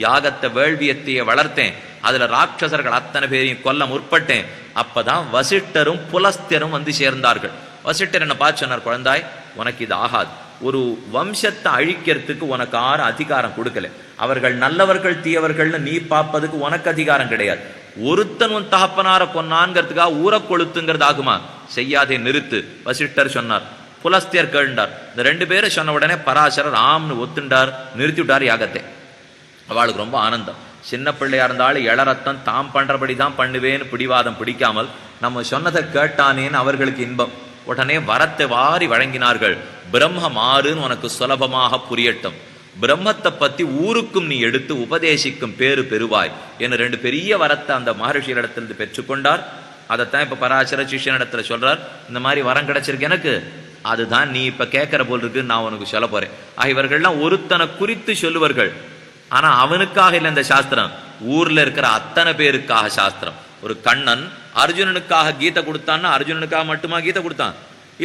யாகத்தை வேள்வியத்தைய வளர்த்தேன், அதுல ராட்சசர்கள் அத்தனை பேரையும் கொல்ல முற்பட்டேன். அப்பதான் வசிஷ்டரும் புலஸ்தியரும் வந்து சேர்ந்தார்கள். வசிஷ்டர் என்ன பார்த்து சொன்னார், குழந்தாய் உனக்கு இது ஆகாது. ஒரு வம்சத்தை அழிக்கிறதுக்கு உனக்கு யாரும் அதிகாரம் கொடுக்கல. அவர்கள் நல்லவர்கள் தீயவர்கள்னு நீ பார்ப்பதுக்கு உனக்கு அதிகாரம் கிடையாது. ஒருத்தன் உன் தகப்பனார கொன்னான்ங்கிறதுக்காக ஊரை கொளுத்துங்கிறது ஆகுமா? செய்யாதே, நிறுத்து. வசிஷ்டர் சொன்னார். புலஸ்தியர் கேண்டார். இந்த 2 பேரை சொன்ன உடனே பராசரர் ஆம்னு ஒத்துண்டார், நிறுத்தி விட்டார் யாகத்தை. அவளுக்கு ரொம்ப ஆனந்தம். சின்ன பிள்ளையா இருந்தாலும் இளரத்தம் தாம் பண்றபடி தான் பண்ணுவேன்னு பிடிவாதம் பிடிக்காமல் நம்ம சொன்னதை கேட்டானேன்னு அவர்களுக்கு இன்பம். உடனே வரத்தை வாரி வழங்கினார்கள். பிரம்மம் ஆறுன்னு உனக்கு சுலபமாக புரியட்டும், பிரம்மத்தை பத்தி ஊருக்கும் நீ எடுத்து உபதேசிக்கும் பேரு பெறுவாய் என்று 2 பெரிய வரத்தை அந்த மகர்ஷியிடத்திலிருந்து பெற்றுக்கொண்டார். அதைத்தான் இப்ப பராசர சிஷ்யனிடத்துல சொல்றார். இந்த மாதிரி வரம் கிடைச்சிருக்கு எனக்கு, அதுதான் நீ இப்ப கேட்கிற போல் இருக்கு, நான் உனக்கு சொல்ல போறேன். இவர்கள்லாம் ஒருத்தனை குறித்து சொல்லுவார்கள், ஆனா அவனுக்காக இல்லை இந்த சாஸ்திரம், ஊர்ல இருக்கிற அத்தனை பேருக்காக சாஸ்திரம். ஒரு கண்ணன் அர்ஜுனனுக்காக கீதை கொடுத்தான்னா அர்ஜுனனுக்காக மட்டுமா கீதை கொடுத்தான்?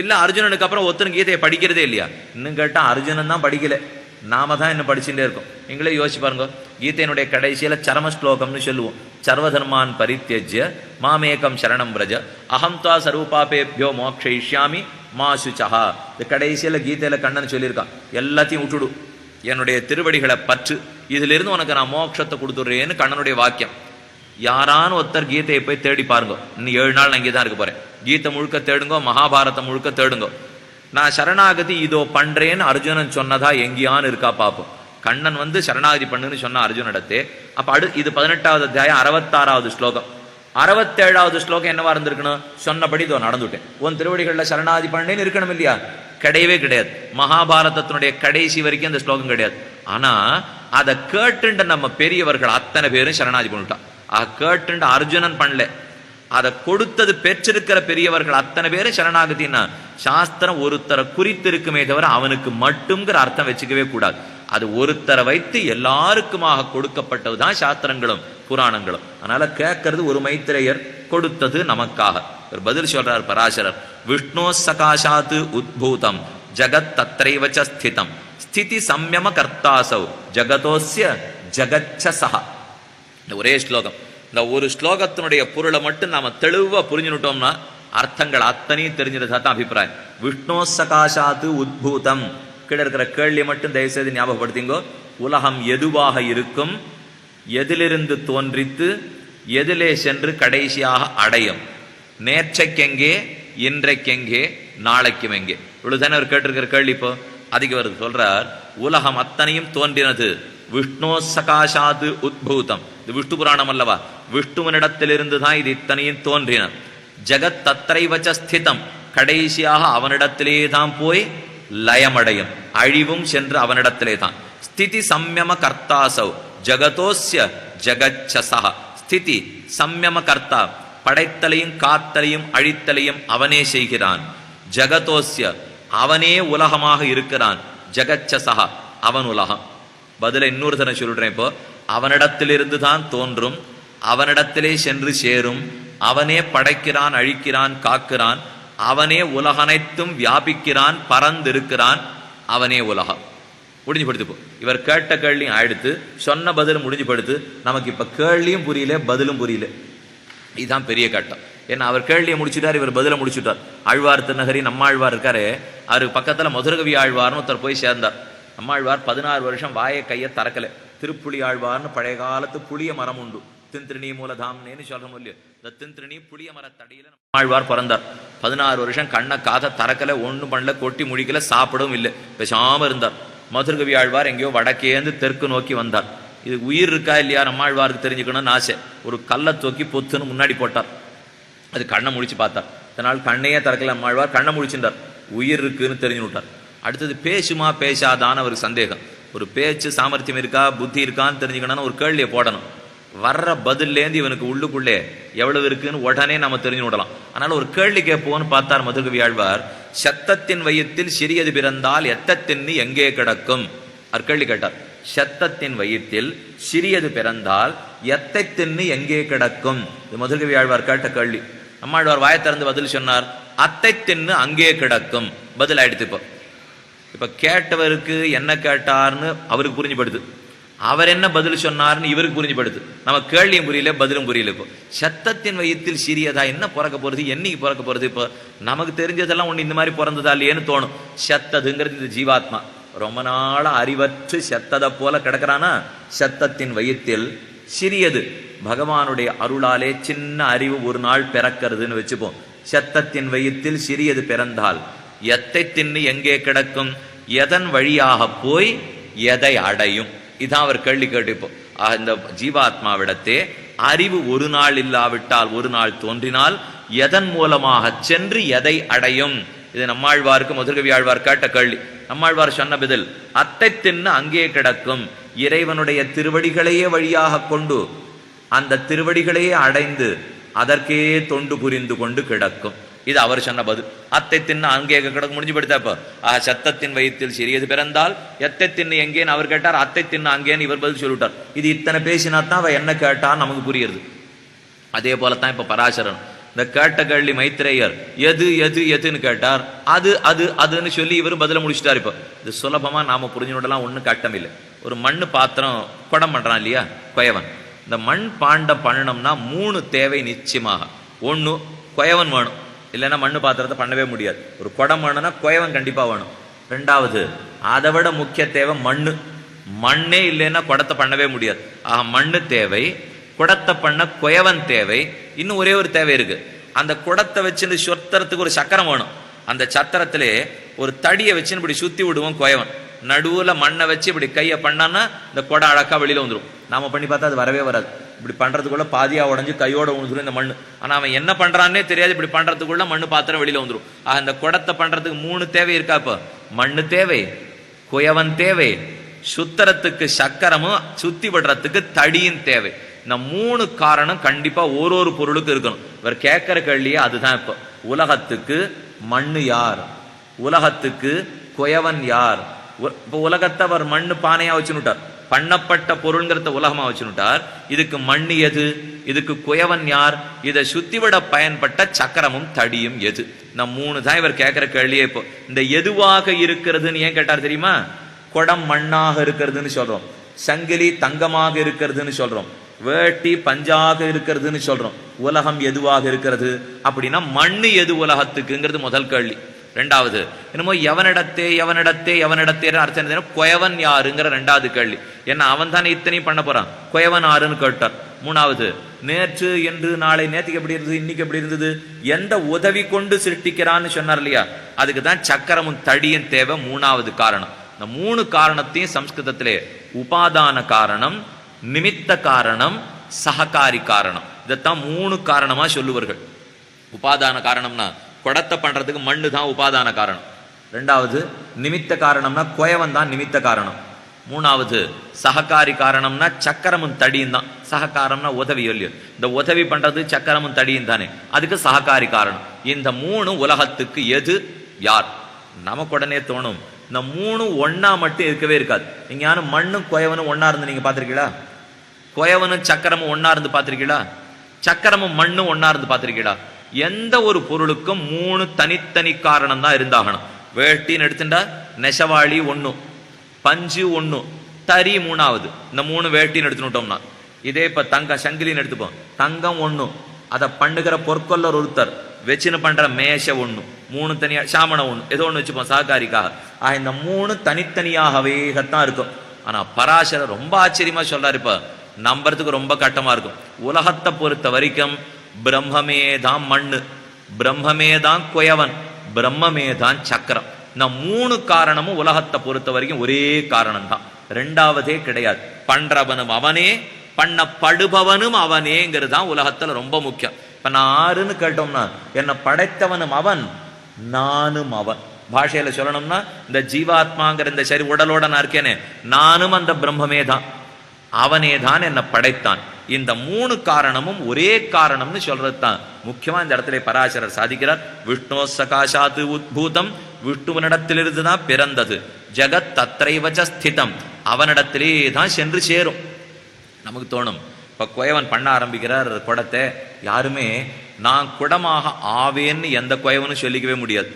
இல்ல அர்ஜுனனுக்கு அப்புறம் ஒருத்தன் கீதையை படிக்கிறதே இல்லையா? இன்னும் கேட்டா அர்ஜுனன் தான் படிக்கல, நாம தான் இன்னும் படிச்சுட்டே இருக்கோம். நீங்களே யோசிச்சு பாருங்க. கீதையினுடைய கடைசியில சரம ஸ்லோகம்னு சொல்லுவோம். சர்வதர்மான் பரித்யஜ்ய மாமேகம் சரணம் பிரஜ அகம் தா சர்வபாபேபியோ மோக்ஷயிஷ்யாமி மா சுச்சஹா. இந்த கடைசியில கீதையில கண்ணன் சொல்லியிருக்கான், எல்லாத்தையும் விட்டுடு, என்னுடைய திருவடிகளை பற்று, இதுல இருந்து உனக்கு நான் மோட்சத்தை கொடுத்துடுறேன்னு கண்ணனுடைய வாக்கியம். யாரான ஒருத்தர் கீதையை போய் தேடி பாருங்க. இன்னும் 7 நாள் நான் இங்கே தான் இருக்க போறேன். கீதை முழுக்க தேடுங்கோ, மகாபாரதம் முழுக்க தேடுங்கோ. நான் சரணாகதி இதோ பண்றேன்னு அர்ஜுனன் சொன்னதா எங்கேயான்னு இருக்கா பார்ப்போம். கண்ணன் வந்து சரணாகதி பண்ணுன்னு சொன்ன அர்ஜுனிடத்தே. அப்ப இது 18வது அத்தியாயம் 66வது ஸ்லோகம். 67வது ஸ்லோகம் என்னவா இருந்திருக்கணும்? சொன்னபடி இதோ நடந்துட்டேன், உன் திருவடிகளில் சரணாகதி பண்ணேன்னு இருக்கணும் இல்லையா? கிடையவே கிடையாது. மகாபாரதத்தினுடைய கடைசி வரைக்கும் அந்த ஸ்லோகம் கிடையாது. ஆனா அதை கேட்டுண்ட நம்ம பெரியவர்கள் அத்தனை பேரும் சரணாகதி பண்ணிட்டான். கேட்டுண்ட அர்ஜுனன் பண்ணல, அதை கொடுத்தது பெற்றிருக்கிற பெரியவர்கள் அத்தனை பேரும் சரணாகதினா சாஸ்திரம் ஒருத்தரை குறித்து இருக்குமே தவிர அவனுக்கு மட்டும்ங்கிற அர்த்தம் வச்சுக்கவே கூடாது. அது ஒருத்தரை வைத்து எல்லாருக்குமாக கொடுக்கப்பட்டதுதான் சாஸ்திரங்களும் புராணங்களும். அதனால கேட்கறது ஒரு மைத்திரேயர் கொடுத்தது நமக்காக. ஒரு பதில் சொல்றார் பராசரர், விஷ்ணோ சகாசாத்து உத்பூதம் ஜகத் தத்ரைவச்ச ஸ்திதம் ஸ்திதி சம்யம கர்த்தாசௌ ஜகதோஸ்ய ஜகச்சசஹ. இந்த ஒரே ஸ்லோகம், இந்த ஒரு ஸ்லோகத்தினுடைய பொருளை மட்டும் நாம தெளிவா புரிஞ்சுட்டோம்னா அர்த்தங்கள் அத்தனையும் தெரிஞ்சிருந்தா தான் அபிப்பிராயம். விஷ்ணோ சகாசாத்து உத்பூதம் கீழே இருக்கிற கேள்வியை மட்டும் தயவுசெய்து ஞாபகப்படுத்திங்கோ. உலகம் எதுவாக இருக்கும், எதிலிருந்து தோன்றித்து எதிலே சென்று கடைசியாக அடையும், நேற்றைக்கெங்கே இன்றைக்கெங்கே நாளைக்கும் எங்கே, இவ்வளவுதானே அவர் கேட்டிருக்கிற கேள்வி. இப்போ அதுக்கு வருது சொல்றார், உலகம் அத்தனையும் தோன்றினது விஷ்ணோ சகாசாது உத்பூதம். இது விஷ்ணு புராணம் அல்லவா, விஷ்ணுவனிடத்திலிருந்து தான் இது இத்தனையும் தோன்றின. ஜகத் தத்ரைவச்ச ஸ்திதம், கடைசியாக அவனிடத்திலே தான் போய் லயமடையும், அழிவும் சென்று அவனிடத்திலே தான். ஸ்திதி சம்யம கர்த்தாசௌ ஜகதோஸ்ய ஜகச்சசஹ. ஸ்திதி சம்யம கர்த்தா, படைத்தலையும் காத்தலையும் அழித்தலையும் அவனே செய்கிறான். ஜகதோஸ்ய, அவனே உலகமாக இருக்கிறான். ஜகச்சசஹ, அவன் உலகம். பதில இன்னொரு தடவை சொல்றேன். இப்போ அவனிடத்திலிருந்து தான் தோன்றும், அவனிடத்திலே சென்று சேரும், அவனே படைக்கிறான், அழிக்கிறான், காக்கிறான், அவனே உலகனைத்தும் வியாபிக்கிறான், பறந்திருக்கிறான், அவனே உலகம். முடிஞ்சு படுத்து. இவர் கேட்ட கேள்வியும் ஆயிடுத்து, சொன்ன பதிலும் முடிஞ்சு படுத்து. நமக்கு இப்ப கேள்வியும் புரியல, பதிலும் புரியல. இதுதான் பெரிய கட்டம். ஏன்னா அவர் கேள்வியை முடிச்சுட்டார், இவர் பதில முடிச்சுட்டார். ஆழ்வார் திருநகரி நம்மாழ்வார் இருக்காரு, அவருக்கு பக்கத்துல மதுரகவி ஆழ்வார்னு ஒருத்தர் போய் சேர்ந்தார். நம்மாழ்வார் 16 வருஷம் வாயை கையை திறக்கல. திருப்புளி ஆழ்வார்னு பழைய காலத்து புளிய மரம் உண்டு, தின்திருணி மூலதாம்னு சொல்றோம் இல்லையோ, இந்த தின்திருணி புளிய மரத்தடியில நம்மாழ்வார் பிறந்தார். 16 வருஷம் கண்ணை காத திறக்கல, ஒண்ணும் பண்ணல, கொட்டி முடிக்கல, சாப்பிடவும் இல்லை, பேசாம இருந்தார். மதுரகவி ஆழ்வார் எங்கேயோ வடக்கேந்து தெற்கு நோக்கி வந்தார். இது உயிர் இருக்கா இல்லையா நம்மாழ்வாருக்கு தெரிஞ்சுக்கணும்னு ஆசை. ஒரு கல்லை தூக்கி பொத்துன்னு முன்னாடி போட்டார். அது கண்ணை முடிச்சு பார்த்தார். இதனால் கண்ணையே திறக்கல நம்மாழ்வார், கண்ணை முடிச்சுட்டார், உயிர் இருக்குன்னு தெரிஞ்சு விட்டார். அடுத்தது பேசுமா பேசாதான்னு அவருக்கு சந்தேகம். ஒரு பேச்சு சாமர்த்தியம் இருக்கா, புத்தி இருக்கான்னு தெரிஞ்சுக்கணும்னு ஒரு கேள்வியை போடணும். வர்ற பதில்லேருந்து இவனுக்கு உள்ளுக்குள்ளே எவ்வளவு இருக்குன்னு உடனே நம்ம தெரிஞ்சு விடலாம். அதனால ஒரு கேள்வி கேட்போன்னு பார்த்தார் மதுரகவி ஆழ்வார். சத்தத்தின் வயிற்றில் சிறியது பிறந்தால் எத்தத்தின்னு எங்கே கிடக்கும்? அவர் கேள்வி கேட்டார். சத்தத்தின் வயிற்றில் சிறியது பிறந்தால் எத்தை தின்னு எங்கே கிடக்கும்? இது மதுரகவி ஆழ்வார் கேட்ட கேள்வி. நம்மாழ்வார் வாயை திறந்து பதில் சொன்னார், அத்தை தின்னு அங்கே கிடக்கும். பதில் ஆயிடுத்து. இப்ப கேட்டவருக்கு என்ன கேட்டார்னு அவருக்கு புரிஞ்சுபடுது, அவர் என்ன பதில் சொன்னார்னு இவருக்கு புரிஞ்சுபடுது. நம்ம கேள்வியும் புரியல, பதிலும் புரியல. இப்போ சத்தத்தின் வயிற்றில் சிறியதா, என்ன பிறக்க போறது, என்னைக்கு பிறக்க போறது? இப்போ நமக்கு தெரிஞ்சதெல்லாம் ஒண்ணு இந்த மாதிரி பிறந்ததா இல்லையேன்னு தோணும். சத்ததுங்கிறது இந்த ஜீவாத்மா ரொம்ப நாள அறிவற்று செத்ததை போல கிடக்கிறானா. சத்தத்தின் வயிற்றில் சிறியது, பகவானுடைய அருளாலே சின்ன அறிவு ஒரு நாள் பிறக்கிறதுன்னு வச்சுப்போம். சத்தத்தின் வயிற்றில் சிறியது பிறந்தால் எத்தை தின்னு எங்கே கிடக்கும், எதன் வழியாக போய் எதை அடையும்? இதான் அவர் கேள்வி கேட்டுப்போம். இந்த ஜீவாத்மாவிடத்தே அறிவு ஒரு நாள் இல்லாவிட்டால் ஒரு நாள் தோன்றினால் எதன் மூலமாக சென்று எதை அடையும்? இது நம்மாழ்வாருக்கு மதுரகவி ஆழ்வார் கேட்ட கேள்வி. நம்மாழ்வார் சொன்ன பதில், அத்தை தின்னு அங்கே கிடக்கும். இறைவனுடைய திருவடிகளையே வழியாக கொண்டு அந்த திருவடிகளையே அடைந்து அதற்கே தொண்டு புரிந்து கொண்டு கிடக்கும். இது அவர் சொன்ன பதில். அத்தை தின்னு அங்கே கிடக்கும் முடிஞ்சு படுத்தப்ப சத்தத்தின் வயிற்றில் சிறியது பிறந்தால் எத்தை தின்னு எங்கேன்னு அவர் கேட்டார், அத்தை தின்னு அங்கேன்னு இவர் பதில் சொல்லிவிட்டார். இது இத்தனை பேசினாத்தான் அவ என்ன கேட்டான்னு நமக்கு புரியுது. அதே போலத்தான் இப்ப பராசரன் இந்த கேட்ட கேள்வி மைத்திரேயர் எது எது எதுன்னு கேட்டார், அது அது அதுன்னு சொல்லி இவர் பதில முடிச்சுட்டார். இப்போ இது சுலபமா நாம புரிஞ்சுடலாம், ஒன்றும் கட்டம் இல்லை. ஒரு மண் பாத்திரம் குடம் பண்றான் இல்லையா குயவன், இந்த மண் பாண்டம் பண்ணணும்னா 3 தேவை நிச்சயமாக. ஒன்று குயவன் வேணும், இல்லைன்னா மண்ணு பாத்திரத்தை பண்ணவே முடியாது. ஒரு குடம் வேணும்னா குயவன் கண்டிப்பா வேணும். 2வது அதை விட முக்கிய தேவை மண்ணு. மண்ணே இல்லைன்னா குடத்தை பண்ணவே முடியாது. ஆக மண்ணு தேவை, குடத்தை பண்ண குயவன் தேவை. இன்னும் ஒரே ஒரு தேவை இருக்கு, அந்த குடத்தை வச்சு சொத்தறதுக்கு ஒரு சக்கரம் வேணும். அந்த சத்திரத்திலே ஒரு தடியை வச்சு இப்படி சுத்தி விடுவோம் குயவன். நடுவுல மண்ணை வச்சு இப்படி கையை பண்ணான்னா இந்த குடம் அழகா வெளியில வந்துடும். நாம பண்ணி பார்த்தா அது வரவே வராது. இப்படி பண்றதுக்குள்ள பாதியா உடஞ்சு கையோட உழுந்துடும் இந்த மண்ணு. ஆனா அவன் என்ன பண்றான்னே தெரியாது, இப்படி பண்றதுக்குள்ள மண்ணு பாத்திரம் வெளியில வந்துடும். அந்த குடத்தை பண்றதுக்கு 3 தேவை இருக்கா. இப்ப மண்ணு தேவை, குயவன் தேவை, சுத்தரத்துக்கு சக்கரமும் சுத்தி விடுறதுக்கு தடியும் தேவை. இந்த 3 காரணம் கண்டிப்பா ஒரு பொருளுக்கு இருக்கணும். இவர் கேட்கிற கேள்வியே அதுதான். இப்ப உலகத்துக்கு மண்ணு யார், உலகத்துக்கு குயவன் யார்? இப்ப உலகத்தை அவர் மண்ணு பானையா வச்சுட்டார், பண்ணப்பட்ட பொருள்ங்கிறத உலகமா வச்சுட்டார். இதுக்கு மண்ணு எது, இதுக்கு குயவன் யார், இதை சுத்திவிட பயன்பட்ட சக்கரமும் தடியும் எது? இந்த 3 தான் இவர் கேட்கிற கேள்வியே. இப்போ இந்த எதுவாக இருக்கிறதுன்னு ஏன் கேட்டார் தெரியுமா? குடம் மண்ணாக இருக்கிறதுன்னு சொல்றோம், சங்கிலி தங்கமாக இருக்கிறதுன்னு சொல்றோம், வேட்டி பஞ்சாக இருக்கிறதுன்னு சொல்றோம். உலகம் எதுவாக இருக்கிறது அப்படின்னா மண்ணு எது உலகத்துக்குங்கிறது முதல் கேள்வி. ரெண்டாவது என்னமோ எவனிடத்தே எவனிடத்தே எவனிடத்தே அர்த்தம் குயவன் யாருங்கிற ரெண்டாவது கேள்வி. ஏன்னா அவன் தானே இத்தனையும் பண்ண போறான், குயவன் யாருன்னு கேட்டார். மூணாவது நேற்று என்று நாளை, நேற்றுக்கு எப்படி இருந்தது, இன்னைக்கு எப்படி இருந்தது, எந்த உதவி கொண்டு சிருஷ்டிக்கிறான்னு சொன்னார் இல்லையா, அதுக்கு தான் சக்கரமும் தடியும் தேவை. மூணாவது காரணம். இந்த 3 காரணத்தையும் சம்ஸ்கிருதத்திலே உபாதான காரணம், நிமித்த காரணம், சககாரி காரணம், இதைத்தான் 3 காரணமா சொல்லுவார்கள். உபாதான காரணம்னா குடத்தை பண்றதுக்கு மண்ணு தான் உபாதான காரணம். ரெண்டாவது நிமித்த காரணம்னா குயவன் தான் நிமித்த காரணம். மூணாவது சககாரி காரணம்னா சக்கரமும் தடியும் தான். சககாரம்னா உதவி இல்லையோ, இந்த உதவி பண்றது சக்கரமும் தடியும் தானே, அதுக்கு சககாரி காரணம். இந்த 3 உலகத்துக்கு எது யார்? நமக்கு உடனே தோணும் இந்த 3 ஒன்னா மட்டும் இருக்கவே இருக்காது. நீங்க யாரும் மண்ணும் குயவனும் ஒன்னா இருந்து நீங்க பாத்திருக்கீங்களா? குயவனும் சக்கரமும் ஒன்னா இருந்து பாத்திருக்கீங்களா? சக்கரமும் மண்ணும் ஒன்னா இருந்து பாத்திருக்கீங்களா? எந்த ஒரு பொருளுக்கும் 3 தனித்தனி காரணம் தான் இருந்தாகணும். வேட்டின்னு எடுத்துட்டா நெசவாளி 1, பஞ்சு 1, தறி 3வது. இந்த 3 வேட்டின்னு எடுத்துட்டோம்னா, இதே இப்ப தங்கம் சங்கிலின்னு எடுத்துப்போம், தங்கம் 1, அதை பண்ணுகிற பொற்கொல்லர் ஒருத்தர், வச்சுன்னு பண்ற மேஷ 1, 3 தனியா, சாமணம் 1, ஏதோ ஒண்ணு வச்சுப்போம் சககாரிக்காக. இந்த 3 தனித்தனியாகவேதான் இருக்கும். ஆனா பராசரர் ரொம்ப ஆச்சரியமா சொல்றாரு, இப்ப நம்புறதுக்கு ரொம்ப கட்டமா இருக்கும். உலகத்தை பொறுத்த வரைக்கும் பிரம்மமே தான் மண்ணு, பிரம்மமே தான் குயவன், பிரம்மமே தான் சக்கரம். இந்த 3 காரணமும் உலகத்தை பொறுத்த வரைக்கும் ஒரே காரணம் தான், ரெண்டாவதே கிடையாது. பண்றவனும் அவனே, பண்ணப்படுபவனும் அவனேங்கிறது தான் உலகத்துல ரொம்ப முக்கியம். இப்ப நான் ஆறுன்னு கேட்டோம்னா என்னை படைத்தவனும் அவன், நானும் அவன். பாஷையில சொல்லணும்னா இந்த ஜீவாத்மாங்கிற இந்த சரி உடலோட நான் இருக்கேனே, நானும் அந்த பிரம்மமே தான், அவனே தான் என்னை படைத்தான். இந்த 3 காரணமும் ஒரே காரணம்னு சொல்றது தான் முக்கியமா இந்த இடத்துல பராசரர் சாதிக்கிறார். விஷ்ணோ சகாசாத்து உத்பூதம், விஷ்ணுவனிடத்திலிருந்து தான் பிறந்தது, ஜெகத் தத்ரைவச ஸ்திதம், அவனிடத்திலே தான் சென்று சேரும். நமக்கு தோணும், இப்ப குயவன் பண்ண ஆரம்பிக்கிறார் குடத்தை, யாருமே நான் குடமாக ஆவேன்னு எந்த குயவனும் சொல்லிக்கவே முடியாது.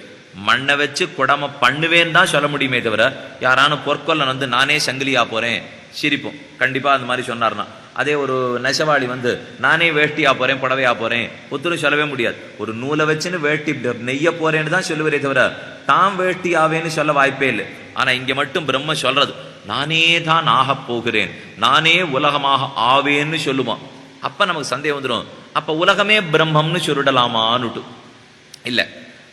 மண்ணை வச்சு குடமை பண்ணுவேன்னு தான் சொல்ல முடியுமே தவிர, யாரானு பொற்கொல்லன் வந்து நானே சங்கிலியா போறேன் சிரிப்போம் கண்டிப்பா அந்த மாதிரி சொன்னார்னா. அதே ஒரு நெசவாளி வந்து நானே வேட்டியா போறேன் புடவையா போறேன் ஒத்துரும் சொல்லவே முடியாது. ஒரு நூலை வச்சுன்னு வேட்டி நெய்ய போறேன்னு தான் சொல்லுவரே தவிர தாம் வேட்டி ஆவேன்னு சொல்ல வாய்ப்பே இல்லை. ஆனா இங்க மட்டும் பிரம்ம சொல்றது, நானே தான் ஆக போகிறேன், நானே உலகமாக ஆவேன்னு சொல்லுவான். அப்ப நமக்கு சந்தேகம் வந்துடும், அப்ப உலகமே பிரம்மம்னு சொல்லிடலாமான்னுட்டு. இல்ல,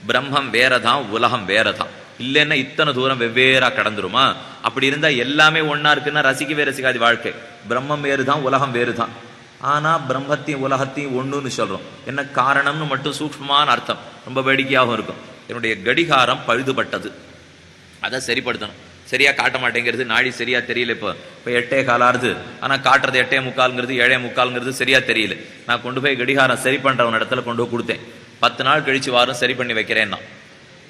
பிரம்மம் வேறதான், உலகம் வேறதான். இல்லைன்னா இத்தனை தூரம் வெவ்வேறா கடந்துருமா? அப்படி இருந்தா எல்லாமே ஒன்னா இருக்குன்னா ரசிக்கவே ரசிக்காது வாழ்க்கை. பிரம்மம் வேறுதான், உலகம் வேறுதான். ஆனா பிரம்மத்தையும் உலகத்தையும் ஒண்ணுன்னு சொல்றோம். என்ன காரணம்னு மட்டும் சூக்ஷ்மமான அர்த்தம், ரொம்ப வேடிக்கையாகவும் இருக்கும். என்னுடைய கடிகாரம் பழுதுபட்டது, அதை சரிப்படுத்தணும். சரியா காட்ட மாட்டேங்கிறது, நாடி சரியா தெரியல. இப்போ 8:15 ஆறுது, ஆனா காட்டுறது 8:45, 7:45 சரியா தெரியல. நான் கொண்டு போய் கடிகாரம் சரி பண்றவன் இடத்துல கொண்டு போய் கொடுத்தேன். 10 நாள் கழிச்சு வாரம் சரி பண்ணி வைக்கிறேன்னா,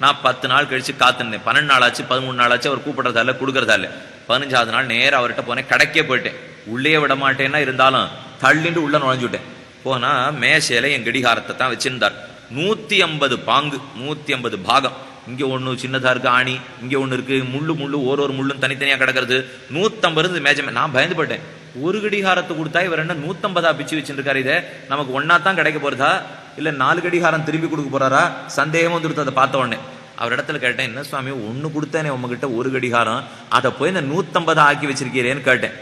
நான் 10 நாள் கழிச்சு காத்துனேன். 12 நாள் ஆச்சு, 13 நாள் ஆச்சு. அவர் கூப்பிடுறதால கொடுக்கறதால 15வது நாள் நேரம் அவர்கிட்ட போனேன். கடைக்கே போயிட்டேன், உள்ளே விட மாட்டேன்னா இருந்தாலும் தள்ளிண்டு உள்ள நுழைஞ்சுட்டேன். போனா மேசையில என் கடிகாரத்தை தான் வச்சிருந்தார். 150 பாங்கு, 150 பாகம். இங்க ஒண்ணு சின்னதா இருக்கு ஆணி, இங்க ஒண்ணு இருக்கு முள்ளு, ஒரு முள்ளும் தனித்தனியா கிடக்கிறது. 150 மேஜமே. நான் பயந்து போயிட்டேன், ஒரு கடிகாரத்தை கொடுத்தா இவர் என்ன 150 பிச்சு வச்சுருக்காரு, இதை நமக்கு ஒன்னா தான் கிடைக்க போறதா இல்ல 4 கடிகாரம் திரும்பி கொடுக்க போறாரா? சந்தேகம் வந்துடுத்து. அதை பார்த்த உடனே அவர் இடத்துல கேட்டேன், என்ன சுவாமி ஒண்ணு கொடுத்தேனே உங்ககிட்ட ஒரு கடிகாரம், அதை போய் இந்த 150 ஆக்கி வச்சிருக்கீரேன்னு கேட்டேன்.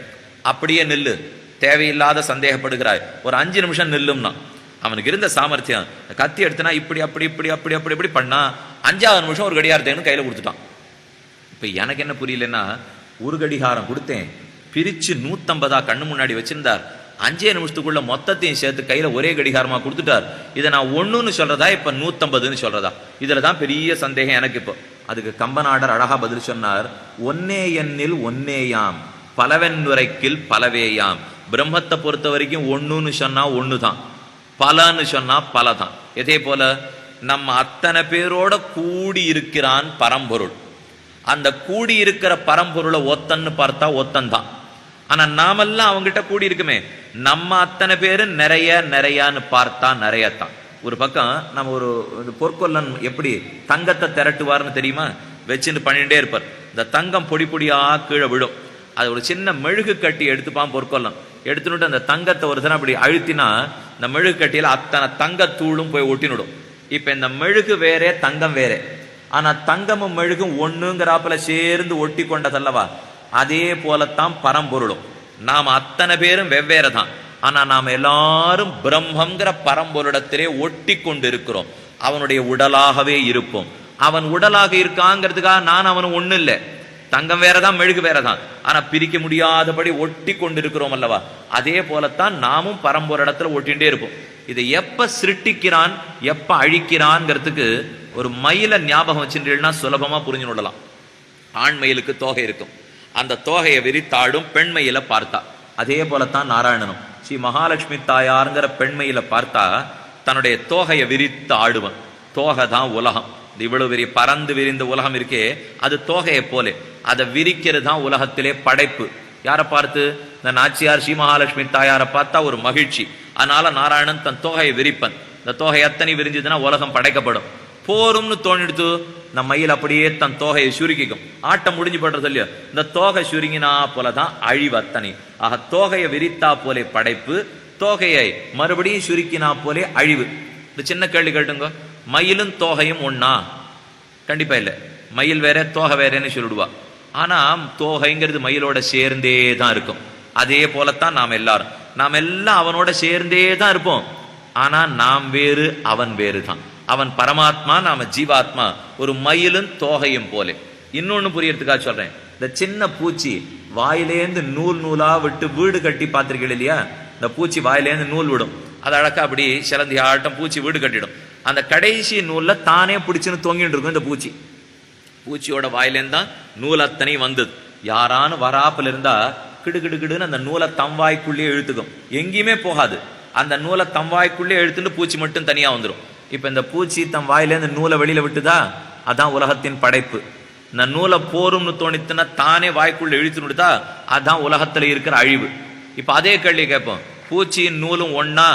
அப்படியே நில்லு, தேவையில்லாத சந்தேகப்படுகிறாய், ஒரு 5 நிமிஷம் நில்லும்னா. அவனுக்கு இருந்த சாமர்த்தியம், கத்தி எடுத்தனா இப்படி அப்படி இப்படி அப்படி அப்படி இப்படி பண்ணா 5வது நிமிஷம் ஒரு கடிகாரத்தைன்னு கையில கொடுத்துட்டான். இப்ப எனக்கு என்ன புரியலன்னா, ஒரு கடிகாரம் கொடுத்தேன், பிரிச்சு 150 கண்ணு முன்னாடி வச்சிருந்தார். 5 நிமிஷத்துக்குள்ள மொத்தத்தையும் சேர்த்து கையில ஒரே கடிகாரமா கொடுத்துட்டார். இதை நான் 1ன்னு சொல்றதா இப்ப 150ன்னு சொல்றதா? இதுலதான் பெரிய சந்தேகம் எனக்கு. இப்போ அதுக்கு கம்பநாடர் அழகா பதில் சொன்னார். ஒன்னே எண்ணில் ஒன்னேயாம், பலவென்னுரைக்கில் பலவேயாம், பிரம்மத்தை பொறுத்த வரைக்கும் ஒண்ணுன்னு சொன்னா ஒண்ணு தான், பலன்னு சொன்னா பல தான். இதே போல நம்ம அத்தனை பேரோட கூடி இருக்கிறான் பரம்பொருள். அந்த கூடி இருக்கிற பரம்பொருளை ஒத்தன்னு பார்த்தா ஒத்தன் தான். ஆனா நாமெல்லாம் அவங்கிட்ட கூடி இருக்குமே, நம்ம அத்தனை பேரு நிறைய நிறையான்னு பார்த்தா நிறையத்தான். ஒரு பக்கம் நம்ம ஒரு பொற்கொல்லன் எப்படி தங்கத்தை திரட்டுவார்னு தெரியுமா, வச்சுட்டு பண்ணிட்டே இருப்பார். இந்த தங்கம் பொடி பொடியா கீழே விடும். அது ஒரு சின்ன மெழுகு கட்டி எடுத்துப்பான் பொற்கொல்லன். எடுத்துட்டு அந்த தங்கத்தை ஒரு தினம் அப்படி அழுத்தினா இந்த மெழுகு கட்டியில அத்தனை தங்கத்தூளும் போய் ஒட்டினுடும். இப்ப இந்த மெழுகு வேறே தங்கம் வேறே, ஆனா தங்கமும் மெழுகும் ஒண்ணுங்கிறாப்புல சேர்ந்து ஒட்டி கொண்டதல்லவா. அதே போலத்தான் பரம்பொருளும். நாம் அத்தனை பேரும் வெவ்வேறு தான், ஆனா நாம் எல்லாரும் பிரம்மங்கிற பரம்பொருளிடத்திலே ஒட்டி கொண்டு இருக்கிறோம். அவனுடைய உடலாகவே இருப்போம். அவன் உடலாக இருக்காங்கிறதுக்காக நான் அவனு ஒண்ணு இல்லை. தங்கம் வேறதான், மெழுகு வேறதான், ஆனா பிரிக்க முடியாதபடி ஒட்டி கொண்டு இருக்கிறோம் அல்லவா. அதே போலத்தான் நாமும் பரம்பொருளிடத்துல ஒட்டிகிட்டே இருப்போம். இதை எப்ப சிருஷ்டிக்கிறான் எப்ப அழிக்கிறான்ங்கிறதுக்கு ஒரு மயில ஞாபகம் வச்சுட்டீங்கன்னா சுலபமா புரிஞ்சு விடலாம். ஆண் மயிலுக்கு தோகை இருக்கும், அந்த தோகையை விரித்தாடும் பெண்மையில பார்த்தா. அதே போலத்தான் நாராயணனும் ஸ்ரீ மகாலட்சுமி தாயாருங்கிற பெண்மையில பார்த்தா தன்னுடைய தோகையை விரித்து ஆடுவன். தோகை தான் உலகம். இவ்வளவு பெரிய பறந்து விரிந்த உலகம் இருக்கே, அது தோகையை போலே. அதை விரிக்கிறது தான் உலகத்திலே படைப்பு. யாரை பார்த்து? இந்த நாச்சியார் ஸ்ரீ மகாலட்சுமி தாயாரை பார்த்தா ஒரு மகிழ்ச்சி. அதனால நாராயணன் தன் தோகையை விரிப்பன். இந்த தோகை எத்தனை விரிஞ்சதுன்னா உலகம் படைக்கப்படும். போரும்னு தோணிடுத்து நம்ம மயில் அப்படியே தன் தோகையை சுருக்கிக்கும். ஆட்டம் முடிஞ்சு படுறது இல்லையோ, இந்த தோகை சுருங்கினா போலதான் அழிவு அத்தனை. ஆக தோகையை விரித்தா போலே படைப்பு, தோகையை மறுபடியும் சுருக்கினா போலே அழிவு. இந்த சின்ன கேள்வி கேட்டுங்க, மயிலும் தோகையும் ஒன்னா? கண்டிப்பா இல்லை. மயில் வேற தோகை வேறன்னு சொல்லிடுவா. ஆனா தோகைங்கிறது மயிலோட சேர்ந்தே தான் இருக்கும். அதே போலத்தான் நாம் எல்லாம் அவனோட சேர்ந்தே தான் இருப்போம். ஆனா நாம் வேறு அவன் வேறு தான். அவன் பரமாத்மா, நாம ஜீவாத்மா. ஒரு மயிலும் தோகையும் போலே. இன்னொன்னு புரியறதுக்காக சொல்றேன். இந்த சின்ன பூச்சி வாயிலேந்து நூல் நூலா விட்டு வீடு கட்டி பார்த்திருக்கீங்க இல்லையா? இந்த பூச்சி வாயிலேந்து நூல் விடும், அது அழகா அப்படி சிலந்தி ஆட்டம் பூச்சி வீடு கட்டிடும். அந்த கடைசி நூல்ல தானே பிடிச்சுன்னு தொங்கிட்டு இருக்கும் இந்த பூச்சி. பூச்சியோட வாயிலேருந்து தான் நூல் அத்தனையும் வந்தது. யாரானு வராப்புல இருந்தா கிடுகிடுன்னு அந்த நூலை தம்வாய்க்குள்ளேயே இழுத்துக்கும், எங்கேயுமே போகாது. அந்த நூலை தம்வாய்க்குள்ளே இழுத்துட்டு பூச்சி மட்டும் தனியா வந்துடும். இப்ப இந்த பூச்சி தம் வாயிலேருந்து நூலை வெளியில விட்டுதா, அதான் உலகத்தின் படைப்பு. இந்த நூலை போரும்னு தோணித்துன்னா தானே வாய்க்குள்ள இழுத்துனுடுதா, அதான் உலகத்துல இருக்கிற அழிவு. இப்ப அதே கேள்வி கேட்போம், பூச்சியின் நூலும் ஒன்னா?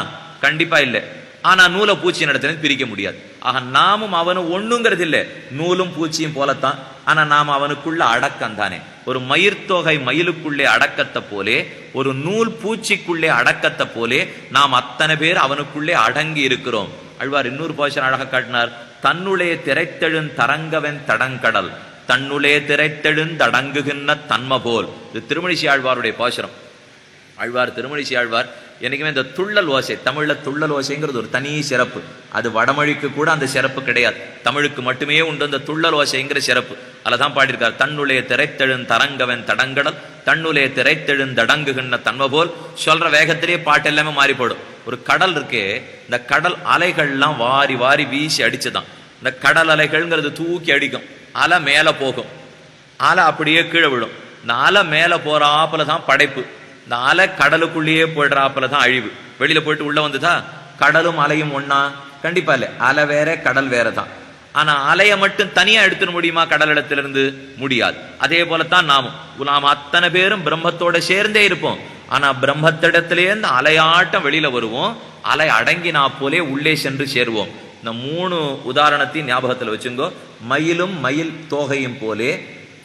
கண்டிப்பா இல்லை. ஆனா நூலை பூச்சியின் இடத்துல பிரிக்க முடியாது. ஆக நாமும் அவனும் ஒண்ணுங்கிறது இல்லை, நூலும் பூச்சியும் போலத்தான். ஆனா நாம் அவனுக்குள்ள அடக்கம் தானே. ஒரு மயிர்த்தொகை மயிலுக்குள்ளே அடக்கத்தை போலே, ஒரு நூல் பூச்சிக்குள்ளே அடக்கத்தை போலே நாம் அத்தனை பேர் அவனுக்குள்ளே அடங்கி இருக்கிறோம். அழ்வார் இன்னொரு பாஷன் அழகா காட்டினார். தன்னுளே திரைத்தெழுந் தரங்கவன் தடங்கடல், தன்னுளே திரைத்தெழுந் தடங்குகின்ற தன்ம போல். இது திருமணிசி ஆழ்வாருடைய பாசுரம். ஆழ்வார் திருமணிசி ஆழ்வார் என்னைக்குமே இந்த துள்ளல் ஓசை, தமிழ்ல துள்ளல் ஓசைங்கிறது ஒரு தனி சிறப்பு. அது வடமொழிக்கு கூட அந்த சிறப்பு கிடையாது, தமிழுக்கு மட்டுமே உண்டு அந்த துள்ளல் ஓசைங்கிற சிறப்பு. அதுதான் பாடியிருக்கார். தன்னுளே திரைத்தெழுந் தரங்கவன் தடங்கடல், தன்னுளே திரைத்தெழுந் தடங்குகின்ற தன்ம போல். சொல்ற வேகத்திலேயே பாட்டு எல்லாமே மாறி போடும். ஒரு கடல் இருக்கே, இந்த கடல் அலைகள்லாம் வாரி வாரி வீசி அடிச்சுதான். இந்த கடல் அலைகள்ங்கிறது தூக்கி அடிக்கும், அலை மேல போகும், அலை அப்படியே கீழே விடும். இந்த அலை மேல போறாப்புல தான் படைப்பு, இந்த அலை கடலுக்குள்ளேயே போயிடுறாப்புல தான் அழிவு. வெளியில போயிட்டு உள்ள வந்துதா? கடலும் அலையும் ஒன்னா? கண்டிப்பா இல்லை. அலை வேற கடல் வேற தான். ஆனா அலையை மட்டும் தனியா எடுத்துட முடியுமா கடல் இடத்திலிருந்து? முடியாது. அதே போலத்தான் நாம் அத்தனை பேரும் பிரம்மத்தோட சேர்ந்தே இருப்போம். ஆனா பிரம்மத்திடத்திலேருந்து அலையாட்டம் வெளியில வருவோம், அலை அடங்கினா போலே உள்ளே சென்று சேருவோம். இந்த 3 உதாரணத்தையும் ஞாபகத்துல வச்சுங்கோ. மயிலும் மயில் தோகையும் போலே,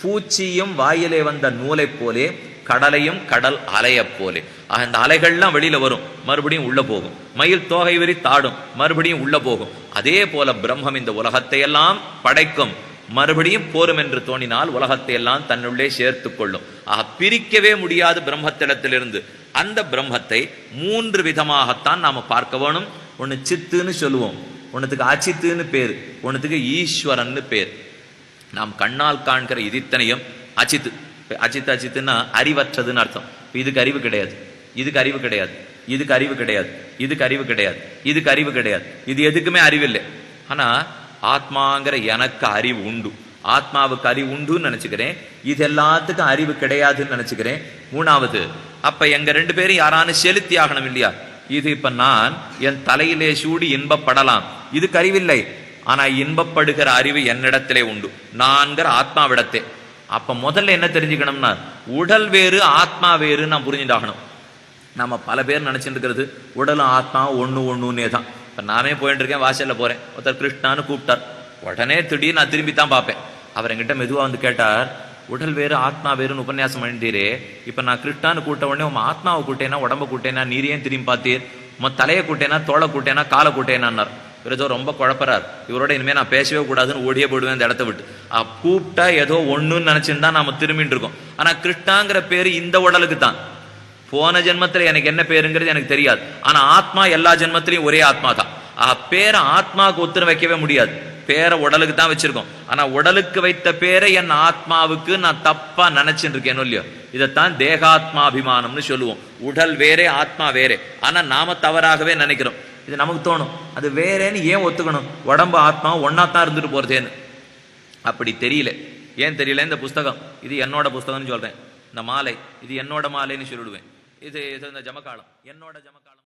பூச்சியும் வாயிலே வந்த நூலை போலே, கடலையும் கடல் அலைய போலே. அந்த அலைகள்லாம் வெளியில வரும், மறுபடியும் உள்ள போகும். மயில் தோகை விரி தாடும், மறுபடியும் உள்ள போகும். அதே போல பிரம்மம் இந்த உலகத்தை எல்லாம் படைக்கும், மறுபடியும் போரும் என்று தோணினால் உலகத்தை எல்லாம் தன்னுள்ளே சேர்த்து கொள்ளும். பிரிக்கவே முடியாது பிரம்மத்திடத்திலிருந்து. அந்த பிரம்மத்தை 3 விதமாகத்தான் நாம பார்க்க வேணும். ஒன்னு சித்துன்னு சொல்லுவோம், ஒன்னுத்துக்கு அச்சித்துன்னு பேர், ஒன்னுத்துக்கு ஈஸ்வரன்னு பேர். நாம் கண்ணால் காண்கிற இது இத்தனையும் அச்சித்து. அச்சித்து அச்சித்துன்னா அறிவற்றதுன்னு அர்த்தம். இதுக்கு அறிவு கிடையாது, இதுக்கு அறிவு கிடையாது, இதுக்கு அறிவு கிடையாது, இதுக்கு அறிவு கிடையாது, இதுக்கு அறிவு கிடையாது, இது எதுக்குமே அறிவில்லை. ஆனா ஆத்மாங்கிற எனக்கு அறிவு உண்டு. ஆத்மாவுக்கு அறிவு உண்டுன்னு நினைச்சுக்கிறேன், இது எல்லாத்துக்கும் அறிவு கிடையாதுன்னு நினைச்சுக்கிறேன். மூணாவது, அப்ப எங்க ரெண்டு பேரும் யாரானு செலுத்தி ஆகணும் இல்லையா? இது இப்ப நான் என் தலையிலே சூடி இன்பப்படலாம், இதுக்கு அறிவில்லை. ஆனா இன்பப்படுகிற அறிவு என்னிடத்திலே உண்டு, நான்கிற ஆத்மாவிடத்தே. அப்ப முதல்ல என்ன தெரிஞ்சுக்கணும்னா, உடல் வேறு ஆத்மா வேறு நான் புரிஞ்சுட்டாகணும். நம்ம பல பேர் நினைச்சுட்டு இருக்கிறது உடலும் ஆத்மா ஒண்ணுன்னே தான். இப்ப நானே போயிட்டு இருக்கேன், வாசல்ல போறேன், ஒருத்தர் கிருஷ்ணான்னு கூப்பிட்டார், உடனே திடீர்னு நான் திரும்பி தான் பார்ப்பேன். அவர் என்கிட்ட மெதுவா வந்து கேட்டார், உடல் வேறு ஆத்மா வேறுன்னு உபன்யாசம் பண்ணிட்டீரே, இப்ப நான் கிருஷ்ணான்னு கூட்ட உடனே உன் ஆத்மாவை கூட்டேனா உடம்ப கூட்டேனா, நீரையும் திரும்பி பார்த்தீர், உன் தலையை கூட்டேனா தோலை கூட்டேனா காலை கூட்டேனான்னார். இவரோ ரொம்ப குழப்பறார், இவரோட இனிமே நான் பேசவே கூடாதுன்னு ஓடியே போடுவேன் இந்த இடத்த விட்டு. கூப்பிட்டா ஏதோ ஒண்ணுன்னு நினைச்சுன்னு தான் நாம திரும்பிட்டு இருக்கோம். ஆனா கிருஷ்ணாங்கிற பேரு இந்த உடலுக்கு தான். போன ஜென்மத்துல எனக்கு என்ன பேருங்கிறது எனக்கு தெரியாது. ஆனா ஆத்மா எல்லா ஜென்மத்திலையும் ஒரே ஆத்மா தான். பேரை ஆத்மாவுக்கு ஒத்துரு வைக்கவே முடியாது, பேரை உடலுக்கு தான் வச்சிருக்கோம். ஆனா உடலுக்கு வைத்த பேரை என் ஆத்மாவுக்கு நான் தப்பா நினைச்சுட்டு இருக்கேனோ இல்லையோ, இதைத்தான் தேகாத்மாபிமானம்னு சொல்லுவோம். உடல் வேறே ஆத்மா வேறே, ஆனா நாம தவறாகவே நினைக்கிறோம். இது நமக்கு தோணும், அது வேறேன்னு ஏன் ஒத்துக்கணும், உடம்பு ஆத்மா ஒன்னாத்தான் இருந்துட்டு போறதேன்னு. அப்படி தெரியல. ஏன் தெரியல? இந்த புஸ்தகம் இது என்னோட புஸ்தகம்னு சொல்றேன், இந்த மாலை இது என்னோட மாலைன்னு சொல்லிடுவேன், இது இந்த ஜமக்காலம் என்னோட ஜமக்காலம்.